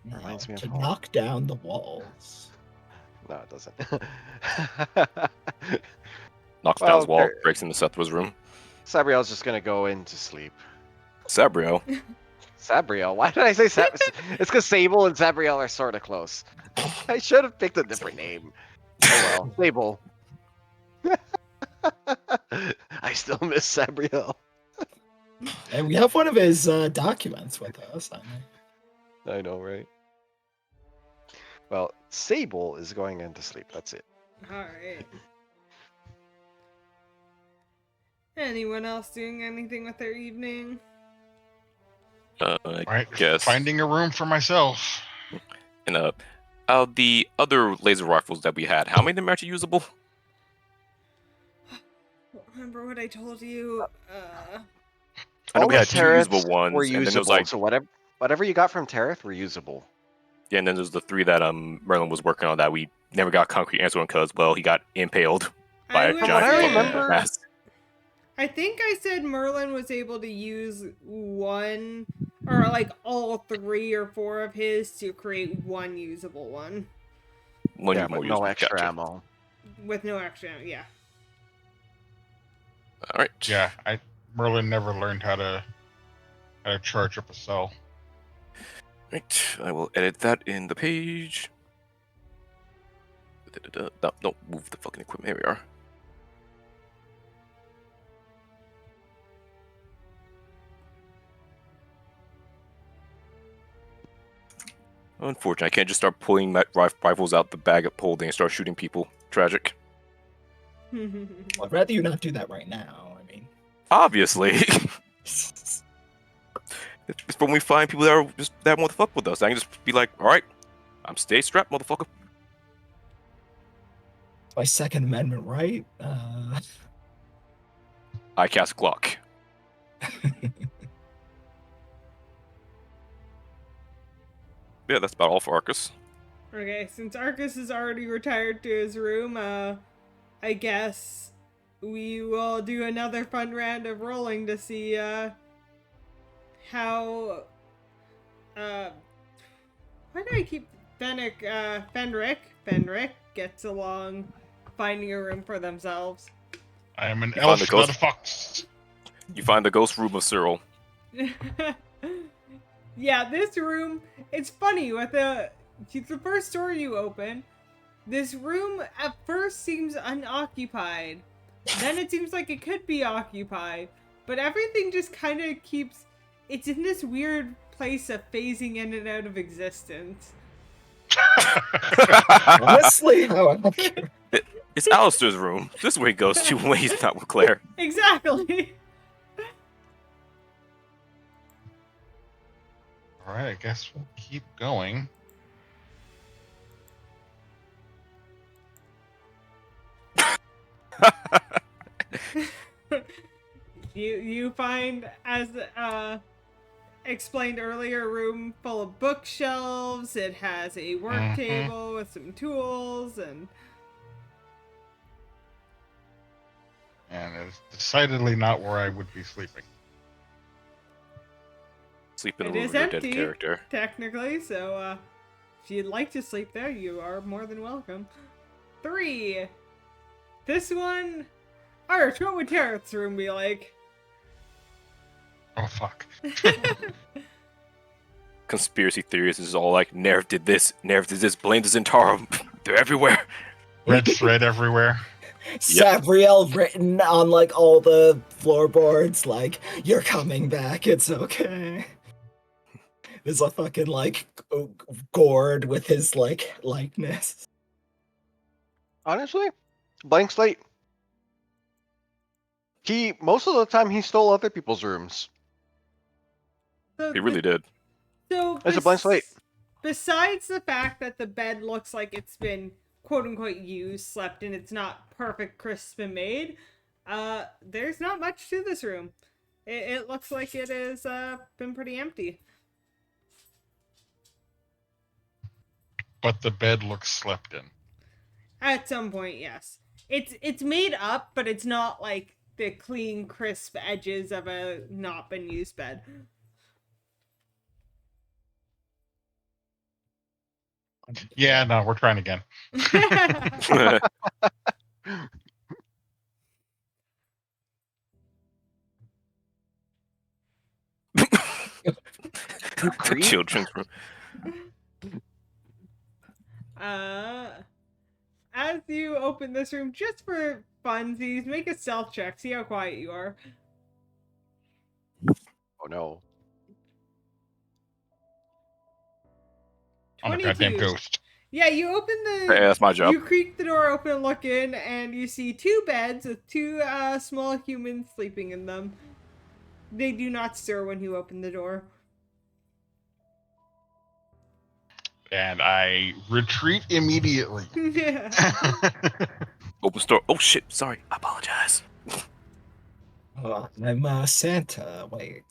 Now, Reminds me of to home. knock down the walls. no, it doesn't. Knocks Well, down his wall, there- breaks into Sethra's room. Sabriel's just gonna go in to sleep. Sabrio. Sabriel? Why did I say Sab? It's because Sable and Sabriel are sort of close. I should have picked a different name. Oh well, Sable. I still miss Sabriel. And we have one of his documents with us. I know, right? Well, Sable is going in to sleep. That's it. Alright. Anyone else doing anything with their evening? I Right. guess. Finding a room for myself. And the other laser rifles that we had, how many of them are actually usable? Remember what I told you? I know All we the had two Terrets usable ones, were and then usable. there was like, So whatever you got from Tereth were usable. yeah, and then there's the 3 that Merlin was working on that we never got a concrete answer on because, well, he got impaled by I a would From giant what I say- fucking remember- mass. I think I said Merlin was able to use one, or like all 3 or 4 of his to create one usable one One Yeah, more but no usable, extra gotcha. ammo. with no extra. Yeah. All right. Yeah, Merlin never learned how to charge up a cell. Right. I will edit that in the page. No, don't move the fucking equipment. There we are. Unfortunately, I can't just start pulling my rifles out the bag of holding and start shooting people. Tragic. I'd rather you not do that right now. I mean, Obviously. It's when we find people that are just that want to fuck with us. I can just be like, all right, I'm stay strapped, motherfucker. my Second Amendment right. I cast Glock. Yeah, that's about all for Arcus. Okay, since Arcus is already retired to his room, I guess we will do another fun round of rolling to see, how, why do I keep Fenric gets along finding a room for themselves. I am an You elf, found the not a ghost- fox. You find the ghost room of Cyril. Yeah, this room, it's funny with the first door you open, this room at first seems unoccupied. Then it seems like it could be occupied, but everything just kind of keeps, it's in this weird place of phasing in and out of existence. Honestly, how accurate. It's Alistair's room. This way he goes to when he's not with Claire. Exactly. All right, I guess we'll keep going. You find, as explained earlier, a room full of bookshelves. It has a work Mhm. table with some tools and And it's decidedly not where I would be sleeping. Sleep in a It room is with your dead empty. character. technically, so if you'd like to sleep there, you are more than welcome. 3. This one, Arch, what would Tareth's room be like? Oh fuck. Conspiracy theories is all like, Nerv did this, blame the Zentaro. They're everywhere. Red thread everywhere. Sabriel written on like all the floorboards, like, you're coming back, it's okay. there's a fucking like gourd with his like likeness. Honestly, blank slate. Most of the time he stole other people's rooms. So He really did. So It's a blank slate. Besides the fact that the bed looks like it's been quote unquote used, slept in, it's not perfect, crisp, and made. There's not much to this room. It looks like it has been pretty empty. But the bed looks slept in. At some point, yes. It's made up, but it's not like the clean, crisp edges of a not been used bed. Yeah, no, we're trying again. The children's room. As you open this room, just for funsies, make a stealth check. See how quiet you are. Oh no. I'm a goddamn 22. ghost. Yeah, you open the. Hey, that's my job. You creak the door open and look in, and you see two beds with two small humans sleeping in them. They do not stir when you open the door. And I retreat immediately. Open store. Oh shit! Sorry, I apologize. I'm Santa. Wait.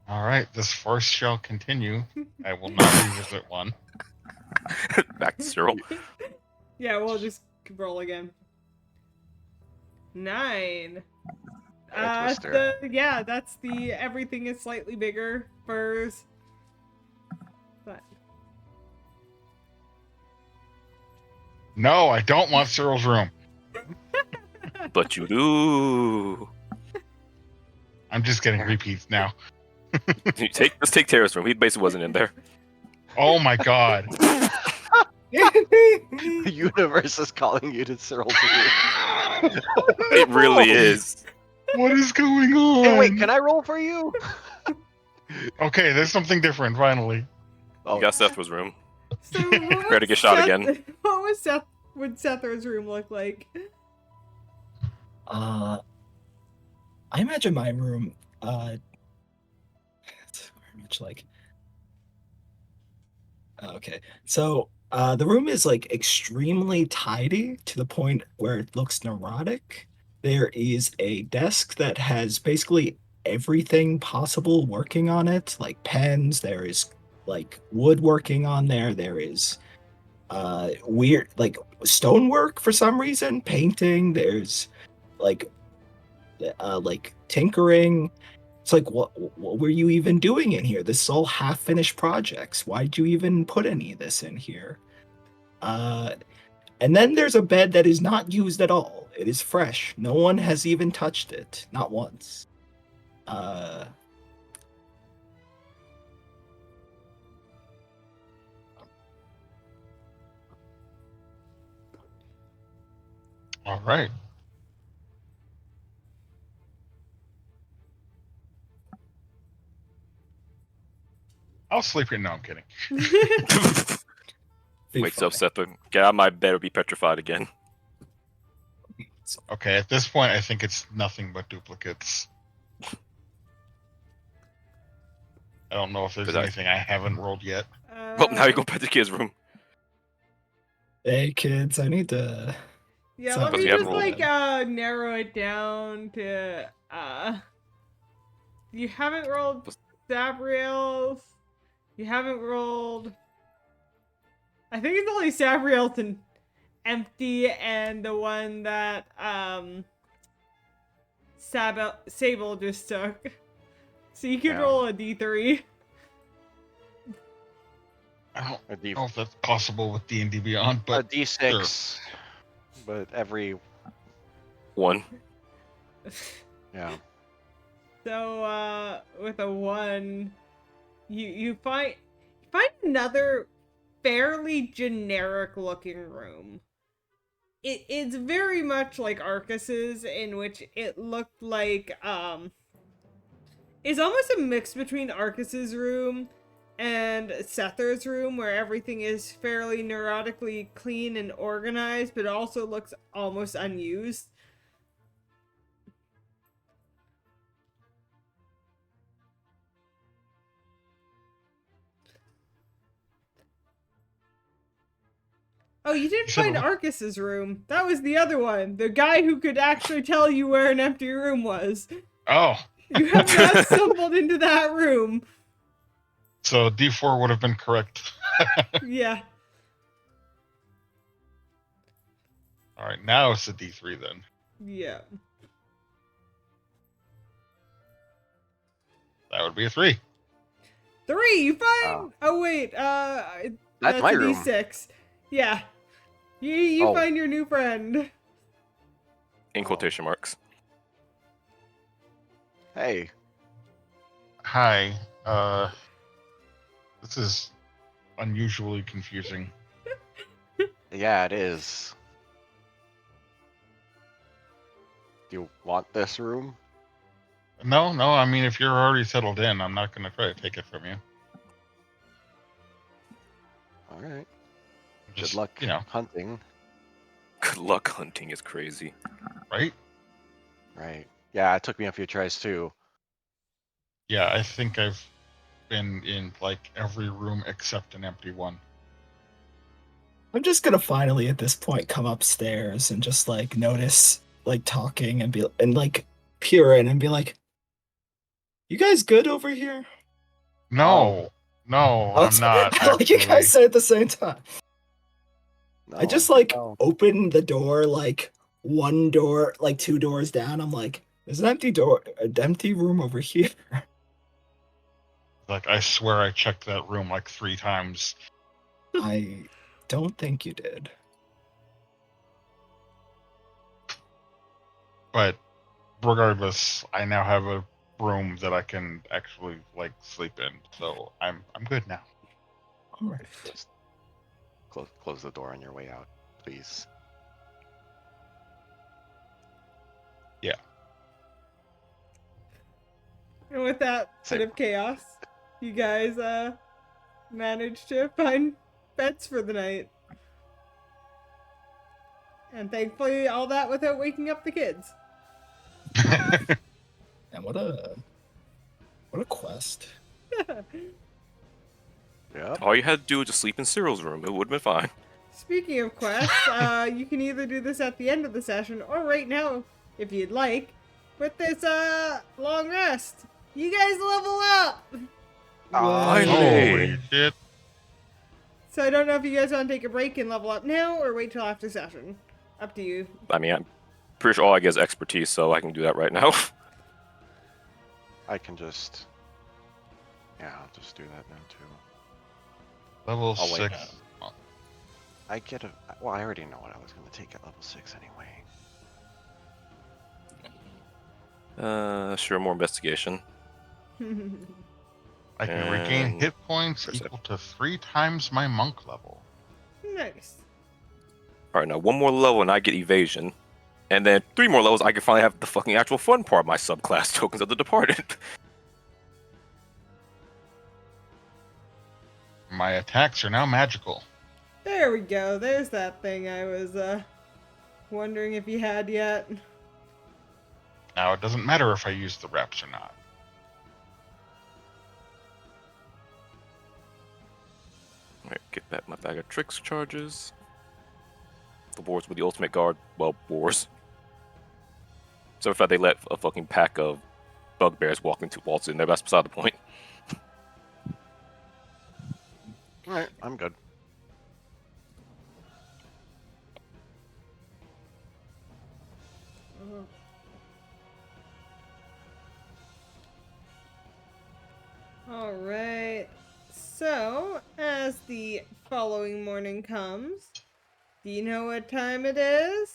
All right, this force shall continue. I will not revisit one. Back to Cyril. Yeah, we'll just roll again. 9. Twister. That's the everything is slightly bigger furs. But No, I don't want Cyril's room. But you do. I'm just getting repeats now. Let's take Tara's room. He basically wasn't in there. Oh my god. The universe is calling you to Cyril's room. It really is. What is going on? Hey, wait, can I roll for you? Okay, there's something different finally. Oh, You got Seth's room. so what Ready to get shot again. What was would Seth's room look like? I imagine my room, it's very much like. Okay, so the room is like extremely tidy to the point where it looks neurotic. There is a desk that has basically everything possible working on it, like pens. There is like woodworking on there. There is weird like stonework for some reason, painting. There's like tinkering. It's like what were you even doing in here? This is all half finished projects. Why'd you even put any of this in here? And then there's a bed that is not used at all. It is fresh. No one has even touched it, not once. All right. I'll sleep here. No, I'm kidding. Be Wakes up fine. Seth. Get out of my bed or be petrified again. Okay, at this point, I think it's nothing but duplicates. I don't know if there's Is that- anything I haven't rolled yet. Well, now you go back to the kid's room. Hey kids, I need to. Yeah, So- let me Because we haven't just rolled like narrow it down to you haven't rolled Sabriel's. You haven't rolled. I think it's only Sabriel's and empty, and the one that Sable just took. So you could Yeah. roll a D3. I don't a, D- know if that's possible with D&D Beyond, a but D6. But every One. yeah. So with a 1, you find another fairly generic looking room. It's very much like Arcus's, in which it looked like It's almost a mix between Arcus's room and Sether's room, where everything is fairly neurotically clean and organized, but also looks almost unused. Oh, you didn't You said find what? Arcus's room. That was the other one. The guy who could actually tell you where an empty room was. Oh, You have now stumbled into that room. so D4 would have been correct. Yeah. All right, now it's a D3 then. Yeah. That would be a 3. 3, you find... Oh, wait, That's my a room. D6. Yeah. You Oh. find your new friend. In quotation marks. Hey, Hi. This is unusually confusing. yeah, it is. Do you want this room? No, I mean, if you're already settled in, I'm not going to try to take it from you. All right. Just, Good luck, you know, hunting. Good luck hunting is crazy. right? Right. Yeah, it took me a few tries too. Yeah, I think I've been in like every room except an empty one. I'm just gonna finally at this point come upstairs and just like notice like talking and like peer in and be like, "You guys good over here?" No, I'm not. Like you actually. guys said at the same time. I just No, like no. open the door like one door, like 2 doors down. I'm like, "There's an empty room over here." Like, I swear I checked that room like 3 times. I don't think you did. But regardless, I now have a room that I can actually like sleep in. So I'm good now. All right. Just close the door on your way out, please. And with that bit Same. of chaos, you guys managed to find beds for the night. And thankfully all that without waking up the kids. And what a quest. Yep. All you had to do was just sleep in Cyril's room. It would have been fine. Speaking of quests, you can either do this at the end of the session or right now, if you'd like, with this long rest. You guys level up! Finally. Holy shit. So I don't know if you guys want to take a break and level up now or wait till after session. Up to you. I mean, I'm pretty sure all I get is expertise, so I can do that right now. I can just. Yeah, I'll just do that now too. Level Oh, wait. 6. I get a. Well, I already know what I was going to take at level 6 anyway. Sure, more investigation. I can regain And hit points perception. equal to 3 times my monk level. Nice. All right, now one more level and I get evasion, and then 3 more levels I can finally have the fucking actual fun part of my subclass tokens of the departed. My attacks are now magical. There we go. There's that thing I was wondering if you had yet. Now it doesn't matter if I use the reps or not. All right, get back my bag of tricks charges. The wars with the ultimate guard, well, wars. So in fact, they let a fucking pack of bugbears waltz in there. That's beside the point. Alright, I'm good. Alright. So, as the following morning comes, do you know what time it is?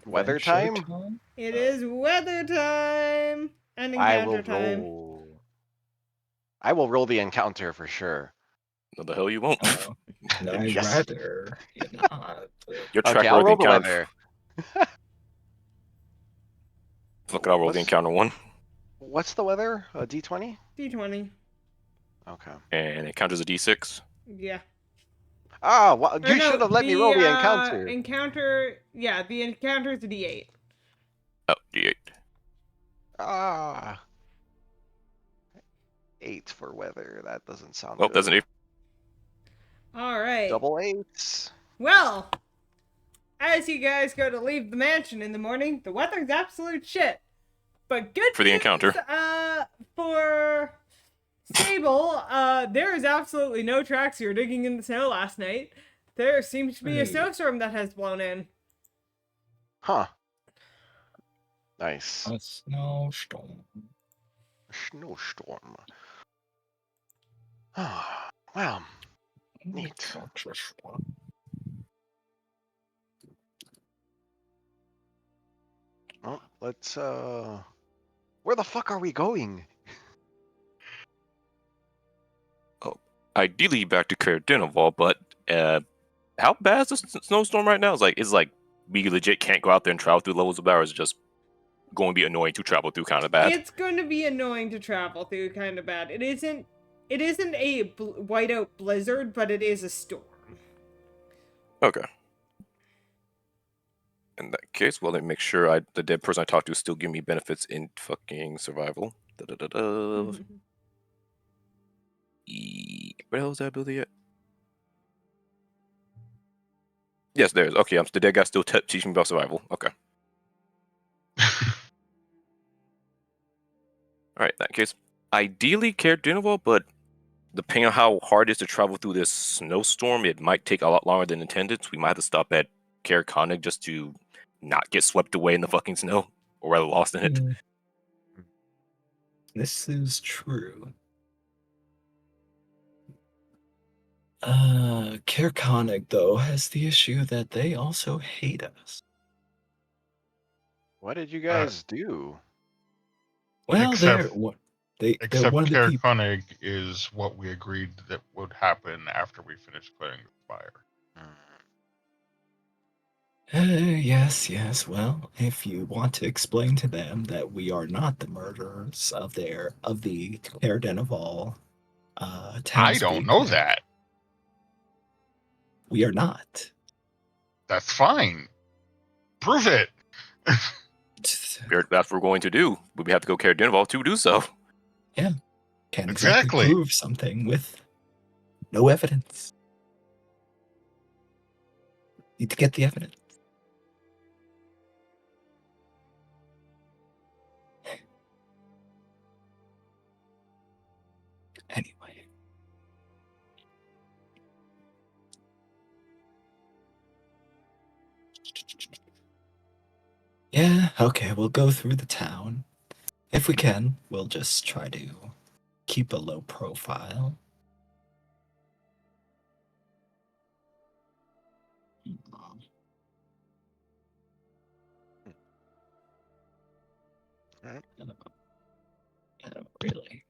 Weather adventure time? It is weather time and I encounter will time. roll. I will roll the encounter for sure. No, the hell you won't. No, I'd Yes. rather you not. Your Okay, track I'll record roll the encounter. weather. Fuck it, I'll roll the encounter one. What's the weather? A D20? D20. Okay. And encounter's a D6. Yeah. Ah, well, Or you no, should have let me roll the encounter. Yeah, the encounter is a D8. Oh, D8. Ah. 8 for weather. That doesn't sound Oh, good. that's an 8. All right. Double 8s. Well, as you guys go to leave the mansion in the morning, the weather's absolute shit. But good For the news, encounter. For Sable, there is absolutely no tracks you were digging in the snow last night. There seems to be a Hey. snowstorm that has blown in. Huh. Nice. A snowstorm. Snowstorm. Ah, wow. Neat. Snowstorm. Well, let's where the fuck are we going? Ideally back to Caer Dineval, but how bad is the snowstorm right now? It's like we legit can't go out there and travel through levels of hours. It's just going to be annoying to travel through, kind of bad. It's going to be annoying to travel through, kind of bad. It isn't a whiteout blizzard, but it is a storm. Okay. In that case, well, let me make sure the dead person I talked to still give me benefits in fucking survival. Da-da-da-da. What the hell is that ability at? Yes, there is. Okay, the dead guy still teaching me about survival. Okay. Alright, in that case, ideally Caer Dineval, but depending on how hard it is to travel through this snowstorm, it might take a lot longer than intended. So we might have to stop at Caer Konig just to not get swept away in the fucking snow, or rather lost in it. Mm. This is true. Caer Konig, though, has the issue that they also hate us. What did you guys do? Well, Except- they're Except one of the Caer people. Konig is what we agreed that would happen after we finished clearing the fire. Yes. Well, if you want to explain to them that we are not the murderers of the Caer Dineval I townspeople. don't know that. We are not. That's fine. Prove it. That's what we're going to do. But we have to go Caer Dineval to do so. Can't Exactly. prove something with no evidence. Need to get the evidence. Anyway. Yeah, okay, we'll go through the town. If we can, we'll just try to keep a low profile. Alright. Really.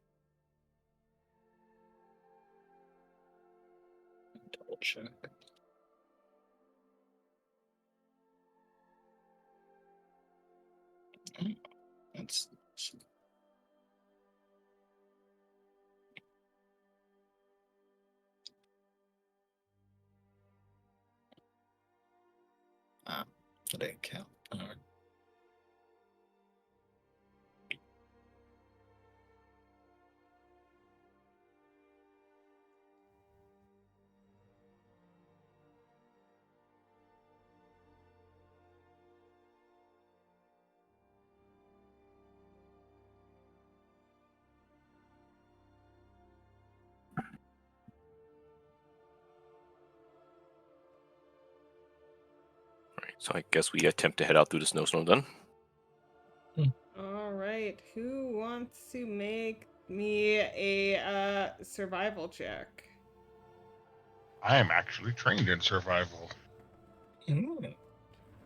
Double check. That's that didn't count. All right. Right, so I guess we attempt to head out through the snowstorm then. All right, who wants to make me a survival check? I am actually trained in survival. Mm.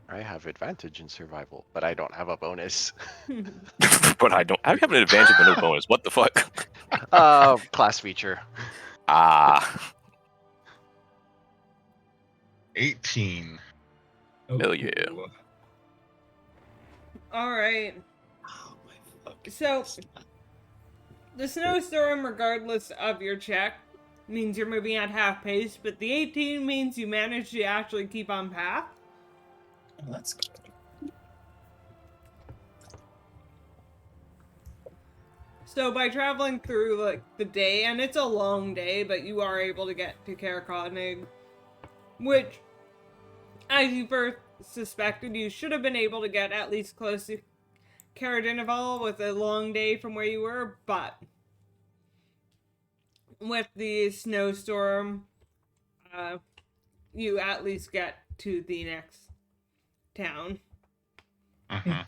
I have advantage in survival, but I don't have a bonus. But I have an advantage but no bonus. What the fuck? Class feature. Ah. 18. Hell yeah. Ooh. All right. So, the snowstorm, regardless of your check, means you're moving at half pace, but the 18 means you manage to actually keep on path. Oh, that's good. So by traveling through like the day, and it's a long day, but you are able to get to Caer Konig, which, as you first suspected, you should have been able to get at least close to Caradinival with a long day from where you were, but with the snowstorm, you at least get to the next town. Mhm.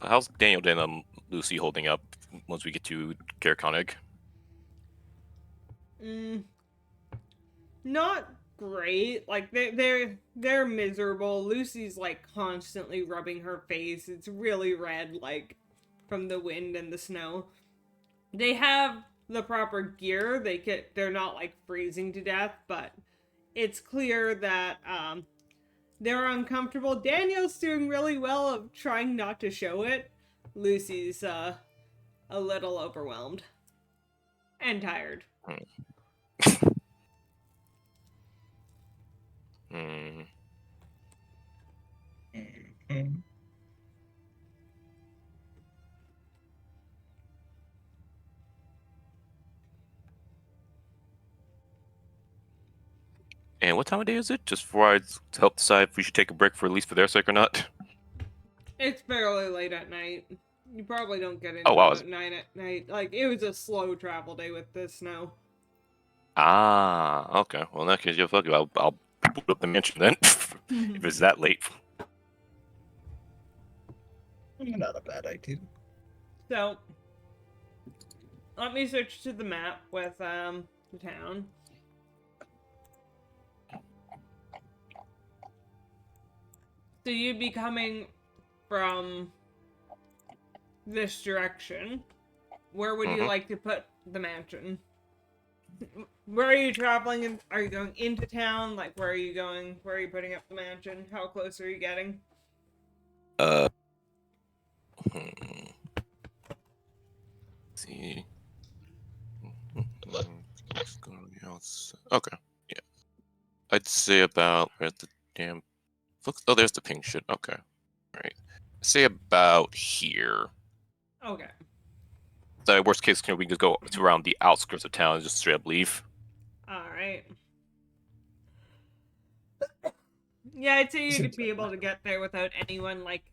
How's Daniel and Lucy holding up once we get to Caer Konig? Not great. Like they're miserable. Lucy's like constantly rubbing her face. It's really red, like from the wind and the snow. They have the proper gear. They're not like freezing to death, but it's clear that they're uncomfortable. Daniel's doing really well of trying not to show it. Lucy's a little overwhelmed and tired. Hmm. Mhm. And what time of day is it? Just before I help decide if we should take a break for at least for their sake or not. It's fairly late at night. You probably don't get into Oh, wow. about 9 at night. Like, it was a slow travel day with the snow. Ah, okay. Well, in that case, fuck it. I'll boot up the mansion then. If it's that late. Not a bad idea. So, let me switch to the map with the town. So you'd be coming from this direction. Where would you Mhm. like to put the mansion? Where are you traveling? Are you going into town? Like, where are you going? Where are you putting up the mansion? How close are you getting? Hmm. Let's see. It's gonna be outside. Okay. Yeah. I'd say about where's the damn looks. Oh, there's the pink shit. Okay. All right. Say about here. Okay. The worst case scenario, we can just go to around the outskirts of town and just straight up leave. Alright. Yeah, I'd say you'd Seems be like able that. to get there without anyone, like,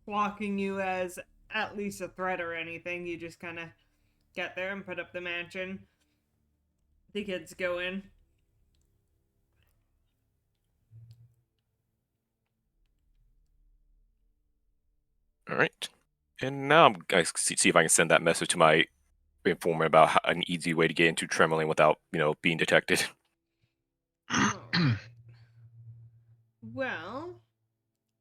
clocking you as at least a threat or anything. You just kind of get there and put up the mansion. The kids go in. All right. And now I'm going to see if I can send that message to my informant about an easy way to get into Tremorlin without, being detected. Alright. Well,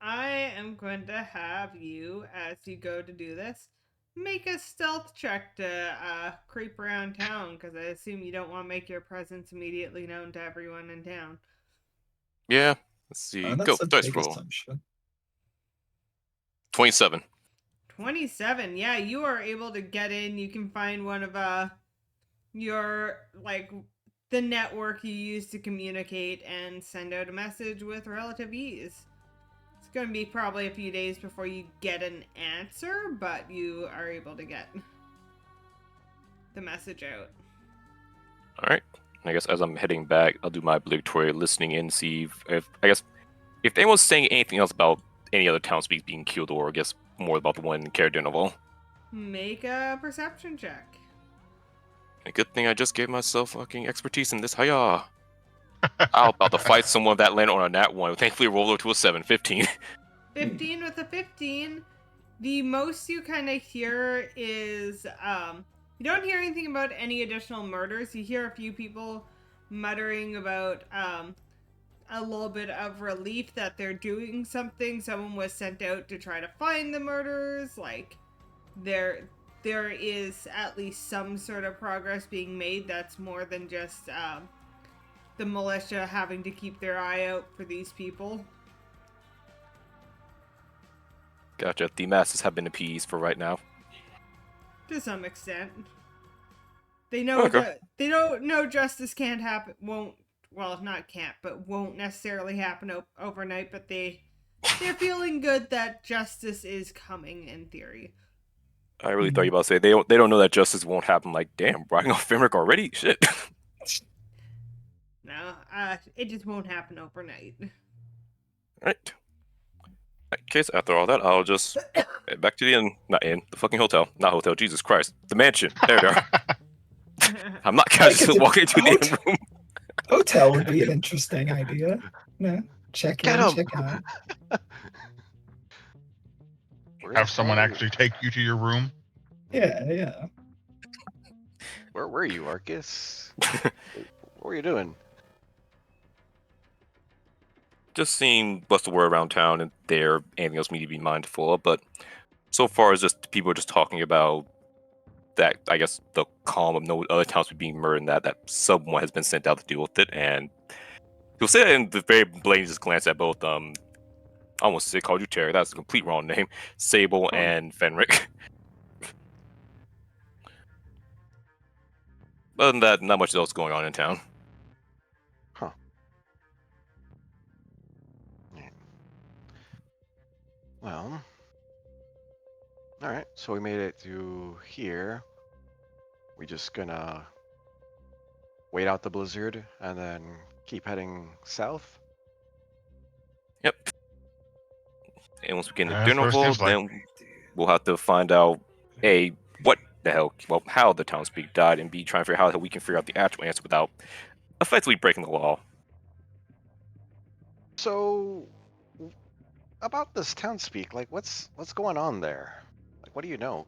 I am going to have you, as you go to do this, make a stealth check to creep around town, because I assume you don't want to make your presence immediately known to everyone in town. Yeah. Let's see. Go. That's a Dice big roll. assumption. 27. 27. Yeah, you are able to get in. You can find one of your like the network you use to communicate and send out a message with relative ease. It's going to be probably a few days before you get an answer, but you are able to get the message out. All right. I guess as I'm heading back, I'll do my obligatory listening in, see if anyone's saying anything else about any other townspeople being killed, or I guess more about the one in Caer Dineval. Make a perception check. A good thing I just gave myself fucking expertise in this. Hiya! I'm about to fight someone that landed on a nat 1. Thankfully, rolled over to a 7. 15. 15 with a 15. The most you kind of hear is, you don't hear anything about any additional murders. You hear a few people muttering about, a little bit of relief that they're doing something. Someone was sent out to try to find the murderers. Like, there is at least some sort of progress being made that's more than just, the militia having to keep their eye out for these people. Gotcha. The masses have been appeased for right now. To some extent. They know Okay. that they don't know justice can't happen. Won't well, not can't, but won't necessarily happen overnight. But they're feeling good that justice is coming in theory. I really thought you were about to say they don't know that justice won't happen. Like, damn, writing off Fenric already? Shit. No, it just won't happen overnight. Right. In case after all that, I'll just head back to the inn. Not inn. The fucking hotel. Not hotel. Jesus Christ. The mansion. There they are. I'm not casually walking into the inn room. Hotel would be an interesting idea. No, check Get in, 'em! check out. Have someone actually take you to your room. Yeah. Where were you, Arcus? What were you doing? Just seeing what's the word around town and there anything else we need to be mindful of, but so far as just people are just talking about that, I guess the calm of no other towns being murdered and that someone has been sent out to deal with it, and you'll say that in the very blatant just glance at both I almost said called you Terry, that's a complete wrong name. Sable Oh. and Fenric. Other than that, not much else going on in town. Well, alright, so we made it to here. We just gonna wait out the blizzard and then keep heading south? Yep. And once we get into That's what it Dinnerval, seems like. then we'll have to find out A, what the hell, well, how the townspeople died, and B, try and figure out how we can figure out the actual answer without effectively breaking the law. So, about this townspeak, like, what's going on there? Like, what do you know?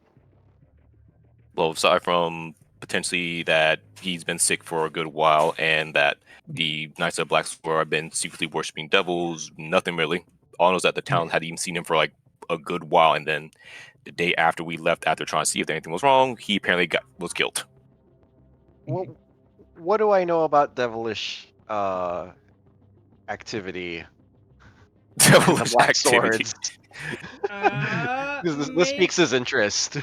Well, aside from potentially that he's been sick for a good while and that the Knights of Black Sword have been secretly worshipping devils, nothing really. All knows that the town had even seen him for like a good while, and then the day after we left, after trying to see if anything was wrong, he apparently was killed. What do I know about devilish activity? Devilish Black activity. swords. This piques his interest.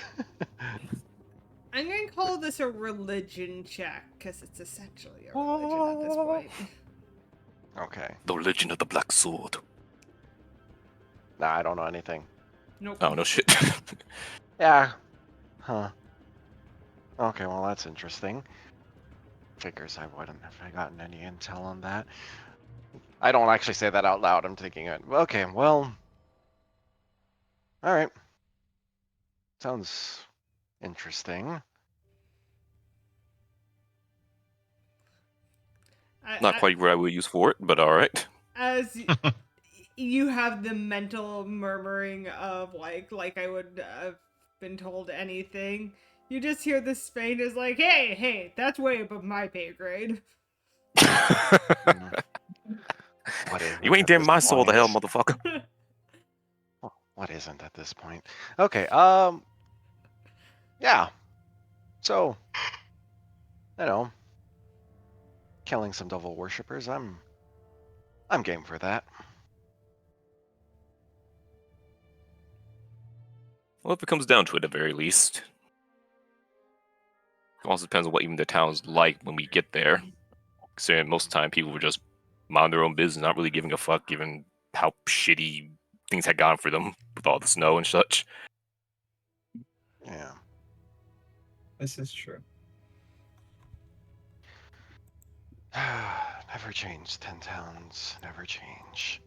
I'm going to call this a religion check, because it's essentially a religion at this point. Okay. The Legend of the Black Sword. Nah, I don't know anything. Nope. Oh, no shit. Yeah. Huh. Okay, well that's interesting. Figures I wouldn't have gotten any intel on that. I don't actually say that out loud, I'm thinking it. Okay, well. Alright. Sounds interesting. Not quite what I would use for it, but alright. As you have the mental murmuring of like I would have been told anything, you just hear this Spain is like, hey, that's way above my pay grade. What is You ain't damn my soul, the hell, motherfucker. What isn't at this point? Okay, yeah. So, you know, killing some devil worshippers, I'm game for that. Well, if it comes down to it, at the very least. It also depends on what even the town's like when we get there. Considering most of the time people were just mind their own business, not really giving a fuck, given how shitty things had gone for them with all the snow and such. Yeah. This is true. Never change, 10 towns, never change.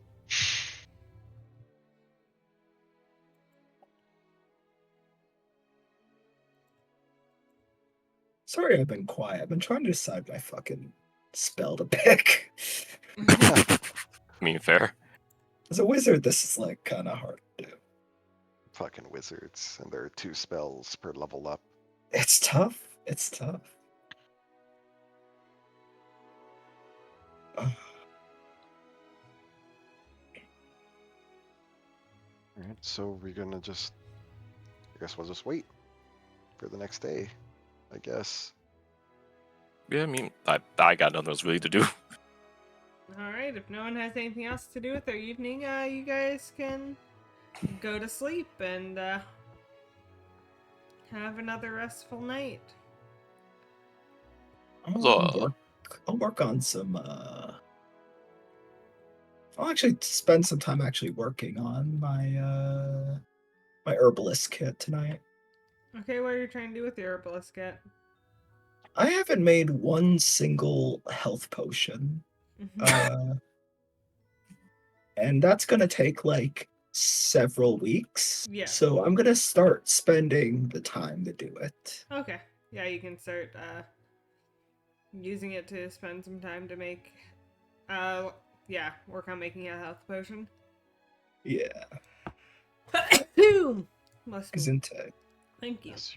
Sorry I've been quiet. I've been trying to decide my fucking spell to pick. I mean, fair. As a wizard, this is like kind of hard to do. Fucking wizards, and there are 2 spells per level up. It's tough. It's tough. Ugh. Alright, so we're gonna just, I guess we'll just wait for the next day, I guess. Yeah, I mean, I got nothing else really to do. Alright, if no one has anything else to do with their evening, you guys can go to sleep and have another restful night. I'll work on some. I'll actually spend some time actually working on my herbalist kit tonight. Okay, what are you trying to do with your herbalist kit? I haven't made one single health potion, and that's gonna take like several weeks. Yeah. So I'm gonna start spending the time to do it. Okay. Yeah, you can start using it to spend some time to make work on making a health potion. Yeah, Must be. isn't it? Thank you. Yes.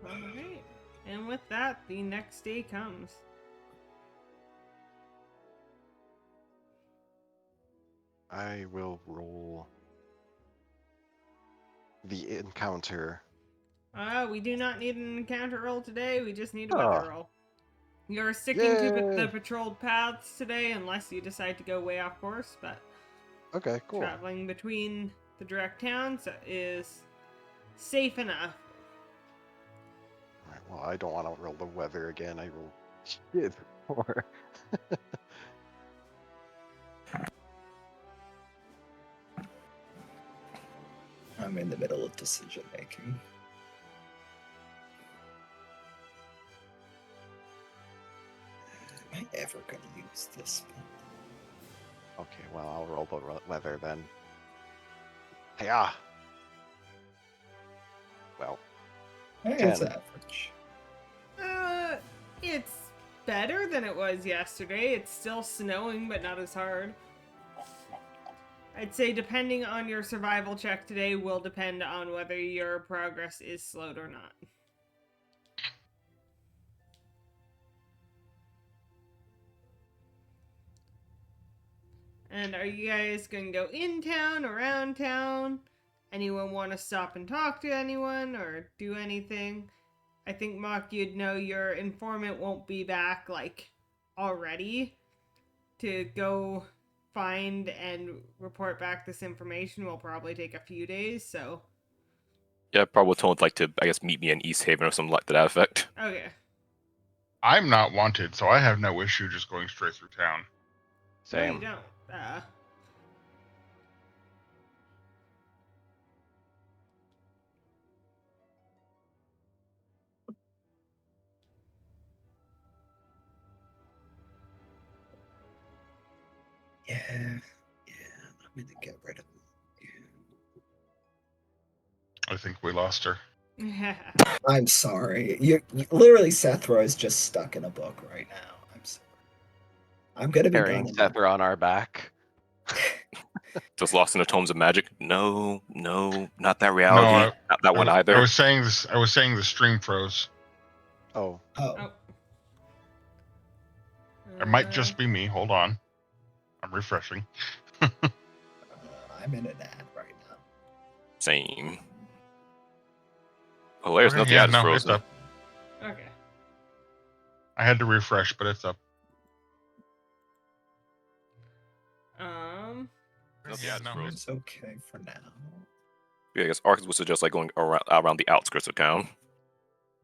Alright. And with that, the next day comes. I will roll the encounter. We do not need an encounter roll today, we just need a Ah. weather roll. You're sticking to the Yay. patrolled paths today unless you decide to go way off course, but Okay, cool. traveling between the direct towns is safe enough. Alright, well, I don't want to roll the weather again. I rolled shit before. I'm in the middle of decision making. Am I ever gonna use this? Okay, well, I'll roll the weather then. Yeah. Well, It's 10. average. It's better than it was yesterday. It's still snowing, but not as hard. I'd say depending on your survival check today will depend on whether your progress is slowed or not. And are you guys going to go in town, around town? Anyone want to stop and talk to anyone or do anything? I think, Mock, you'd know your informant won't be back, like, already. To go find and report back this information will probably take a few days, so... Yeah, probably told like to, I guess, meet me in East Haven or something like to that effect. Okay. I'm not wanted, so I have no issue just going straight through town. Same. No, you don't. Yeah, I'm gonna get rid of I think we lost her. I'm sorry. You literally Sethra is just stuck in a book right now. I'm sorry. I'm gonna be Carrying gone. Sethra on our back. Just lost in the tomes of magic. No, not that reality. Not that one either. I was saying this. I was saying the stream froze. Oh, Oh, It might just be me. Hold on. I'm refreshing. I'm in an ad right now. Same. Hilarious. Okay, Not the yeah, ad is no, frozen. it's up. Okay. I had to refresh, but it's up. Not the Yeah, ad is no, frozen. It's okay for now. Yeah, I guess Arcus would suggest like going around the outskirts of town.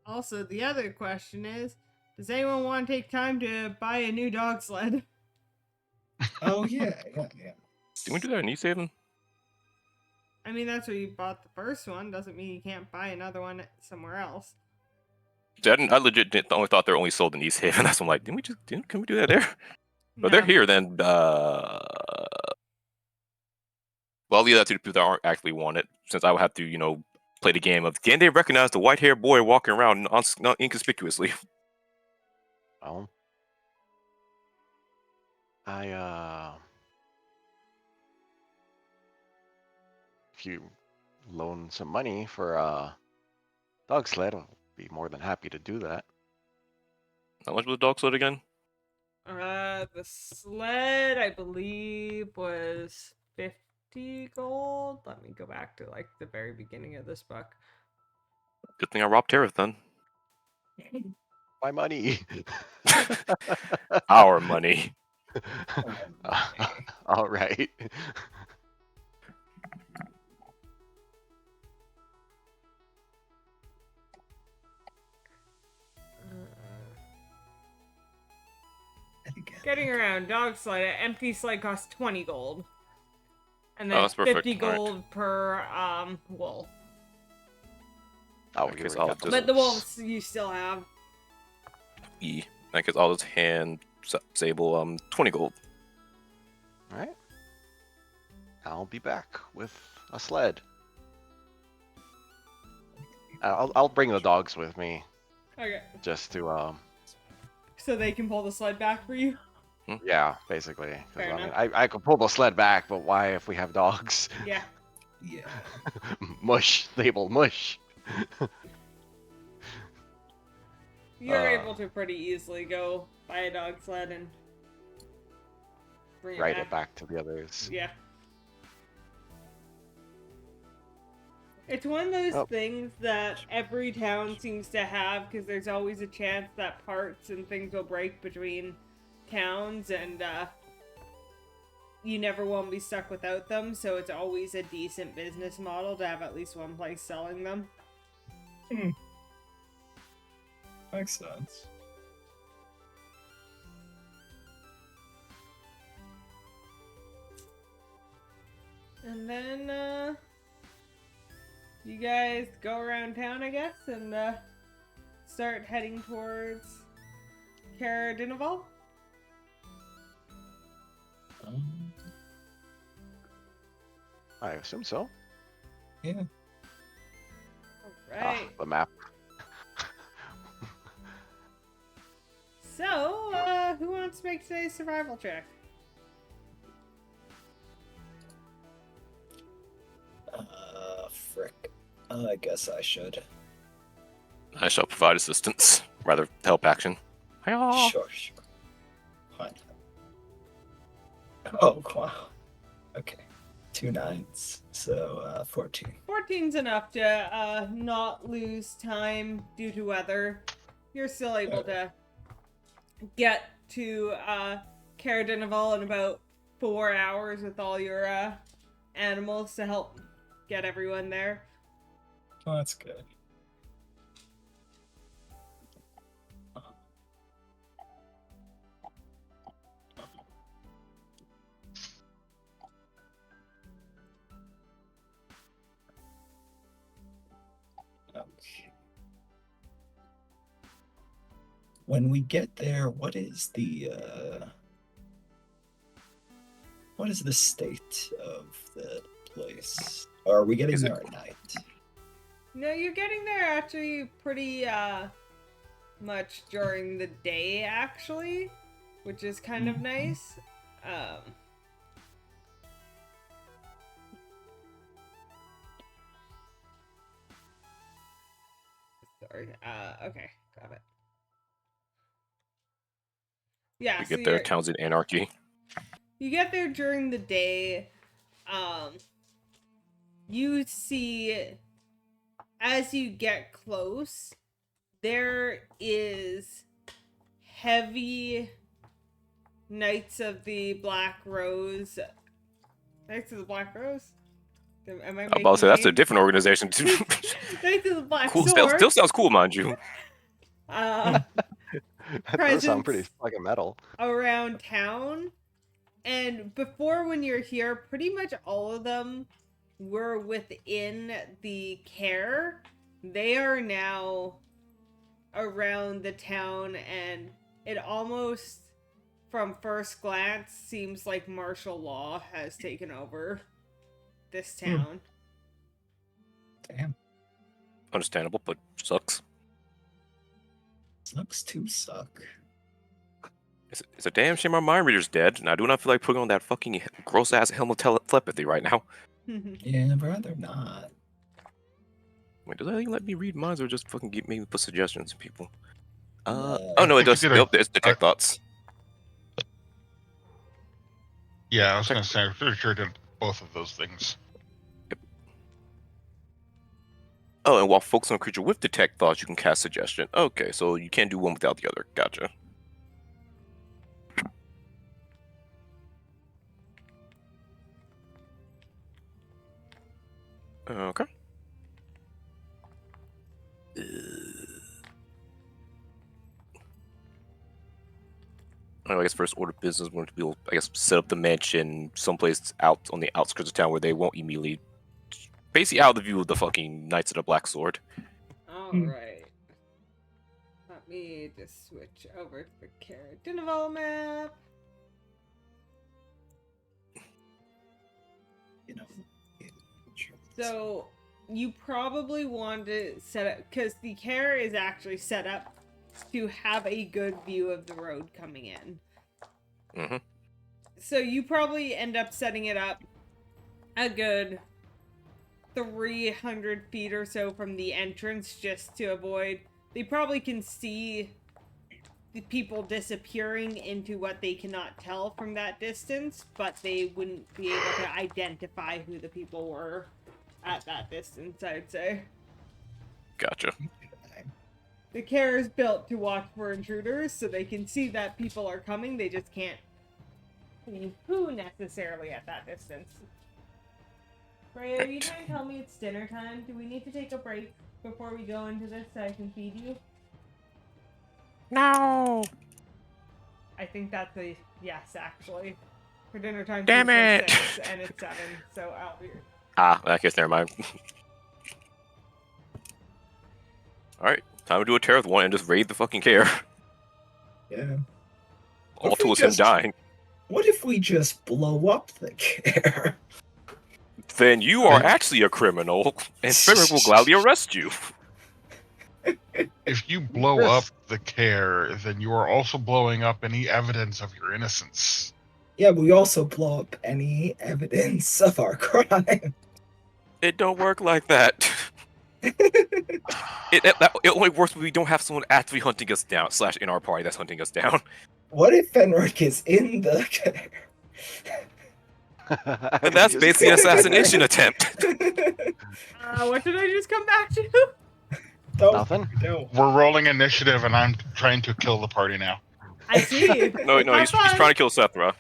Also, the other question is, does anyone want to take time to buy a new dog sled? Oh yeah. Did we do that in East Haven? I mean, that's where you bought the first one. Doesn't mean you can't buy another one somewhere else. I legit only thought they were only sold in East Haven. That's why I'm like, can we do that there? But they're No. here then. Well, I'll leave that to the people that aren't actually want it, since I will have to, play the game of can they recognize the white-haired boy walking around not inconspicuously? well. If you loan some money for a dog sled, I'll be more than happy to do that. How much was the dog sled again? The sled, I believe, was 50 gold. Let me go back to, like, the very beginning of this book. Good thing I robbed Terrath then. My money. Our money. All right. Getting around dog sled, an empty sled costs 20 gold. And Oh, then that's perfect. 50 Alright. gold per wolf. Oh, I we guess already I'll got just- But the wolves you still have. I guess I'll just hand Sable 20 gold. All right. I'll be back with a sled. I'll bring the dogs with me Okay. just to So they can pull the sled back for you? yeah, basically. 'Cause, Fair I mean, enough. I could pull the sled back, but why if we have dogs? Yeah. Yeah. Mush, Sable, mush. You're Uh, able to pretty easily go buy a dog sled and bring Ride it back to the others. Yeah. It's one of those Oh. things that every town seems to have because there's always a chance that parts and things will break between towns and you never want to be stuck without them, so it's always a decent business model to have at least one place selling them. Makes sense. And then you guys go around town, I guess, and start heading towards Cara Dinaval. I assume so. Yeah. Right. The map. So, who wants to make today's survival check? Frick. I guess I should. I shall provide assistance, rather help action. Hi-yah. Sure. Fine. Oh, wow. Okay. 2 9s. So, 14. 14's enough to not lose time due to weather. You're still able to get to Cara Dinaval in about 4 hours with all your animals to help get everyone there. Oh, that's good. Okay. When we get there, what is the state of the place? Are we getting Is it- there at night? No, you're getting there actually pretty much during the day actually, which is kind of nice. Sorry. Okay, got it. Yeah, We so get there, you're- town's in anarchy. You get there during the day. You see, as you get close, there is heavy Knights of the Black Rose. Knights of the Black Rose? Am I I'm about to say, that's a making different organization, too. names? Knights of the Black Cool, Sword. still sounds cool, mind you. That does sound pretty Presence. fucking metal. Around town. And before, when you're here, pretty much all of them were within the care. They are now around the town, and it almost, from first glance, seems like martial law has taken over this town. Damn. Understandable, but sucks. Sucks to suck. It's a damn shame our mind reader's dead, and I do not feel like putting on that fucking gross-ass helmet telepathy right now. Yeah, I'd rather not. Wait, does that even let me read minds or just fucking give me put suggestions, people? No. Oh no, it I think does. you did a- Nope, it's detect thoughts. Yeah, I was gonna say, I'm pretty sure I did both of those things. Oh, and while focusing on a creature with detect thoughts, you can cast suggestion. Okay, so you can't do one without the other. Gotcha. Okay. I guess first order of business, we're going to be able, I guess, set up the mansion someplace out on the outskirts of town where they won't immediately, basically out of the view of the fucking Knights of the Black Sword. Alright. Let me just switch over to the Caradinival map. You know. So, you probably want to set up, because the care is actually set up to have a good view of the road coming in. Mm-hmm. So you probably end up setting it up a good 300 feet or so from the entrance just to avoid... They probably can see the people disappearing into what they cannot tell from that distance, but they wouldn't be able to identify who the people were at that distance, I'd say. Gotcha. The care is built to watch for intruders, so they can see that people are coming, they just can't see who necessarily at that distance. Freya, are you trying to tell me it's dinner time? Do we need to take a break before we go into this so I can feed you? No! I think that's a yes, actually. For dinner time, Damn it's it! 6, and it's 7, so I'll be... Ah, I guess never mind. Alright, time to do a Terath one and just raid the fucking care. Yeah. All What if we to him just- dying. What if we just blow up the care? Then you are actually a criminal, and Fenric will gladly arrest you. If you blow up the care, then you are also blowing up any evidence of your innocence. Yeah, we also blow up any evidence of our crime. It don't work like that. It only works when we don't have someone actively hunting us down, / in our party that's hunting us down. What if Fenric is in the care? And that's basically an assassination attempt. What did I just come back to? Don't, Nothing? don't. We're rolling initiative, and I'm trying to kill the party now. I see. No, Have he's fun. trying to kill Sethra.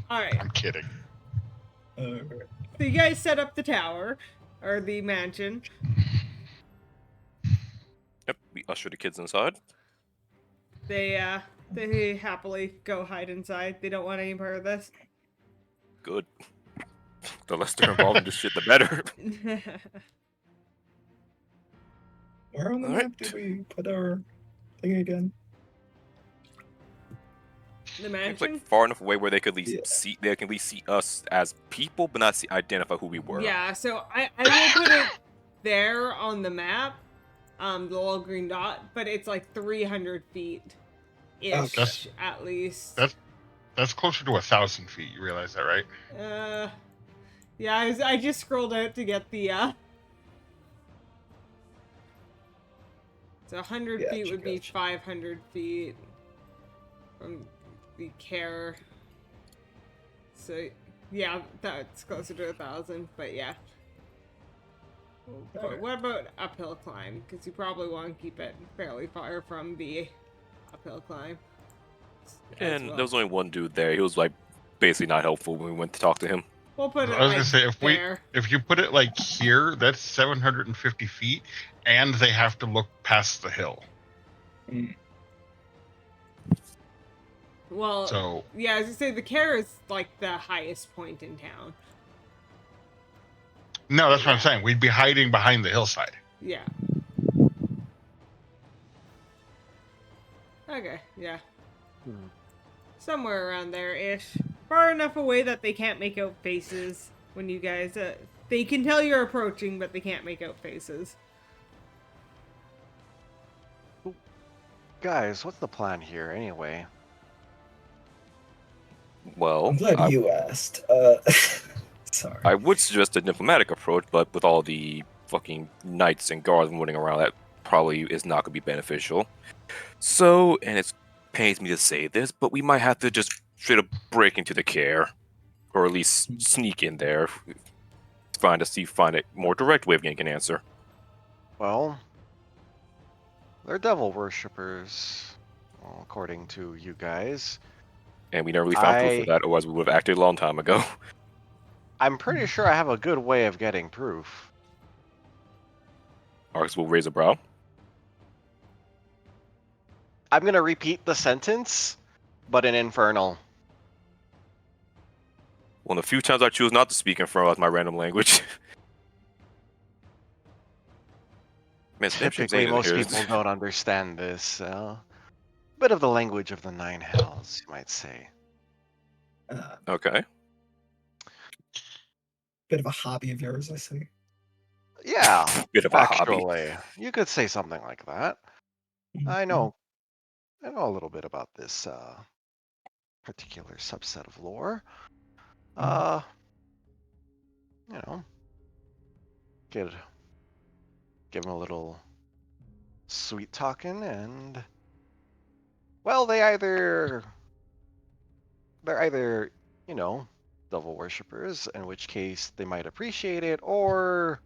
Alright, I'm kidding. so you guys set up the tower, or the mansion. Yep, we usher the kids inside. They happily go hide inside. They don't want any part of this. Good. The less they're involved in this shit, the better. Where on the Alright. map did we put our thing again? The It's mansion? like far enough away where they could at least Yeah. see. They can at least see us as people, but not identify who we were. Yeah, so I will put it there on the map, the little green dot, but it's like 300 feet ish Okay. at least. That's closer to 1,000 feet. You realize that, right? Yeah, I just scrolled out to get the So 100 Gotcha, feet would be gotcha. 500 feet from the care. So yeah, that's closer to 1,000. But yeah. But Alright. what about uphill climb? Because you probably want to keep it fairly far from the uphill climb. as And well. there was only one dude there. He was like basically not helpful when we went to talk to him. We'll put it I was like gonna say, there. if you put it like here, that's 750 feet, and they have to look past the hill. Well, So yeah, as I say, the care is like the highest point in town. no, that's what I'm saying. We'd be hiding behind the hillside. Yeah. Okay, yeah. Hmm. Somewhere around there-ish. Far enough away that they can't make out faces when you guys... they can tell you're approaching, but they can't make out faces. Guys, what's the plan here anyway? Well, I'm glad you asked. Sorry. I would suggest a diplomatic approach, but with all the fucking knights and guards running around, that probably is not going to be beneficial. So, and it pains me to say this, but we might have to just straight up break into the care, or at least sneak in there. Find a more direct way of getting an answer. Well, they're devil worshippers, well, according to you guys. And we never really found proof of that, otherwise we would have acted a long time ago. I'm pretty sure I have a good way of getting proof. Arx will raise a brow. I'm gonna repeat the sentence, but in Infernal. One of the few times I choose not to speak Infernal as my random language. Man, Snapchat's Typically, ain't in most here. people don't understand this. Bit of the language of the nine hells, you might say. Okay. Bit of a hobby of yours, I see. Yeah, Bit of a hobby. actually, you could say something like that. I know a little bit about this particular subset of lore. You know, give him a little sweet talking, and well, they're either devil worshippers, in which case they might appreciate it, or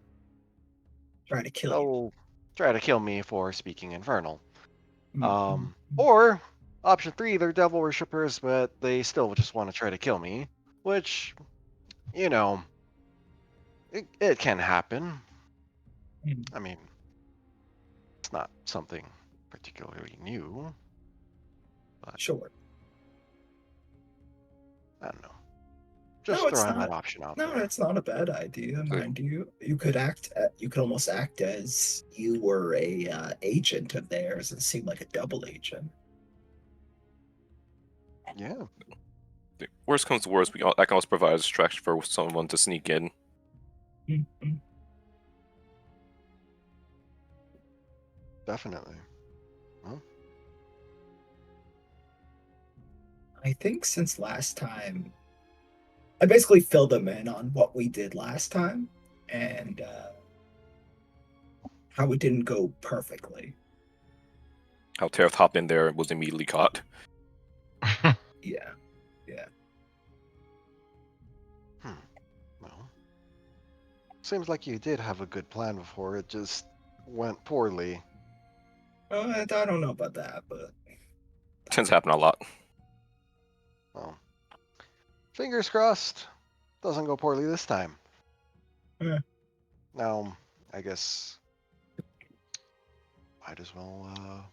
Try to kill you. they'll try to kill me for speaking Infernal. Mhm. Or option 3, they're devil worshippers, but they still just want to try to kill me, which, it can happen. Mhm. I mean, it's not something particularly new, but Sure. I don't know. Just No, it's throwing that not. option out No, there. it's not a bad idea, Okay. mind you. You could you could almost act as you were a agent of theirs and seem like a double agent. Yeah. Worst comes to worst, I can also provide a distraction for someone to sneak in. Mhm. Definitely. I think since last time, I basically filled them in on what we did last time and how it didn't go perfectly. How Tarath hopped in there and was immediately caught. Yeah. Well, seems like you did have a good plan before. It just went poorly. I don't know about that, but Tends to happen a lot. Well, fingers crossed. Doesn't go poorly this time. Yeah. Now, I guess might as well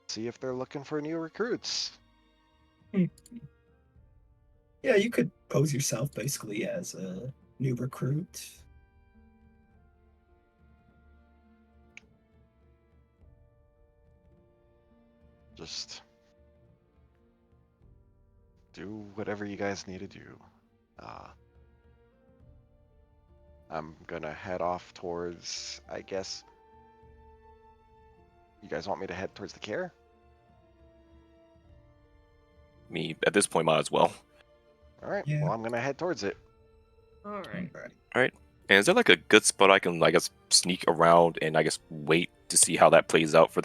see if they're looking for new recruits. yeah, you could pose yourself basically as a new recruit. Just do whatever you guys need to do. I'm gonna head off towards, I guess. You guys want me to head towards the care? Me, at this point, might as well. All right. Yeah. Well, I'm gonna head towards it. All right. Alright. And is there like a good spot I can, I guess, sneak around and I guess wait to see how that plays out for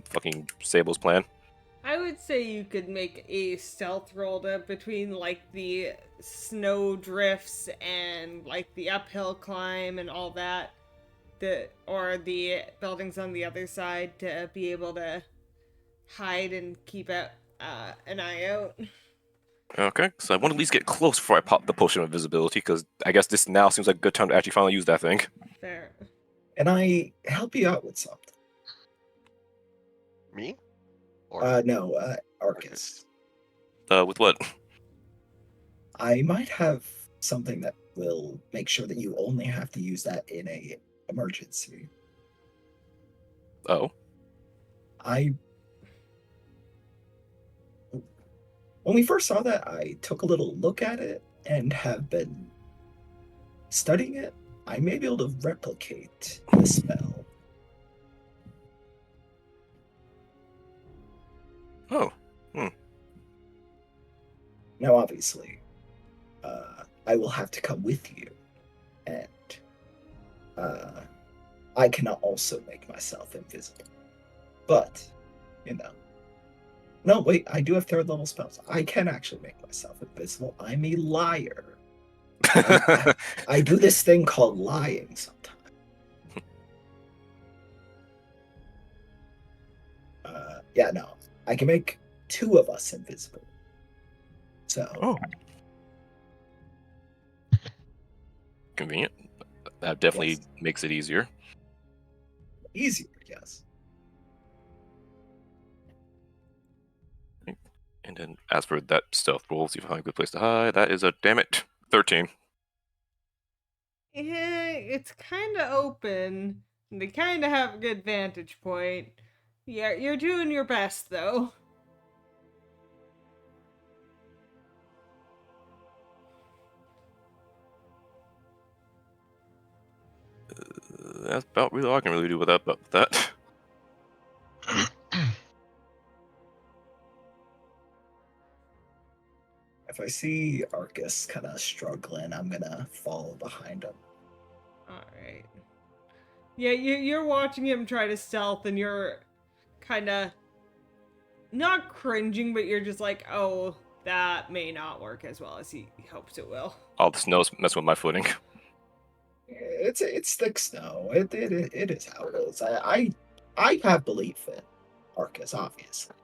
fucking Sable's plan? I would say you could make a stealth roll between like the snow drifts and like the uphill climb and all that, or the buildings on the other side to be able to hide and keep an eye out. Okay, so I want to at least get close before I pop the potion of invisibility, because I guess this now seems like a good time to actually finally use that thing. Fair. And I help you out with something. Me? Or No, Arcus. With what? I might have something that will make sure that you only have to use that in a emergency. Oh, When we first saw that, I took a little look at it and have been studying it. I may be able to replicate the spell. oh, Now, obviously, I will have to come with you, and I cannot also make myself invisible. But, no, wait, I do have third level spells. I can actually make myself invisible. I'm a liar. I do this thing called lying sometimes. Yeah, no, I can make two of us invisible. So, Oh. Convenient. That definitely Yes. makes it easier. Easier, yes. And then as for that stealth roll, see if I find a good place to hide. That is a damn it 13. Yeah, it's kind of open. They kind of have a good vantage point. Yeah, you're doing your best though. That's about really all I can really do with that. If I see Arcus kind of struggling, I'm gonna follow behind him. All right. Yeah, you're watching him try to stealth, and you're kind of not cringing, but you're just like, oh, that may not work as well as he hopes it will. All the snow's messing with my footing. It's thick snow. It is how it is. I have belief in Arcus, obviously.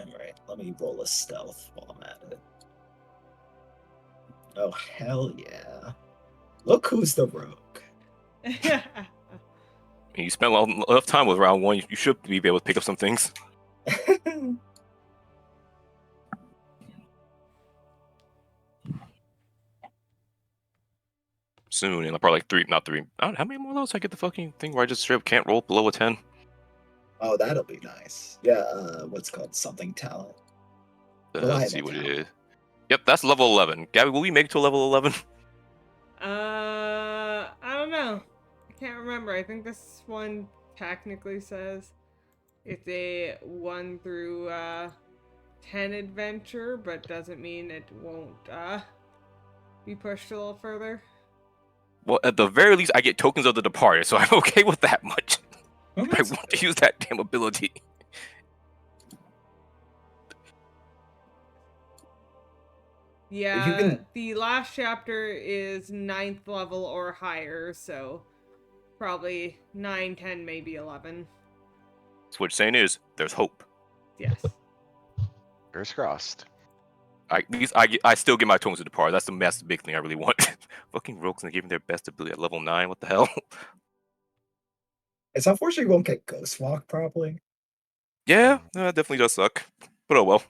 Alright, let me roll a stealth while I'm at it. Oh, hell yeah. Look who's the rogue. You spent enough time with round 1. You should be able to pick up some things. Soon, and I'll probably like 3, not 3. I don't know, how many more of those I get the fucking thing where I just straight up can't roll below a 10? Oh, that'll be nice. Yeah, what's it called? Something talent. Let's see what it is. Yep, that's level 11. Gabby, will we make it to level 11? I don't know. I can't remember. I think this one technically says it's a 1 through 10 adventure, but doesn't mean it won't be pushed a little further. Well, at the very least, I get tokens of the departed, so I'm okay with that much. Oh, I that's want good. to use that damn ability. Yeah, can- the last chapter is 9th level or higher, so probably 9, 10, maybe 11. So what you're saying is, there's hope. Yes. Fingers crossed. At least I still get my tokens of departed. That's the big thing I really want. Fucking rogues and giving their best ability at level 9. What the hell? It's unfortunate you won't get Ghost Walk, probably. Yeah, that definitely does suck. But oh well.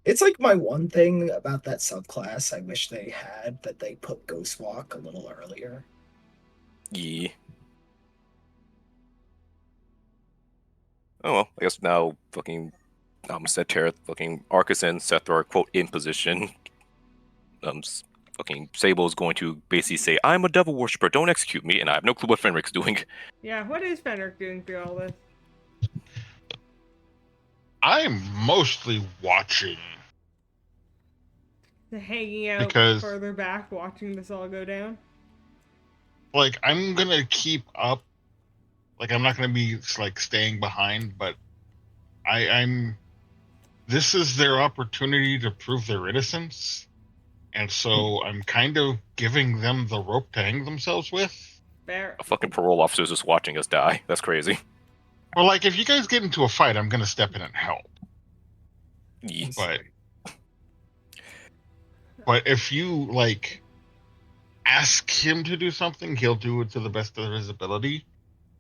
It's like my one thing about that subclass I wish they had, that they put Ghost Walk a little earlier. Yeah. Oh well, I guess now fucking Setera, fucking Arcus and Seth are quote in position. Fucking Sable's going to basically say, I'm a devil worshipper, don't execute me, and I have no clue what Fenric's doing. Yeah, what is Fenric doing through all this? I'm mostly watching. Hanging out Because- further back, watching this all go down? Like, I'm gonna keep up. Like, I'm not gonna be like staying behind, but I'm. This is their opportunity to prove their innocence, and so I'm kind of giving them the rope to hang themselves with. Fair. A fucking parole officer's just watching us die. That's crazy. Or like, if you guys get into a fight, I'm gonna step in and help. Yeah. But if you like ask him to do something, he'll do it to the best of his ability.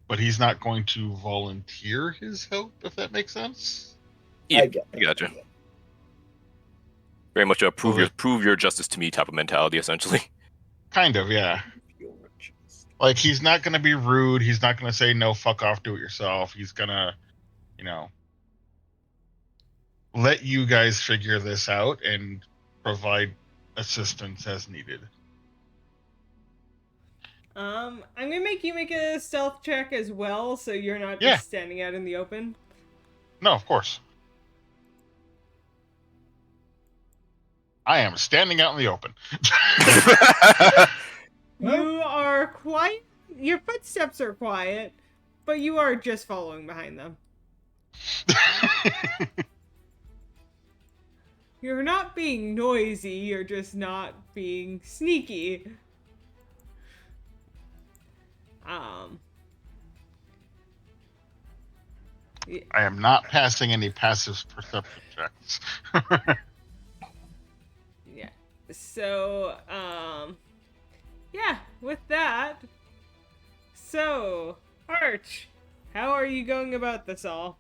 But he's not going to volunteer his help, if that makes sense. Yeah, I get that. I gotcha. Very much a prove Okay. your justice to me type of mentality, essentially. Kind of, yeah. Like, he's not going to be rude. He's not going to say, no, fuck off, do it yourself. He's going to, let you guys figure this out and provide assistance as needed. I'm gonna make you make a stealth check as well, so you're not just Yeah. standing out in the open. No, of course. I am standing out in the open. You are quiet. Your footsteps are quiet, but you are just following behind them. You're not being noisy, you're just not being sneaky. I am not passing any passive perception checks. Yeah. So, yeah, with that. So, Arch, how are you going about this all?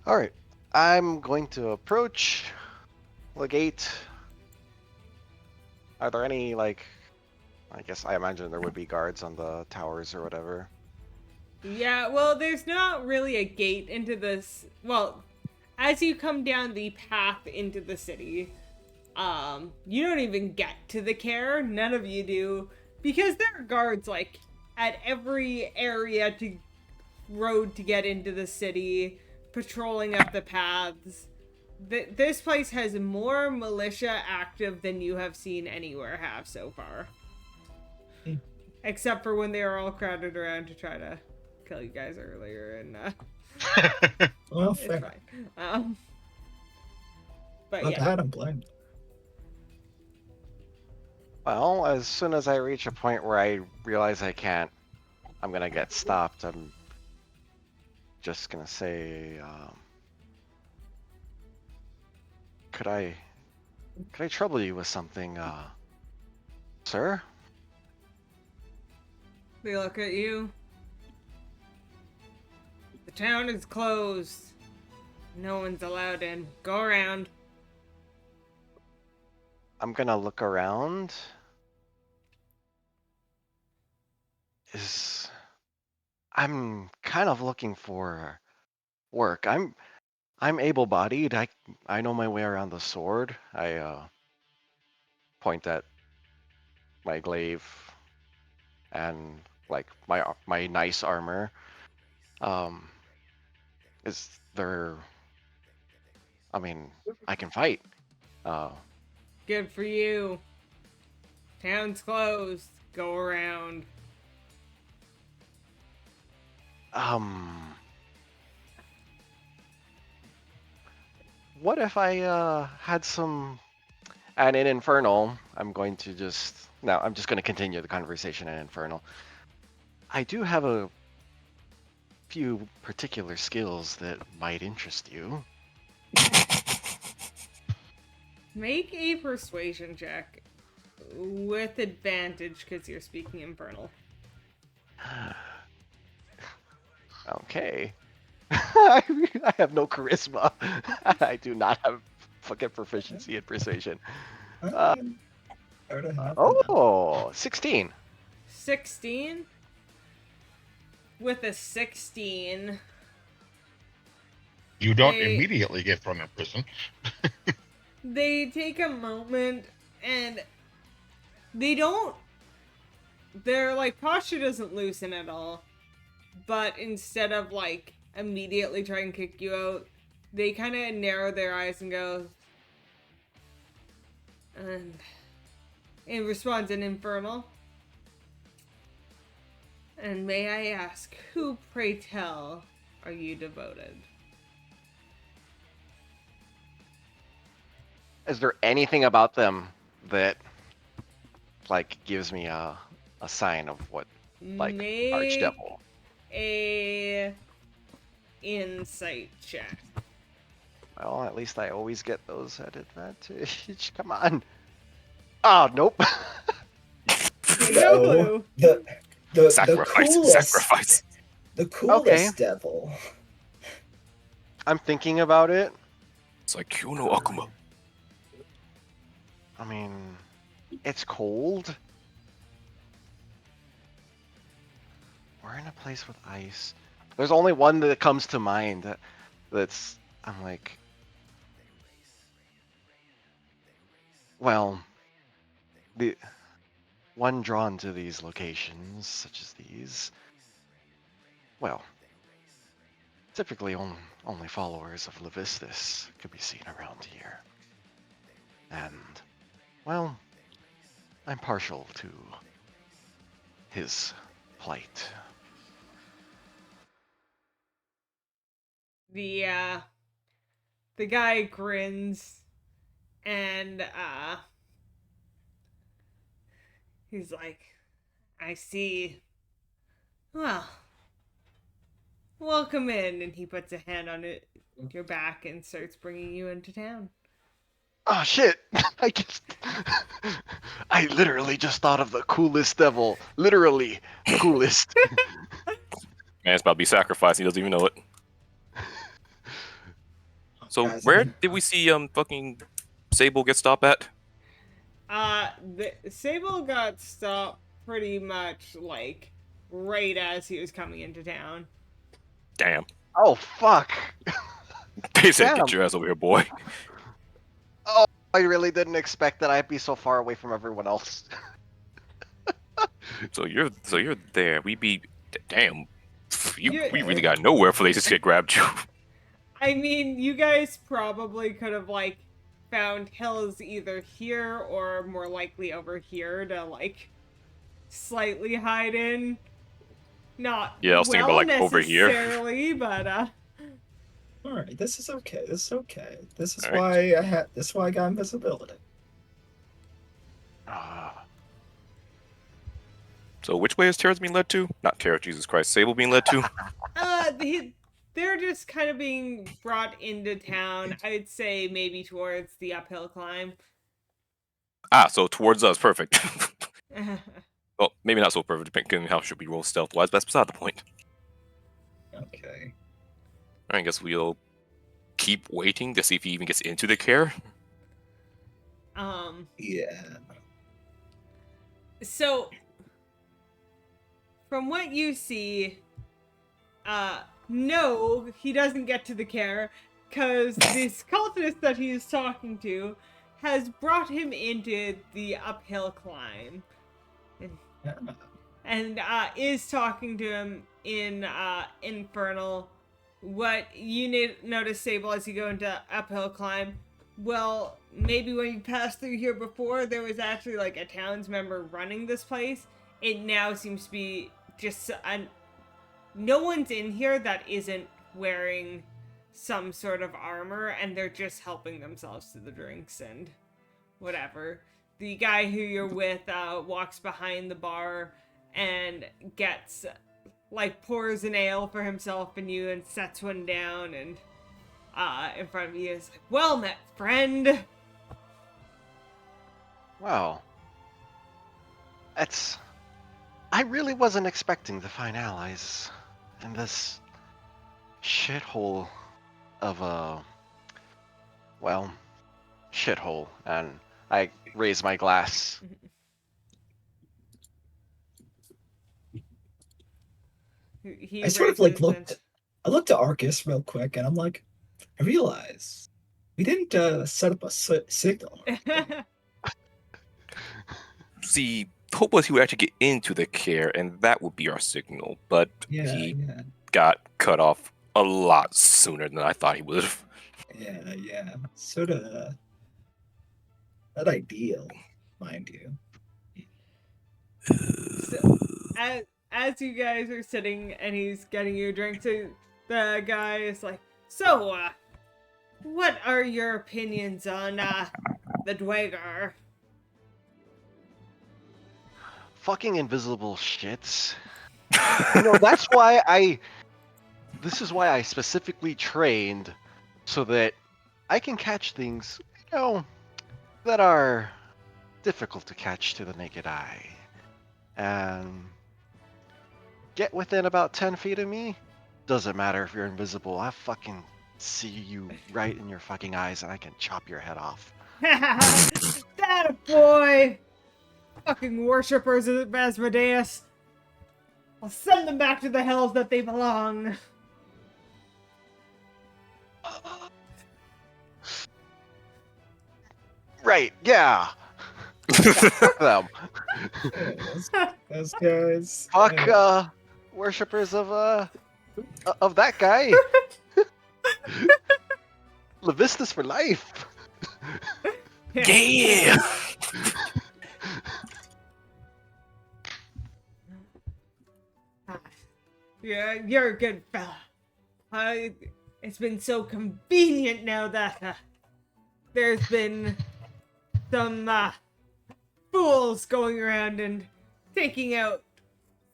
All right. I'm going to approach the gate. Are there any, like, I guess I imagine there would be guards on the towers or whatever. Yeah, well, there's not really a gate into this. Well, as you come down the path into the city, you don't even get to the care. None of you do, because there are guards like at every area to road to get into the city, patrolling up the paths. This place has more militia active than you have seen anywhere have so far. Except for when they were all crowded around to try to kill you guys earlier, and Well, it's fair. fine. But Not yeah, that I'm blind. Well, as soon as I reach a point where I realize I can't, I'm gonna get stopped. I'm just gonna say, could I trouble you with something, sir? they look at you. The town is closed. No one's allowed in. Go around. I'm gonna look around. I'm kind of looking for work. I'm able-bodied. I know my way around the sword. I point at my glaive and like my nice armor. Is there? I mean, I can fight. Uh, Good for you. Town's closed. Go around. what if I had some? And in Infernal, I'm going to just now. I'm just going to continue the conversation in Infernal. I do have a few particular skills that might interest you. Make a persuasion check with advantage because you're speaking Infernal. Okay. I have no charisma. I do not have fucking proficiency in persuasion. I would have had Oh, 16. 16? With a 16, You don't Hey. immediately get thrown in prison. they take a moment and they don't. Their like posture doesn't loosen at all. But instead of like immediately try and kick you out, they kind of narrow their eyes and go. And in response, an Infernal. And may I ask, who, pray tell, are you devoted? Is there anything about them that like gives me a sign of what like Make Archdevil? a insight check. Well, at least I always get those at advantage. Come on. Oh, nope. No No. clue. The Sacrifice, coolest, sacrifice. the coolest Okay. devil. I'm thinking about it. It's like Kyono Akuma. I mean, it's cold. We're in a place with ice. There's only one that comes to mind that's I'm like, well, the one drawn to these locations, such as these, well, typically only followers of Levistus could be seen around here. And, well, I'm partial to his plight. The guy grins and He's like, I see. Well, welcome in. And he puts a hand on your back and starts bringing you into town. Oh shit! I literally just thought of the coolest devil. Literally, the coolest. Man's about to be sacrificed. He doesn't even know it. So Guys, where did we see fucking Sable get stopped at? The Sable got stopped pretty much like right as he was coming into town. Damn. Oh fuck! They said, Damn. "Get your ass over here, boy." I really didn't expect that I'd be so far away from everyone else. So you're there. We be damn. We really Yeah. got nowhere before they just get grabbed you. I mean, you guys probably could have like found hills either here or more likely over here to like slightly hide in. Not Yeah, I was thinking about, like, over here. necessarily, but All right, this is okay. This is okay. This is All right. why I had. This is why I got invisibility. So which way is Terra's being led to? Not Terra, Jesus Christ. Sable being led to? they're just kind of being brought into town. I'd say maybe towards the uphill climb. Ah, so towards us. Perfect. Well, maybe not so perfect, depending on how should we roll stealth-wise, but that's beside the point. Okay. I guess we'll keep waiting to see if he even gets into the care. Yeah. So, from what you see, no, he doesn't get to the care, because this cultist that he is talking to has brought him into the uphill climb. And is talking to him in Infernal. What you notice, Sable, as you go into uphill climb, well, maybe when you passed through here before, there was actually like a towns member running this place. It now seems to be just no one's in here that isn't wearing some sort of armor, and they're just helping themselves to the drinks and whatever. The guy who you're with walks behind the bar and gets, like, pours an ale for himself and you and sets one down, and in front of you is like, well met, friend. Wow. I really wasn't expecting to find allies in this shithole of a, shithole, and I raise my glass. He I sort of like raises looked. I looked at Arcus real quick, and I'm like, I realized we didn't set up a signal. and- See, the hope was he would actually get into the care, and that would be our signal, but Yeah, he yeah, got cut off a lot sooner than I thought he would have. yeah. Sort of not ideal, mind you. So, as you guys are sitting and he's getting you a drink, so the guy is like, so, what are your opinions on, the Dwager? Fucking invisible shits. That's why this is why I specifically trained so that I can catch things, that are difficult to catch to the naked eye. And get within about 10 feet of me, doesn't matter if you're invisible. I fucking see you right in your fucking eyes and I can chop your head off. That a boy! Fucking worshippers of Asmodeus. I'll send them back to the hells that they belong. Right, yeah. Fuck them. Yeah, those guys. Fuck worshippers of that guy. Levistus for life. Yeah! Yeah, you're a good fella. It's been so convenient now that there's been some fools going around and taking out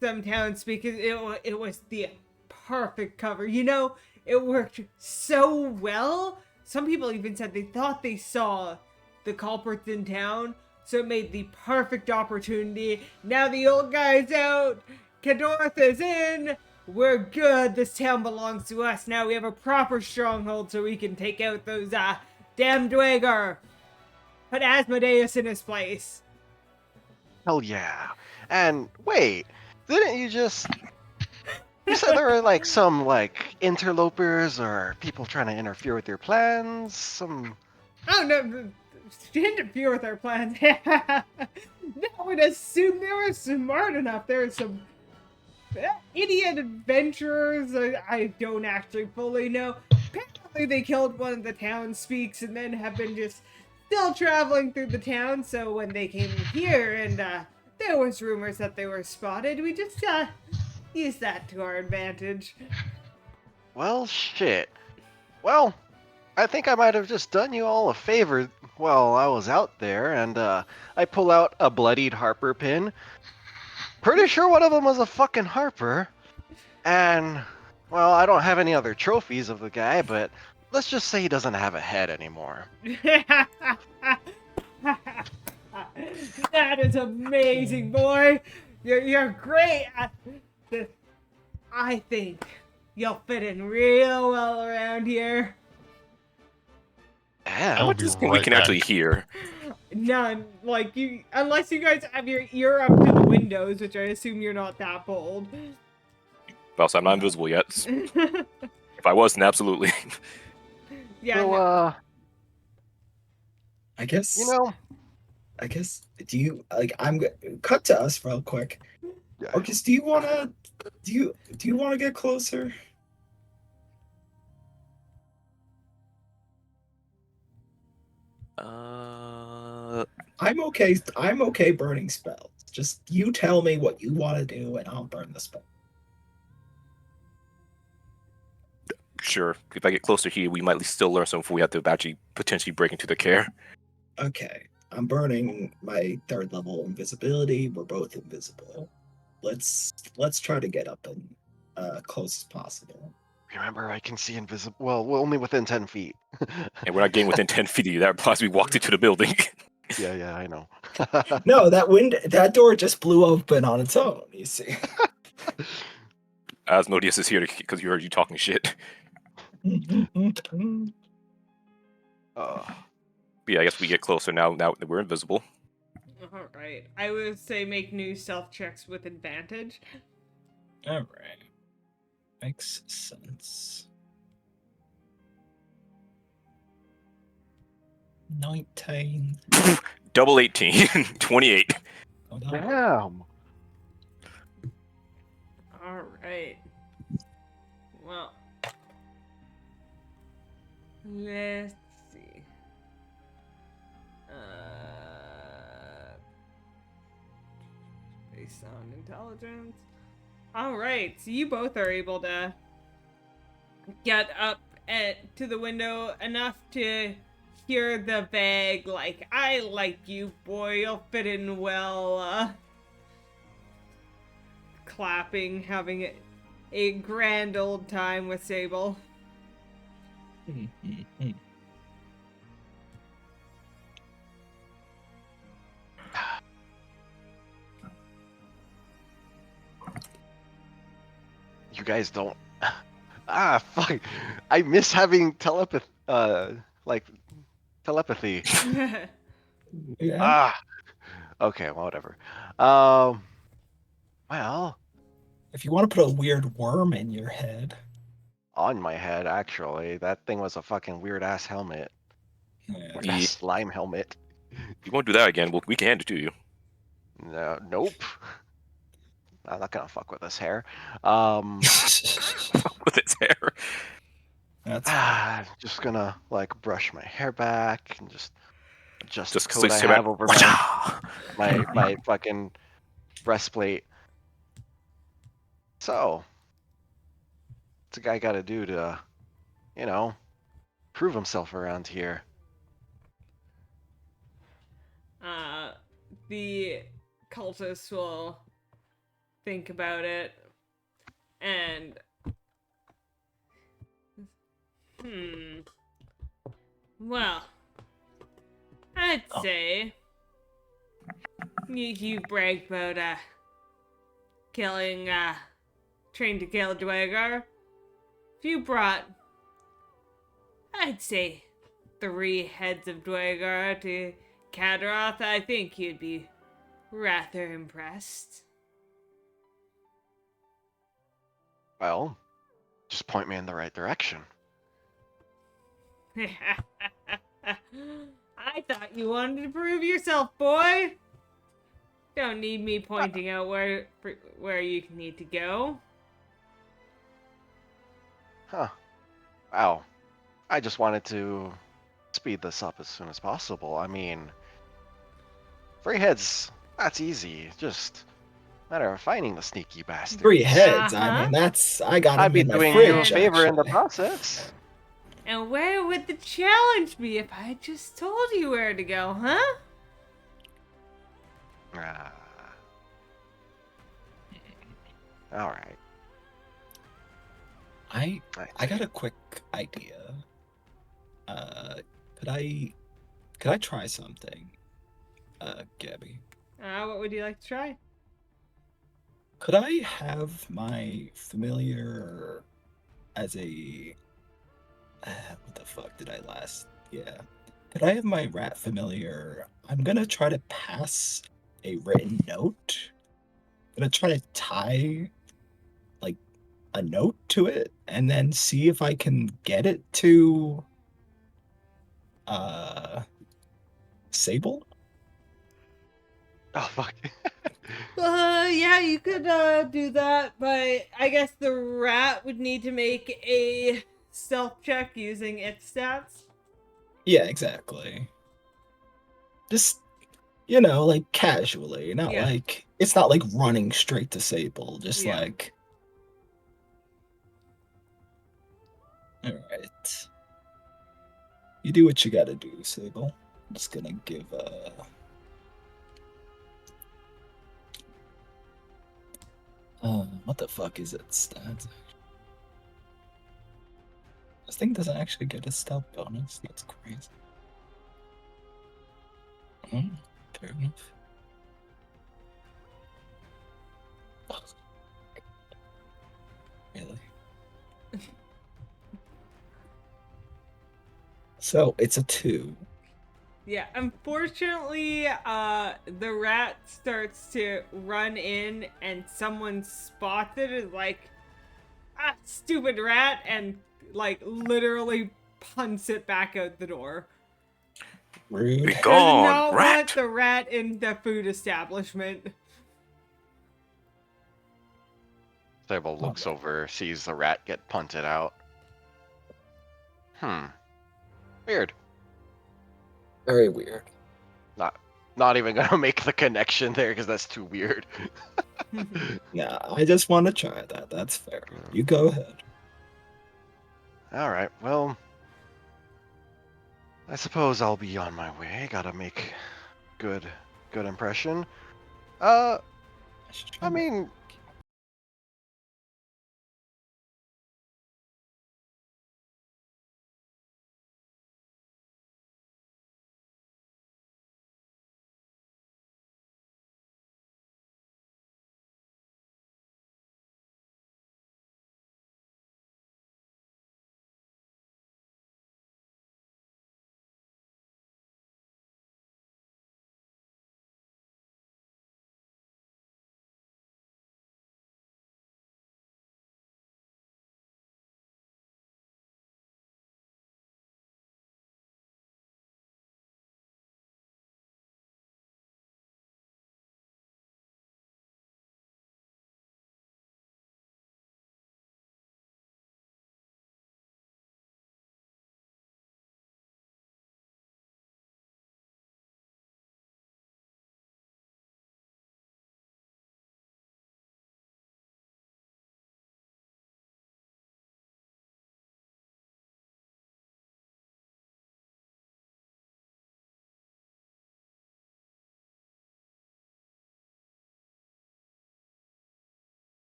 some towns because it was the perfect cover. You know, it worked so well. Some people even said they thought they saw the culprits in town, so it made the perfect opportunity. Now the old guy's out, Kadorth is in, we're good, this town belongs to us. Now we have a proper stronghold so we can take out those damn Dwager. Put Asmodeus in his place. Hell yeah. And wait, didn't you just... You said there were like some like interlopers or people trying to interfere with your plans? Some... Oh no, she interfere with our plans. I would assume they were smart enough. There are some idiot adventurers. I don't actually fully know. Apparently they killed one of the townspeaks and then have been just still traveling through the town. So when they came here and there was rumors that they were spotted, we just used that to our advantage. Well, shit. Well, I think I might have just done you all a favor while I was out there, and I pull out a bloodied Harper pin. Pretty sure one of them was a fucking Harper. And, well, I don't have any other trophies of the guy, but let's just say he doesn't have a head anymore. That is amazing, boy. You're great. I think you'll fit in real well around here. Yeah. I'll What be is we right can back. actually hear? None. Like, you, unless you guys have your ear up to the windows, which I assume you're not that bold. Also, I'm not invisible yet. If I wasn't, absolutely. Yeah. So, no. I guess. you know... I guess. Do you like? Cut to us real quick. Yeah. Orcus, do you wanna? Do you wanna get closer? I'm okay. I'm okay burning spells. Just you tell me what you want to do, and I'll burn the spell. Sure. If I get closer here, we might still learn something before we have to actually potentially break into the care. Okay, I'm burning my 3rd level invisibility. We're both invisible. Let's try to get up and close as possible. Remember, I can see invisible. Well, only within 10 feet. And we're not getting within 10 feet of you. That implies we walked into the building. Yeah, I know. No, that door just blew open on its own. You see. Asmodeus is here because he heard you talking shit. Uh, But yeah, I guess we get closer now that we're invisible. Alright. I would say make new stealth checks with advantage. All right, makes sense. 19. Double 18. 28. Hold on. damn. Alright. Well. Let's see. Based on intelligence. Alright, so you both are able to get up to the window enough to hear the vague, like, I like you, boy, you'll fit in well, clapping, having a grand old time with Sable. You guys don't... fuck. I miss having telepathy. Yeah. Okay, well, whatever. Well, If you want to put a weird worm in your head. on my head, actually. That thing was a fucking weird-ass helmet. Yeah. Weird-ass slime helmet. If you want to do that again, well, we can hand it to you. No, nope. I'm not gonna fuck with this hair. With its hair. That's Just gonna, like, brush my hair back and just adjust Just the coat I sit have back. over Whatcha! my fucking breastplate. So, what's a guy gotta do to, you know, prove himself around here? the cultists will think about it. And well, I'd say you bragged about killing trained to kill Dwagar. If you brought, I'd say, 3 heads of Dwagar to Kadroth, I think you'd be rather impressed. Well, just point me in the right direction. I thought you wanted to prove yourself, boy. Don't need me pointing out where you need to go. Huh. Wow. I just wanted to speed this up as soon as possible. I mean, 3 heads, that's easy. Just a matter of finding the sneaky bastard. 3 heads. Uh-huh. I mean, I got I'd him be in my doing fridge, you a favor in the actually. process. And where would the challenge be if I just told you where to go, huh? Ah. All right. I got a quick idea. Could I try something? Gabby. What would you like to try? Could I have my familiar as a what the fuck did I last? Yeah. Could I have my rat familiar? I'm gonna try to pass a written note. I'm gonna try to tie like a note to it and then see if I can get it to Sable. Oh fuck. Yeah, you could do that, but I guess the rat would need to make a stealth check using its stats. Yeah, exactly. Just like casually, not Yeah. like it's not like running straight to Sable, just Yeah. like all right. You do what you gotta do, Sable. I'm just gonna give what the fuck is it stats? This thing doesn't actually get a stealth bonus. That's crazy. Fair enough. Really? So it's a 2. Yeah, unfortunately, the rat starts to run in and someone spots it as like, stupid rat, and like literally punts it back out the door. Rude. Be Does gone, not rat! want the rat in the food establishment. Sable looks over, sees the rat get punted out. Weird. Very weird. Not even gonna make the connection there because that's too weird. Yeah, I just want to try that. That's fair. You go ahead. All right. Well, I suppose I'll be on my way. Gotta make good impression. I mean,